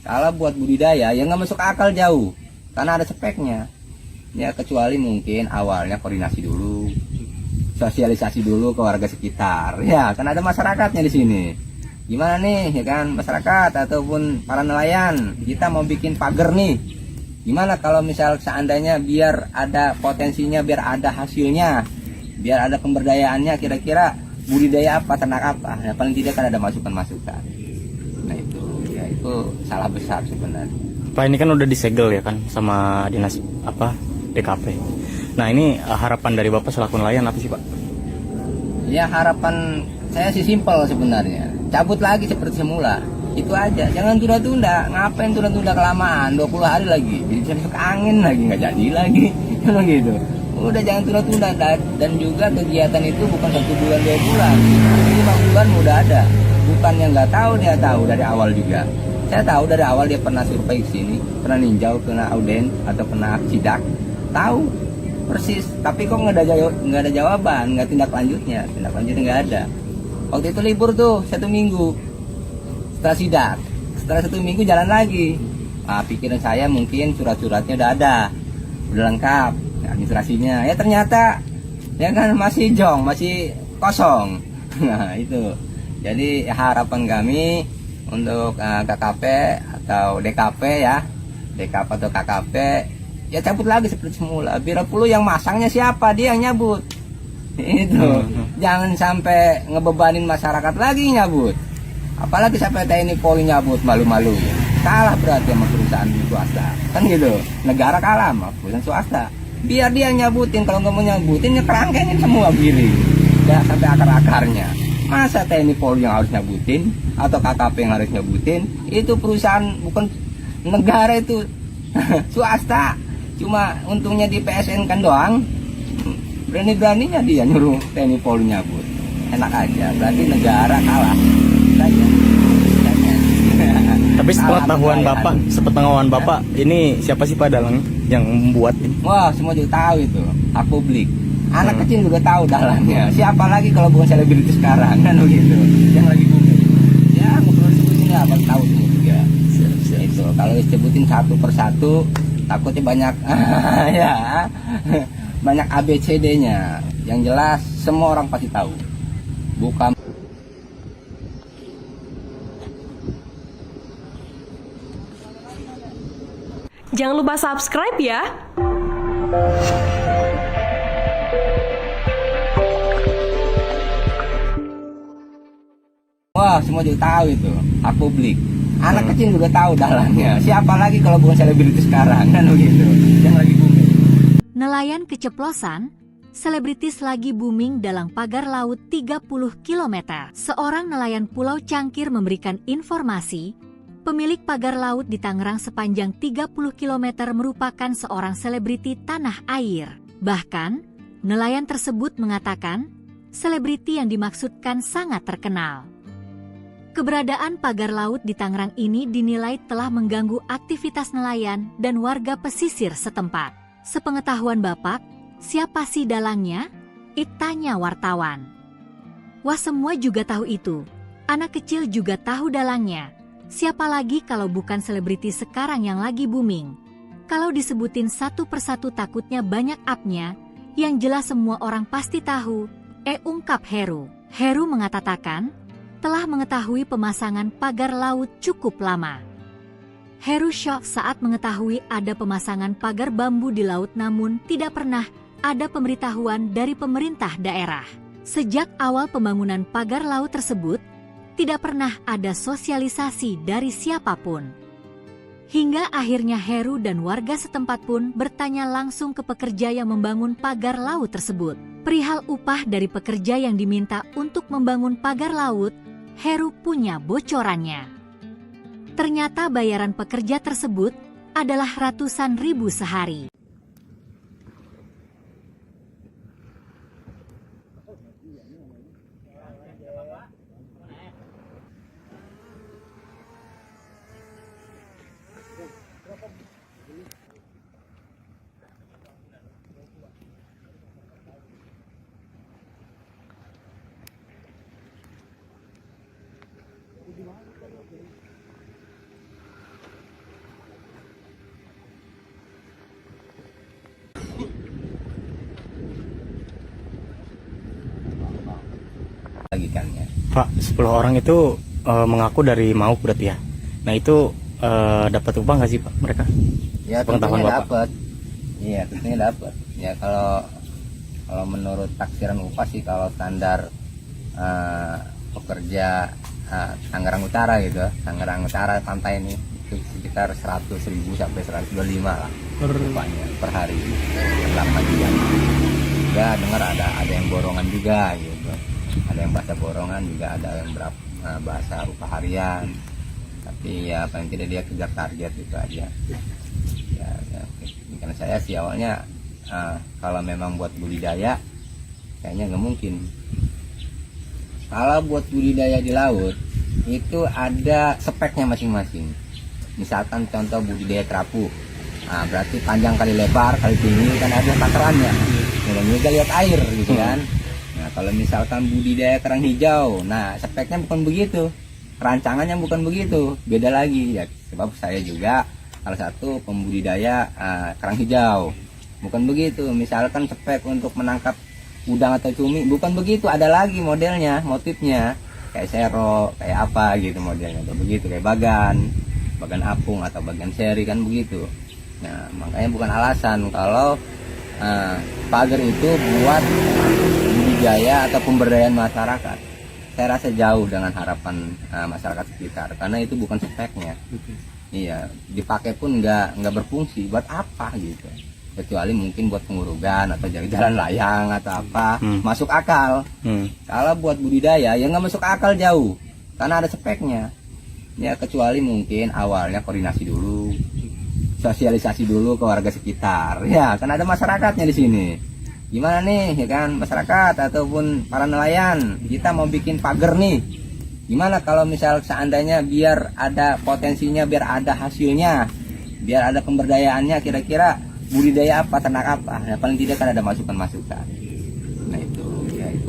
Kalau buat budidaya ya nggak masuk akal jauh, karena ada speknya. Ya kecuali mungkin awalnya koordinasi dulu, sosialisasi dulu ke warga sekitar. Ya kan ada masyarakatnya di sini. Gimana nih ya kan masyarakat ataupun para nelayan, kita mau bikin pagar nih. Gimana kalau misal seandainya biar ada potensinya, biar ada hasilnya, biar ada pemberdayaannya, kira-kira budidaya apa, ternak apa? Ya paling tidak kan ada masukan-masukan. Nah itu salah besar sebenarnya. Pak ini kan udah disegel ya kan sama dinas DKP. Nah ini harapan dari Bapak selaku nelayan apa sih Pak? Ya harapan saya sih simpel sebenarnya, cabut lagi seperti semula, itu aja, jangan tunda-tunda. Ngapain tunda-tunda kelamaan, 20 hari lagi jadi masuk angin lagi, nggak jadi lagi kan gitu. Udah jangan tunda-tunda. Dan juga kegiatan itu bukan 1 bulan 2 bulan, 5 bulan udah ada. Bukan yang nggak tahu, dia tahu dari awal juga. Saya tahu dari awal dia pernah survei sini, pernah ninjau, pernah auden atau pernah sidak, tahu persis. Tapi kok nggak ada jawaban, nggak tindak lanjutnya nggak ada. Waktu itu libur tuh 1 minggu setelah sidak, setelah 1 minggu jalan lagi. Nah, pikiran saya mungkin surat-suratnya udah ada, udah lengkap, administrasinya. Ya ternyata ya kan masih jong, masih kosong. Nah itu. Jadi harapan kami untuk KKP atau DKP ya, DKP atau KKP ya cabut lagi seperti semula. Bila perlu yang masangnya siapa, dia yang nyabut. Itu jangan sampai ngebebanin masyarakat lagi nyabut. Apalagi sampai TNI Polri nyabut, malu-malu. Kalah berarti sama perusahaan swasta. Kan gitu. Negara kalah sama perusahaan swasta. Biar dia yang nyabutin, kalau nggak mau nyabutin ya kerangkengin semua giling. Ya sampai akar-akarnya. Masa TNI Polri yang harus nyabutin atau KKP yang harus nyabutin? Itu perusahaan bukan negara, itu swasta. Cuma untungnya di PSN kan doang. Berani-beraninya dia nyuruh TNI Polri nyabut. Enak aja, berarti negara kalah. Saja. Tapi sepengetahuan Bapak, ini siapa sih Pak dalang yang membuat ini? Wah, semua juga tahu itu, hak publik. Anak kecil juga tahu dalangnya. Siapa lagi kalau bukan selebritis sekarang kan begitu. Yang lagi booming. Ya nggak perlu disebutin ya, abang tahu semua juga. Itu kalau disebutin satu persatu takutnya banyak ya banyak ABCD-nya. Yang jelas semua orang pasti tahu. Bukan. Jangan lupa subscribe ya. Wah, semua juga tahu itu, hak publik. Anak kecil juga tahu dalangnya. Siapa lagi kalau bukan selebritis sekarang kan begitu. Yang lagi booming. Nelayan keceplosan, selebritis lagi booming dalam pagar laut 30 km. Seorang nelayan Pulau Cangkir memberikan informasi, pemilik pagar laut di Tangerang sepanjang 30 km merupakan seorang selebriti tanah air. Bahkan, nelayan tersebut mengatakan, selebriti yang dimaksudkan sangat terkenal. Keberadaan pagar laut di Tangerang ini dinilai telah mengganggu aktivitas nelayan dan warga pesisir setempat. Sepengetahuan Bapak, siapa sih dalangnya? Tanya wartawan. Wah, semua juga tahu itu. Anak kecil juga tahu dalangnya. Siapa lagi kalau bukan selebriti sekarang yang lagi booming? Kalau disebutin satu persatu takutnya banyak up-nya, yang jelas semua orang pasti tahu. Ungkap Heru. Heru mengatakan, telah mengetahui pemasangan pagar laut cukup lama. Heru syok saat mengetahui ada pemasangan pagar bambu di laut namun tidak pernah ada pemberitahuan dari pemerintah daerah. Sejak awal pembangunan pagar laut tersebut, tidak pernah ada sosialisasi dari siapapun. Hingga akhirnya Heru dan warga setempat pun bertanya langsung ke pekerja yang membangun pagar laut tersebut. Perihal upah dari pekerja yang diminta untuk membangun pagar laut, Heru punya bocorannya. Ternyata bayaran pekerja tersebut adalah ratusan ribu sehari. Lagi kan ya. Pak, 10 orang itu mengaku dari Mauk berarti ya. Nah itu dapat upah nggak sih Pak mereka? Ya Pengetahuan tentunya Bapak. dapat. Iya tentunya dapat. Ya kalau menurut taksiran upah sih kalau standar pekerja Tangerang Utara gitu, Tangerang Utara pantai ini itu sekitar 100.000 sampai 125 lah upahnya per hari per 8 jam. Ya dengar ada yang borongan juga gitu, ada yang bahasa borongan juga, ada yang bahasa upah harian. Tapi ya paling tidak dia kejar target itu aja. Ya, karena saya sih awalnya kalau memang buat budidaya kayaknya nggak mungkin. Kalau buat budidaya di laut itu ada speknya masing-masing. Misalkan contoh budidaya kerapu, nah, berarti panjang kali lebar kali tinggi kan ada takarannya. Dan juga lihat air gitu kan. Nah kalau misalkan budidaya kerang hijau, nah speknya bukan begitu, rancangannya bukan begitu, beda lagi ya. Sebab saya juga salah satu pembudidaya kerang hijau, bukan begitu. Misalkan spek untuk menangkap udang atau cumi bukan begitu, ada lagi modelnya, motifnya kayak sero, kayak apa gitu modelnya, atau begitu kayak bagan apung atau bagan seri kan begitu. Nah makanya bukan alasan kalau pagar itu buat budidaya atau pemberdayaan masyarakat. Saya rasa jauh dengan harapan masyarakat sekitar karena itu bukan speknya. Iya, dipakai pun nggak berfungsi buat apa gitu. Kecuali mungkin buat pengurugan atau jalan layang atau apa, masuk akal. Kalau buat budidaya ya nggak masuk akal jauh karena ada speknya ya. Kecuali mungkin awalnya koordinasi dulu, sosialisasi dulu ke warga sekitar ya, kan ada masyarakatnya di sini. Gimana nih ya kan, masyarakat ataupun para nelayan, kita mau bikin pagar nih, gimana kalau misal seandainya biar ada potensinya, biar ada hasilnya, biar ada pemberdayaannya, kira-kira budidaya apa, ternak apa, ya paling tidak kan ada masukan-masukan.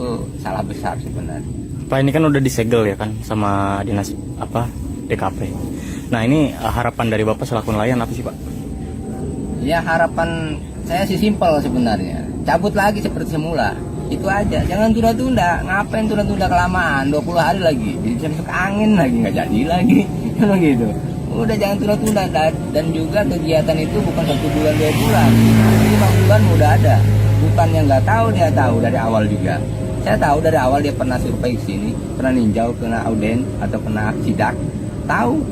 itu salah besar sebenarnya. Pak, ini kan udah disegel ya kan sama dinas DKP. Nah ini harapan dari Bapak selaku nelayan apa sih Pak? Ya harapan saya sih simpel sebenarnya, cabut lagi seperti semula, itu aja, jangan tunda-tunda. Ngapain tunda-tunda kelamaan, 20 hari lagi bisa masuk angin lagi, nggak jadi lagi kalau gitu. Udah jangan tunda-tunda. Dan juga kegiatan itu bukan 1 bulan 2 bulan, 5 bulan udah ada. Bukan yang nggak tahu, dia tahu dari awal juga. Saya tahu dari awal dia pernah survei ke sini, pernah ninjau, kena auden atau kena sidak, tahu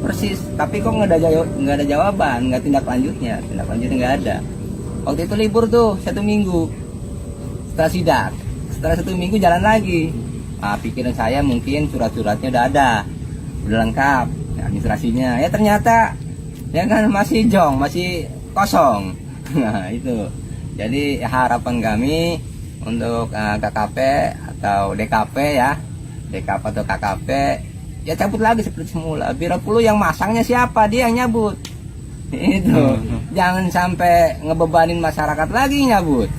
persis. Tapi kok nggak ada jawaban, nggak tindak lanjutnya nggak ada. Waktu itu libur tuh 1 minggu setelah sidak, setelah 1 minggu jalan lagi. Pikiran saya mungkin surat-suratnya udah ada, udah lengkap, administrasinya. Ya ternyata ya kan masih jong, masih kosong. Nah itu. Jadi harapan kami untuk KKP atau DKP ya, DKP atau KKP ya cabut lagi seperti semula. Biar puluh yang masangnya siapa, dia yang nyabut. Itu jangan sampai ngebebanin masyarakat lagi nyabut.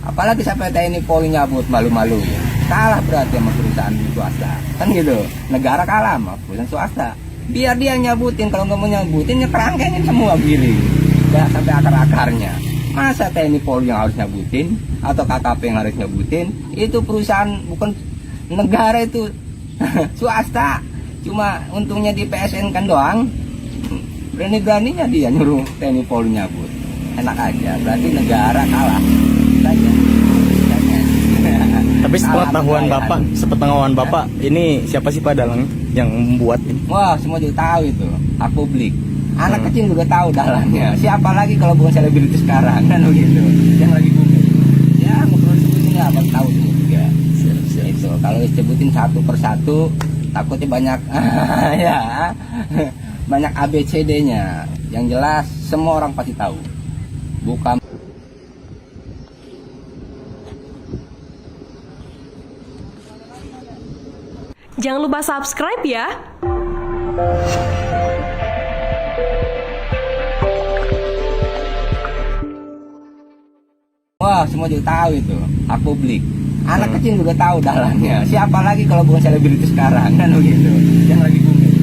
Apalagi sampai TNI Polri nyabut, malu-malu. Kalah berarti sama perusahaan swasta. Kan gitu. Negara kalah sama perusahaan swasta. Biar dia nyabutin, kalau nggak mau nyabutin ya kerangkengin semua giling. Ya sampai akar-akarnya. Masa TNI Polri yang harus nyabutin atau KKP yang harus nyabutin? Itu perusahaan bukan negara, itu swasta. Cuma untungnya di PSN kan doang. Berani-beraninya dia nyuruh TNI Polri nyabut. Enak aja, berarti negara kalah. Tapi sepengetahuan Bapak, ini siapa sih Pak dalang yang membuat ini? Wah, semua juga tahu itu, hak publik. Anak kecil juga tahu dalangnya. Siapa lagi kalau bukan selebritis sekarang, kan begitu. Yang lagi booming. Ya, nggak perlu disebutin, nggak apa tahu semua juga. Itu kalau disebutin satu persatu, takutnya banyak ya, banyak ABCD-nya. Yang jelas semua orang pasti tahu. Bukan. Jangan lupa subscribe ya. Wah, semua juga tahu itu, hak publik. Anak kecil juga tahu dalangnya. Siapa lagi kalau bukan selebritis sekarang, kan begitu. Yang lagi booming.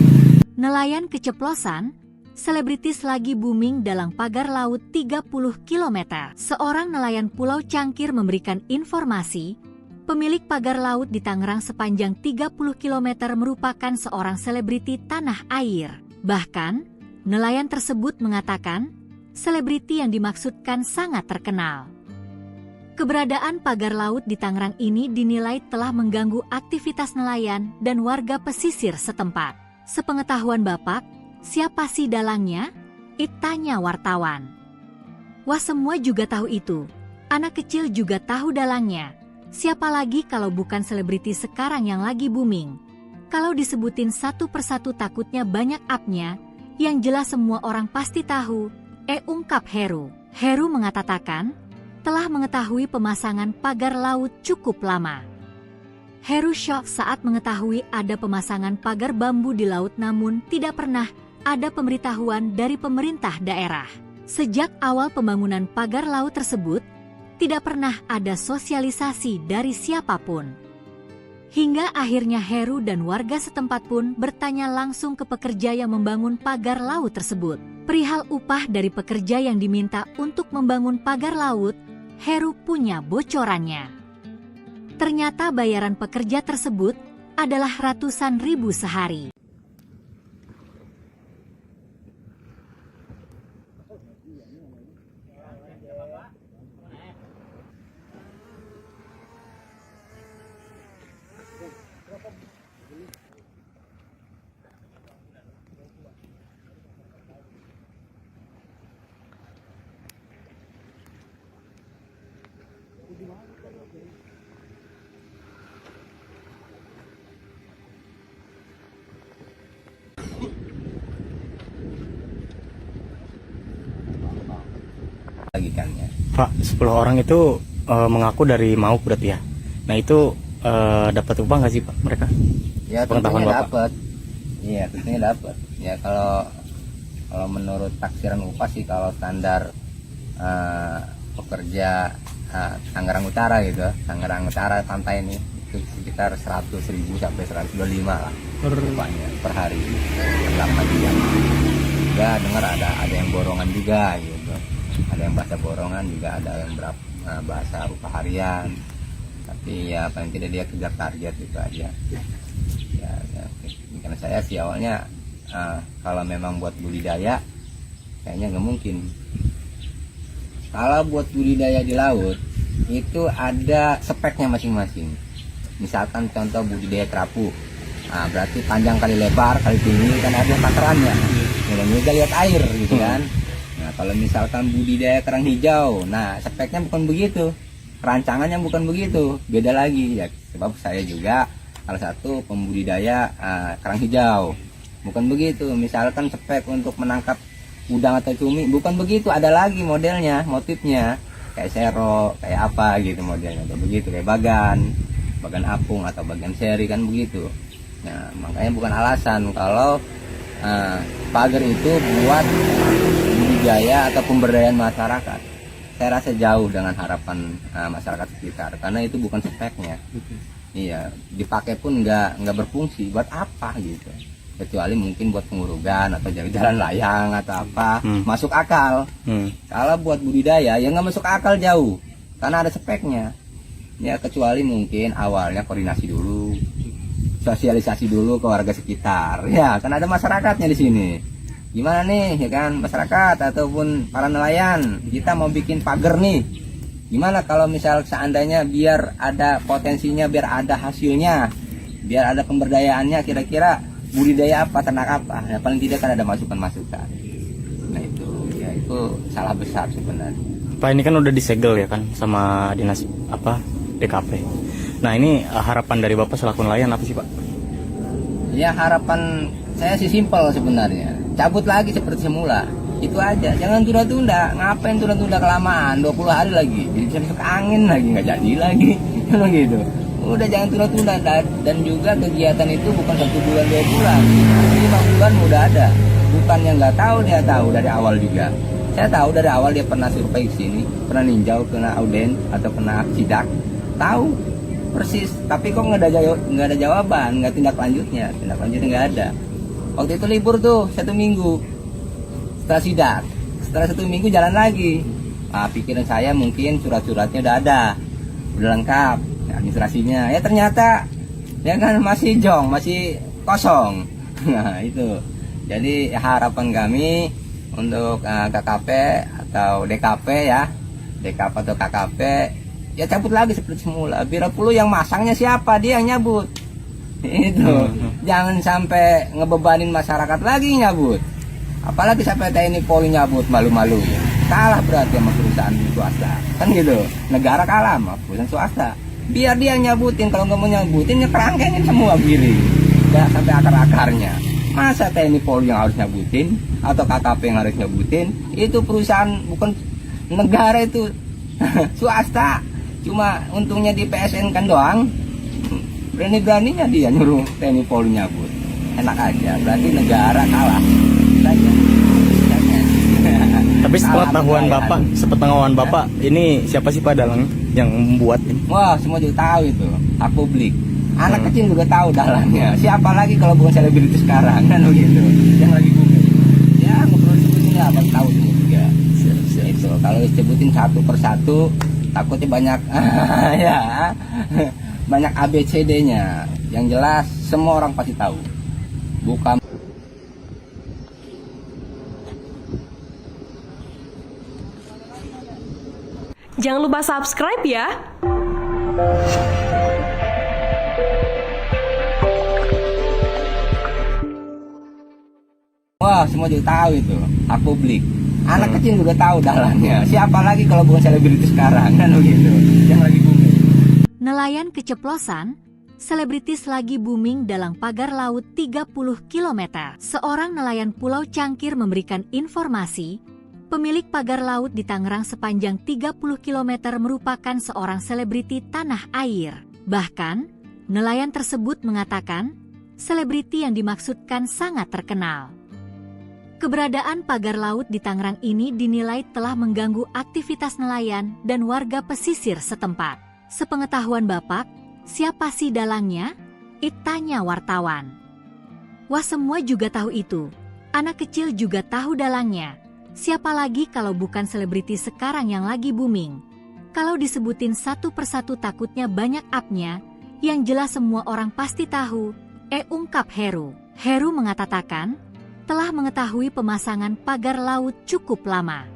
Nelayan keceplosan, selebritis lagi booming dalam pagar laut 30 km. Seorang nelayan Pulau Cangkir memberikan informasi, pemilik pagar laut di Tangerang sepanjang 30 km merupakan seorang selebriti tanah air. Bahkan, nelayan tersebut mengatakan, selebriti yang dimaksudkan sangat terkenal. Keberadaan pagar laut di Tangerang ini dinilai telah mengganggu aktivitas nelayan dan warga pesisir setempat. Sepengetahuan Bapak, siapa sih dalangnya? Tanya wartawan. Wah, semua juga tahu itu. Anak kecil juga tahu dalangnya. Siapa lagi kalau bukan selebriti sekarang yang lagi booming? Kalau disebutin satu persatu takutnya banyak up-nya, yang jelas semua orang pasti tahu. Ungkap Heru. Heru mengatakan, telah mengetahui pemasangan pagar laut cukup lama. Heru syok saat mengetahui ada pemasangan pagar bambu di laut, namun tidak pernah ada pemberitahuan dari pemerintah daerah. Sejak awal pembangunan pagar laut tersebut, tidak pernah ada sosialisasi dari siapapun. Hingga akhirnya Heru dan warga setempat pun bertanya langsung ke pekerja yang membangun pagar laut tersebut. Perihal upah dari pekerja yang diminta untuk membangun pagar laut, Heru punya bocorannya. Ternyata bayaran pekerja tersebut adalah ratusan ribu sehari. Lagi kan ya. Pak, 10 orang itu mengaku dari Mauk berarti ya. Nah itu dapat upah nggak sih Pak mereka? Ya Pengetahuan tentunya Bapak. dapat. Iya tentunya dapat. Ya kalau menurut taksiran upah sih, kalau standar pekerja Tangerang Utara gitu. Tangerang Utara pantai ini itu sekitar 100.000 sampai 125 lah rupanya per hari per 8 jam. Juga dengar ada yang borongan juga gitu, ada yang bahasa borongan juga, ada yang bahasa upah harian, tapi ya paling tidak dia kejar target gitu aja ya, karena saya sih awalnya kalau memang buat budidaya kayaknya nggak mungkin. Kalau buat budidaya di laut itu ada speknya masing-masing. Misalkan contoh budidaya kerapu, berarti panjang kali lebar kali tinggi kan ada takarannya, dan juga lihat air gitu kan. Nah kalau misalkan budidaya kerang hijau, nah speknya bukan begitu, rancangannya bukan begitu, beda lagi ya. Sebab saya juga salah satu pembudidaya kerang hijau, bukan begitu. Misalkan spek untuk menangkap udang atau cumi bukan begitu, ada lagi modelnya, motifnya kayak sero, kayak apa gitu modelnya, kayak begitu, kayak bagan apung atau bagan seri kan begitu. Nah makanya bukan alasan kalau pagar itu buat budidaya atau pemberdayaan masyarakat. Saya rasa jauh dengan harapan masyarakat sekitar, karena itu bukan speknya. Iya, dipakai pun nggak berfungsi. Buat apa gitu? Kecuali mungkin buat pengurugan atau jalan layang atau apa, masuk akal. Kalau buat budidaya ya nggak masuk akal jauh, karena ada speknya. Ya kecuali mungkin awalnya koordinasi dulu, sosialisasi dulu ke warga sekitar. Ya kan ada masyarakatnya di sini. Gimana nih ya kan masyarakat ataupun para nelayan, kita mau bikin pagar nih. Gimana kalau misal seandainya biar ada potensinya, biar ada hasilnya, biar ada pemberdayaannya, kira-kira budidaya apa, ternak apa? Ya paling tidak kan ada masukan-masukan. Nah itu ya itu salah besar sebenarnya. Pak, ini kan udah disegel ya kan sama dinas DKP. Nah ini harapan dari Bapak selaku nelayan apa sih Pak? Ya harapan saya sih simpel sebenarnya, cabut lagi seperti semula, itu aja, jangan tunda-tunda. Ngapain tunda-tunda kelamaan, 20 hari lagi jadi bisa masuk angin lagi, nggak jadi lagi kalau gitu. Udah jangan tunda-tunda. Dan juga kegiatan itu bukan 1 bulan 2 bulan, 5 bulan udah ada. Bukan yang nggak tahu, dia tahu dari awal juga. Saya tahu dari awal dia pernah survei ke sini, pernah ninjau, kena auden atau kena sidak, tahu persis. Tapi kok nggak ada jawaban, nggak tindak lanjutnya nggak ada. Waktu itu libur tuh 1 minggu setelah sidak, setelah 1 minggu jalan lagi. Pikiran saya mungkin surat-suratnya udah ada, udah lengkap, administrasinya. Ya ternyata ya kan masih masih kosong. Nah itu. Jadi harapan kami untuk KKP atau DKP ya, DKP atau KKP ya cabut lagi seperti semula. Bila perlu yang masangnya siapa, dia yang nyabut. Itu jangan sampai ngebebanin masyarakat lagi nyabut. Apalagi sampai TNI Polri nyabut, malu-malu. Kalah berarti sama perusahaan swasta. Kan gitu. Negara kalah sama perusahaan swasta. Biar dia nyabutin, kalau nggak mau nyabutin ya kerangkengin semua giring. Ya sampai akar-akarnya. Masa TNI Polri yang harus nyabutin atau KKP yang harus nyabutin? Itu perusahaan bukan negara, itu swasta. Cuma untungnya di PSN kan doang. Berani-beraninya dia nyuruh TNI Polri nyabut. Enak aja, berarti negara kalah. Tapi sepengetahuan Bapak, ini siapa sih Pak dalang yang membuat ini? Wah, semua juga tahu itu, hak publik. Anak kecil juga tahu dalangnya. Siapa lagi kalau bukan selebriti sekarang kan begitu. Yang lagi booming. Ya nggak perlu disebutin lah, abang tahu semua juga. Itu kalau disebutin satu persatu takutnya banyak ya banyak ABCD-nya. Yang jelas semua orang pasti tahu. Bukan. Jangan lupa subscribe ya. Wah, semua juga tahu itu, hak publik. Anak kecil juga tahu dalangnya. Siapa lagi kalau bukan selebriti sekarang kan begitu. Yang lagi booming. Nelayan keceplosan, selebritis lagi booming dalam pagar laut 30 km. Seorang nelayan Pulau Cangkir memberikan informasi, pemilik pagar laut di Tangerang sepanjang 30 km merupakan seorang selebriti tanah air. Bahkan, nelayan tersebut mengatakan, selebriti yang dimaksudkan sangat terkenal. Keberadaan pagar laut di Tangerang ini dinilai telah mengganggu aktivitas nelayan dan warga pesisir setempat. Sepengetahuan Bapak, siapa sih dalangnya? Tanya wartawan. Wah, semua juga tahu itu. Anak kecil juga tahu dalangnya. Siapa lagi kalau bukan selebriti sekarang yang lagi booming? Kalau disebutin satu persatu takutnya banyak up-nya, yang jelas semua orang pasti tahu. Ungkap Heru. Heru mengatakan, telah mengetahui pemasangan pagar laut cukup lama.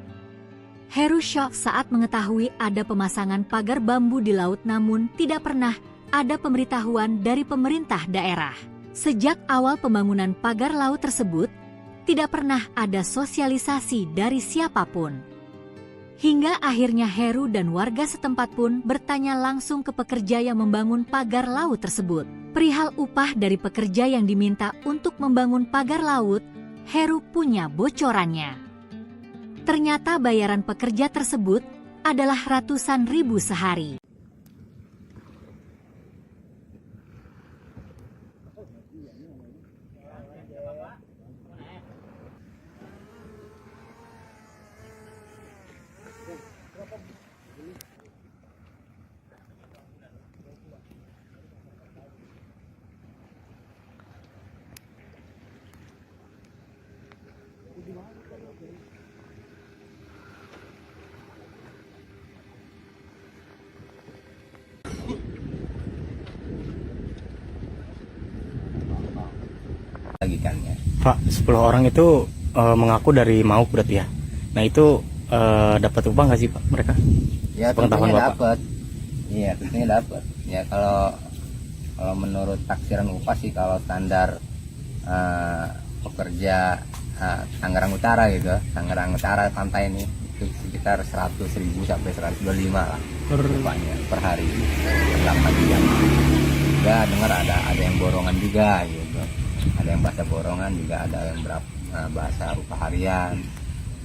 Heru syok saat mengetahui ada pemasangan pagar bambu di laut, namun tidak pernah ada pemberitahuan dari pemerintah daerah. Sejak awal pembangunan pagar laut tersebut, tidak pernah ada sosialisasi dari siapapun. Hingga akhirnya Heru dan warga setempat pun bertanya langsung ke pekerja yang membangun pagar laut tersebut. Perihal upah dari pekerja yang diminta untuk membangun pagar laut, Heru punya bocorannya. Ternyata bayaran pekerja tersebut adalah ratusan ribu sehari. Bagikannya. Pak, 10 orang itu mengaku dari Mauk berarti ya. Nah itu dapat upah nggak sih Pak mereka? Ya Pengetahuan tentunya Bapak. dapat. Iya tentunya dapat. Ya kalau menurut taksiran upah sih, kalau standar pekerja Tangerang Utara gitu, Tangerang Utara pantai ini itu sekitar 100.000 sampai 125 lah upahnya per hari, 8 jam. Juga dengar ada yang borongan juga gitu, ada yang bahasa borongan juga, ada yang bahasa upah harian,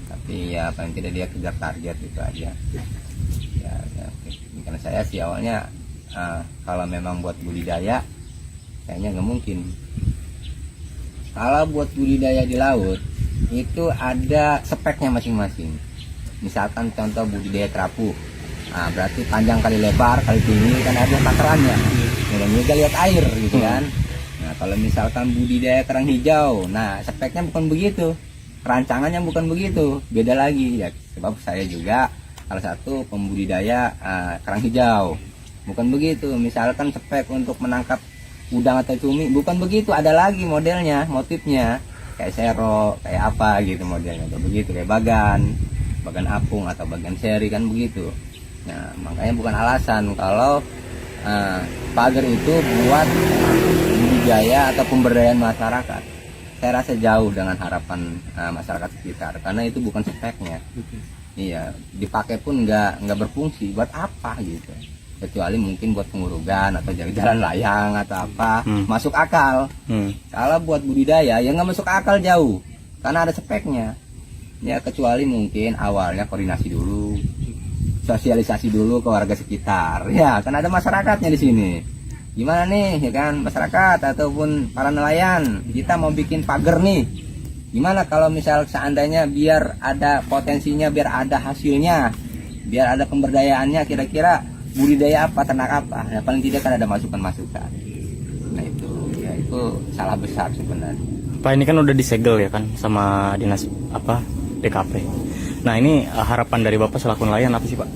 tapi ya paling tidak dia kejar target gitu aja. Ya, karena saya sih awalnya kalau memang buat budidaya kayaknya nggak mungkin. Kalau buat budidaya di laut itu ada speknya masing-masing. Misalkan contoh budidaya kerapu, nah, berarti panjang kali lebar kali tinggi kan ada takarannya. Dan juga lihat air gitu kan. Nah kalau misalkan budidaya kerang hijau, nah speknya bukan begitu, rancangannya bukan begitu, beda lagi ya. Sebab saya juga salah satu pembudidaya kerang hijau, bukan begitu. Misalkan spek untuk menangkap udang atau cumi bukan begitu, ada lagi modelnya, motifnya kayak sero, kayak apa gitu modelnya, kayak begitu, kayak bagan apung atau bagan seri kan begitu. Nah makanya bukan alasan kalau pagar itu buat budidaya atau pemberdayaan masyarakat. Saya rasa jauh dengan harapan masyarakat sekitar, karena itu bukan speknya. Iya, dipakai pun nggak berfungsi, buat apa gitu, kecuali mungkin buat pengurugan atau jalan layang atau apa, masuk akal. Kalau buat budidaya ya nggak masuk akal jauh, karena ada speknya. Ya kecuali mungkin awalnya koordinasi dulu, sosialisasi dulu ke warga sekitar. Ya kan ada masyarakatnya di sini. Gimana nih ya kan masyarakat ataupun para nelayan, kita mau bikin pagar nih. Gimana kalau misal seandainya biar ada potensinya, biar ada hasilnya, biar ada pemberdayaannya, kira-kira budidaya apa, ternak apa, ya paling tidak kan ada masukan-masukan. Nah itu salah besar sebenarnya. Pak, ini kan udah disegel ya kan sama dinas DKP. Nah ini harapan dari Bapak selaku nelayan apa sih Pak?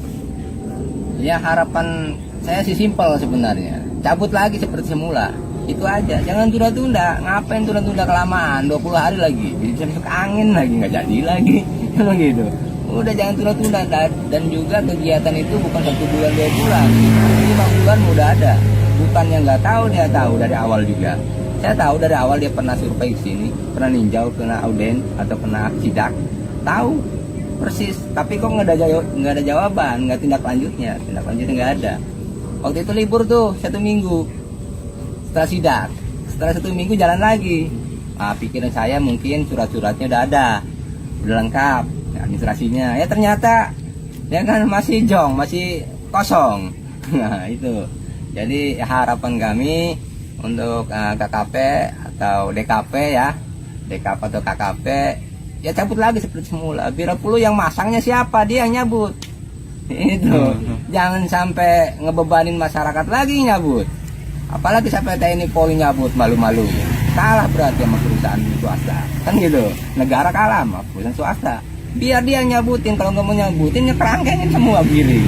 Ya harapan saya sih simpel sebenarnya, cabut lagi seperti semula, itu aja, jangan tunda-tunda. Ngapain tunda-tunda kelamaan, 20 hari lagi bisa masuk angin lagi, nggak jadi lagi emang gitu. Udah jangan tunda-tunda. Dan juga kegiatan itu bukan 1 bulan 2 bulan, 5 bulan udah ada. Bukannya nggak tahu, dia tahu dari awal juga. Saya tahu dari awal dia pernah survei ke sini, pernah ninjau, kena auden atau kena sidak, tahu persis. Tapi kok nggak ada jawaban, nggak tindak lanjutnya nggak ada. Waktu itu libur tuh 1 minggu setelah sidak, setelah 1 minggu jalan lagi. Nah, pikiran saya mungkin surat-suratnya udah ada, udah lengkap, administrasinya. Ya ternyata ya kan masih jong, masih kosong. Nah itu. Jadi harapan kami untuk KKP atau DKP ya, DKP atau KKP ya cabut lagi seperti semula. Biro Pulu yang masangnya siapa? Dia yang nyabut. Itu jangan sampai ngebebanin masyarakat lagi nyabut. Apalagi sampai TNI Polri nyabut, malu-malu. Kalah berarti sama perusahaan swasta. Kan gitu. Negara kalah sama perusahaan swasta. Biar dia yang nyabutin, kalau nggak mau nyabutin ya kerangkengin semua begini.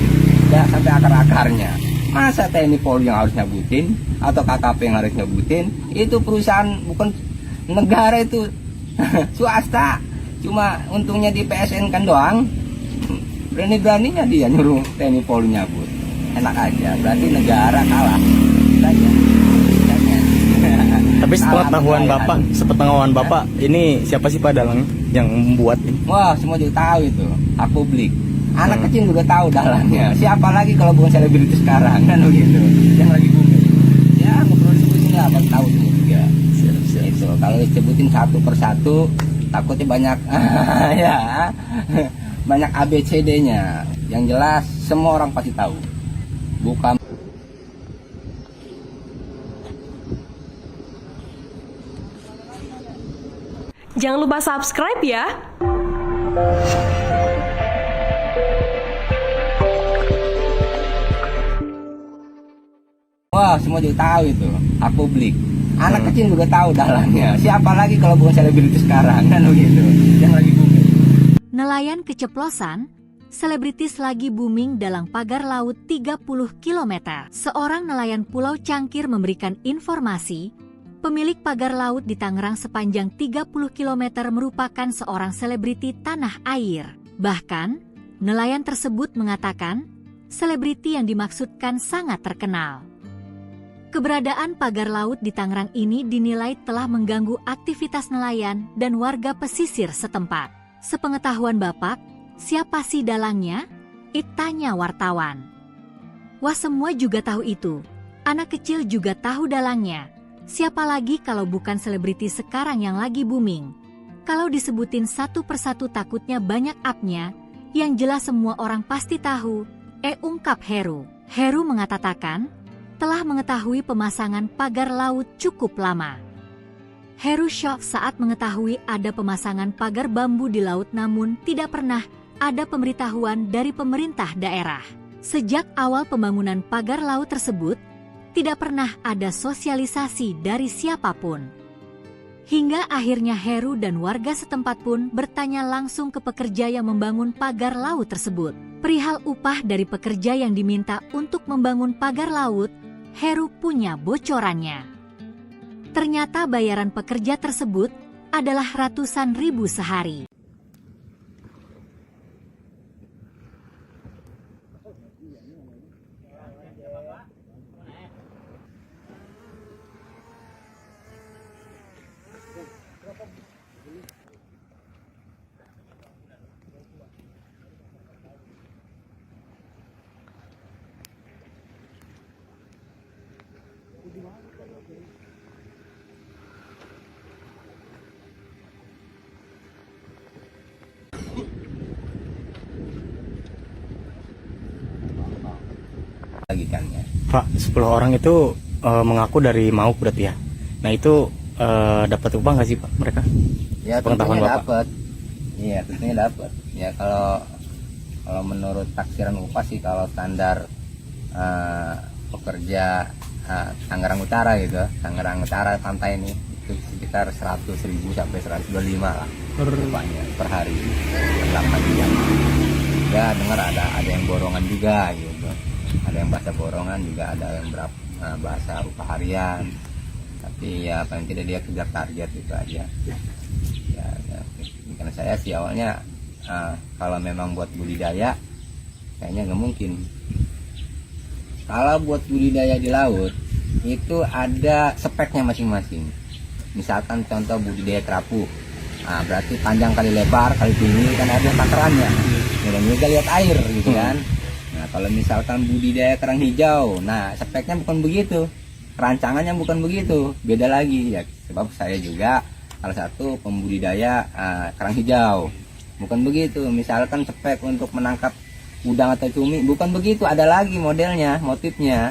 Ya sampai akar-akarnya. Masa TNI Polri yang harus nyabutin atau KKP yang harus nyabutin? Itu perusahaan bukan negara, itu swasta. Cuma untungnya di PSN kan doang. Berani-beraninya dia nyuruh TNI Polri nyabut. Enak aja, berarti negara kalah. Tapi sepengetahuan bapak, ini siapa sih Pak dalangnya yang membuat ini? Wah, semua juga tahu itu, hak publik. Anak kecil juga tahu dalangnya. Siapa lagi kalau bukan selebritis sekarang, kan begitu. Yang lagi booming. Ya, nggak perlu disebutin ya, abang tahu semua juga. Siap. Itu kalau disebutin satu persatu, takutnya banyak, ya, banyak ABCD-nya. Yang jelas semua orang pasti tahu. Bukan. Jangan lupa subscribe ya. Wah, semua juga tahu itu, hak publik. Anak kecil juga tahu dalangnya. Siapa lagi kalau bukan selebritis sekarang, kan begitu. Yang lagi booming. Nelayan keceplosan, selebritis lagi booming dalam pagar laut 30 km. Seorang nelayan Pulau Cangkir memberikan informasi, pemilik pagar laut di Tangerang sepanjang 30 km merupakan seorang selebriti tanah air. Bahkan, nelayan tersebut mengatakan, selebriti yang dimaksudkan sangat terkenal. Keberadaan pagar laut di Tangerang ini dinilai telah mengganggu aktivitas nelayan dan warga pesisir setempat. Sepengetahuan Bapak, siapa sih dalangnya? Tanya wartawan. Wah, semua juga tahu itu. Anak kecil juga tahu dalangnya. Siapa lagi kalau bukan selebriti sekarang yang lagi booming? Kalau disebutin satu persatu takutnya banyak up-nya, yang jelas semua orang pasti tahu. Ungkap Heru. Heru mengatakan, telah mengetahui pemasangan pagar laut cukup lama. Heru syok saat mengetahui ada pemasangan pagar bambu di laut, namun tidak pernah ada pemberitahuan dari pemerintah daerah. Sejak awal pembangunan pagar laut tersebut, tidak pernah ada sosialisasi dari siapapun. Hingga akhirnya Heru dan warga setempat pun bertanya langsung ke pekerja yang membangun pagar laut tersebut. Perihal upah dari pekerja yang diminta untuk membangun pagar laut, Heru punya bocorannya. Ternyata bayaran pekerja tersebut adalah ratusan ribu sehari. Lagi kan ya. Pak, 10 orang itu mengaku dari Mauk berarti ya. Nah itu dapat upah nggak sih Pak mereka? Ya, Pengetahuan tentunya Bapak. dapat. Iya, tentunya dapat. Ya kalau menurut taksiran upah sih, kalau standar pekerja Tangerang Utara gitu, Tangerang Utara pantai ini itu sekitar 100.000 sampai 125 lah upahnya per hari, per 8 jam. Ya dengar ada yang borongan juga gitu, ada yang bahasa borongan juga, ada yang bahasa upah harian. Tapi ya paling tidak dia kejar target itu aja. Ya, karena saya sih awalnya kalau memang buat budidaya kayaknya nggak mungkin. Kalau buat budidaya di laut itu ada speknya masing-masing. Misalkan contoh budidaya kerapu, nah, berarti panjang kali lebar kali tinggi, kan ada takarannya. Dan juga lihat air gitu kan. Nah kalau misalkan budidaya kerang hijau, nah speknya bukan begitu, rancangannya bukan begitu, beda lagi ya. Sebab saya juga salah satu pembudidaya kerang hijau, bukan begitu. Misalkan spek untuk menangkap udang atau cumi, bukan begitu, ada lagi modelnya, motifnya.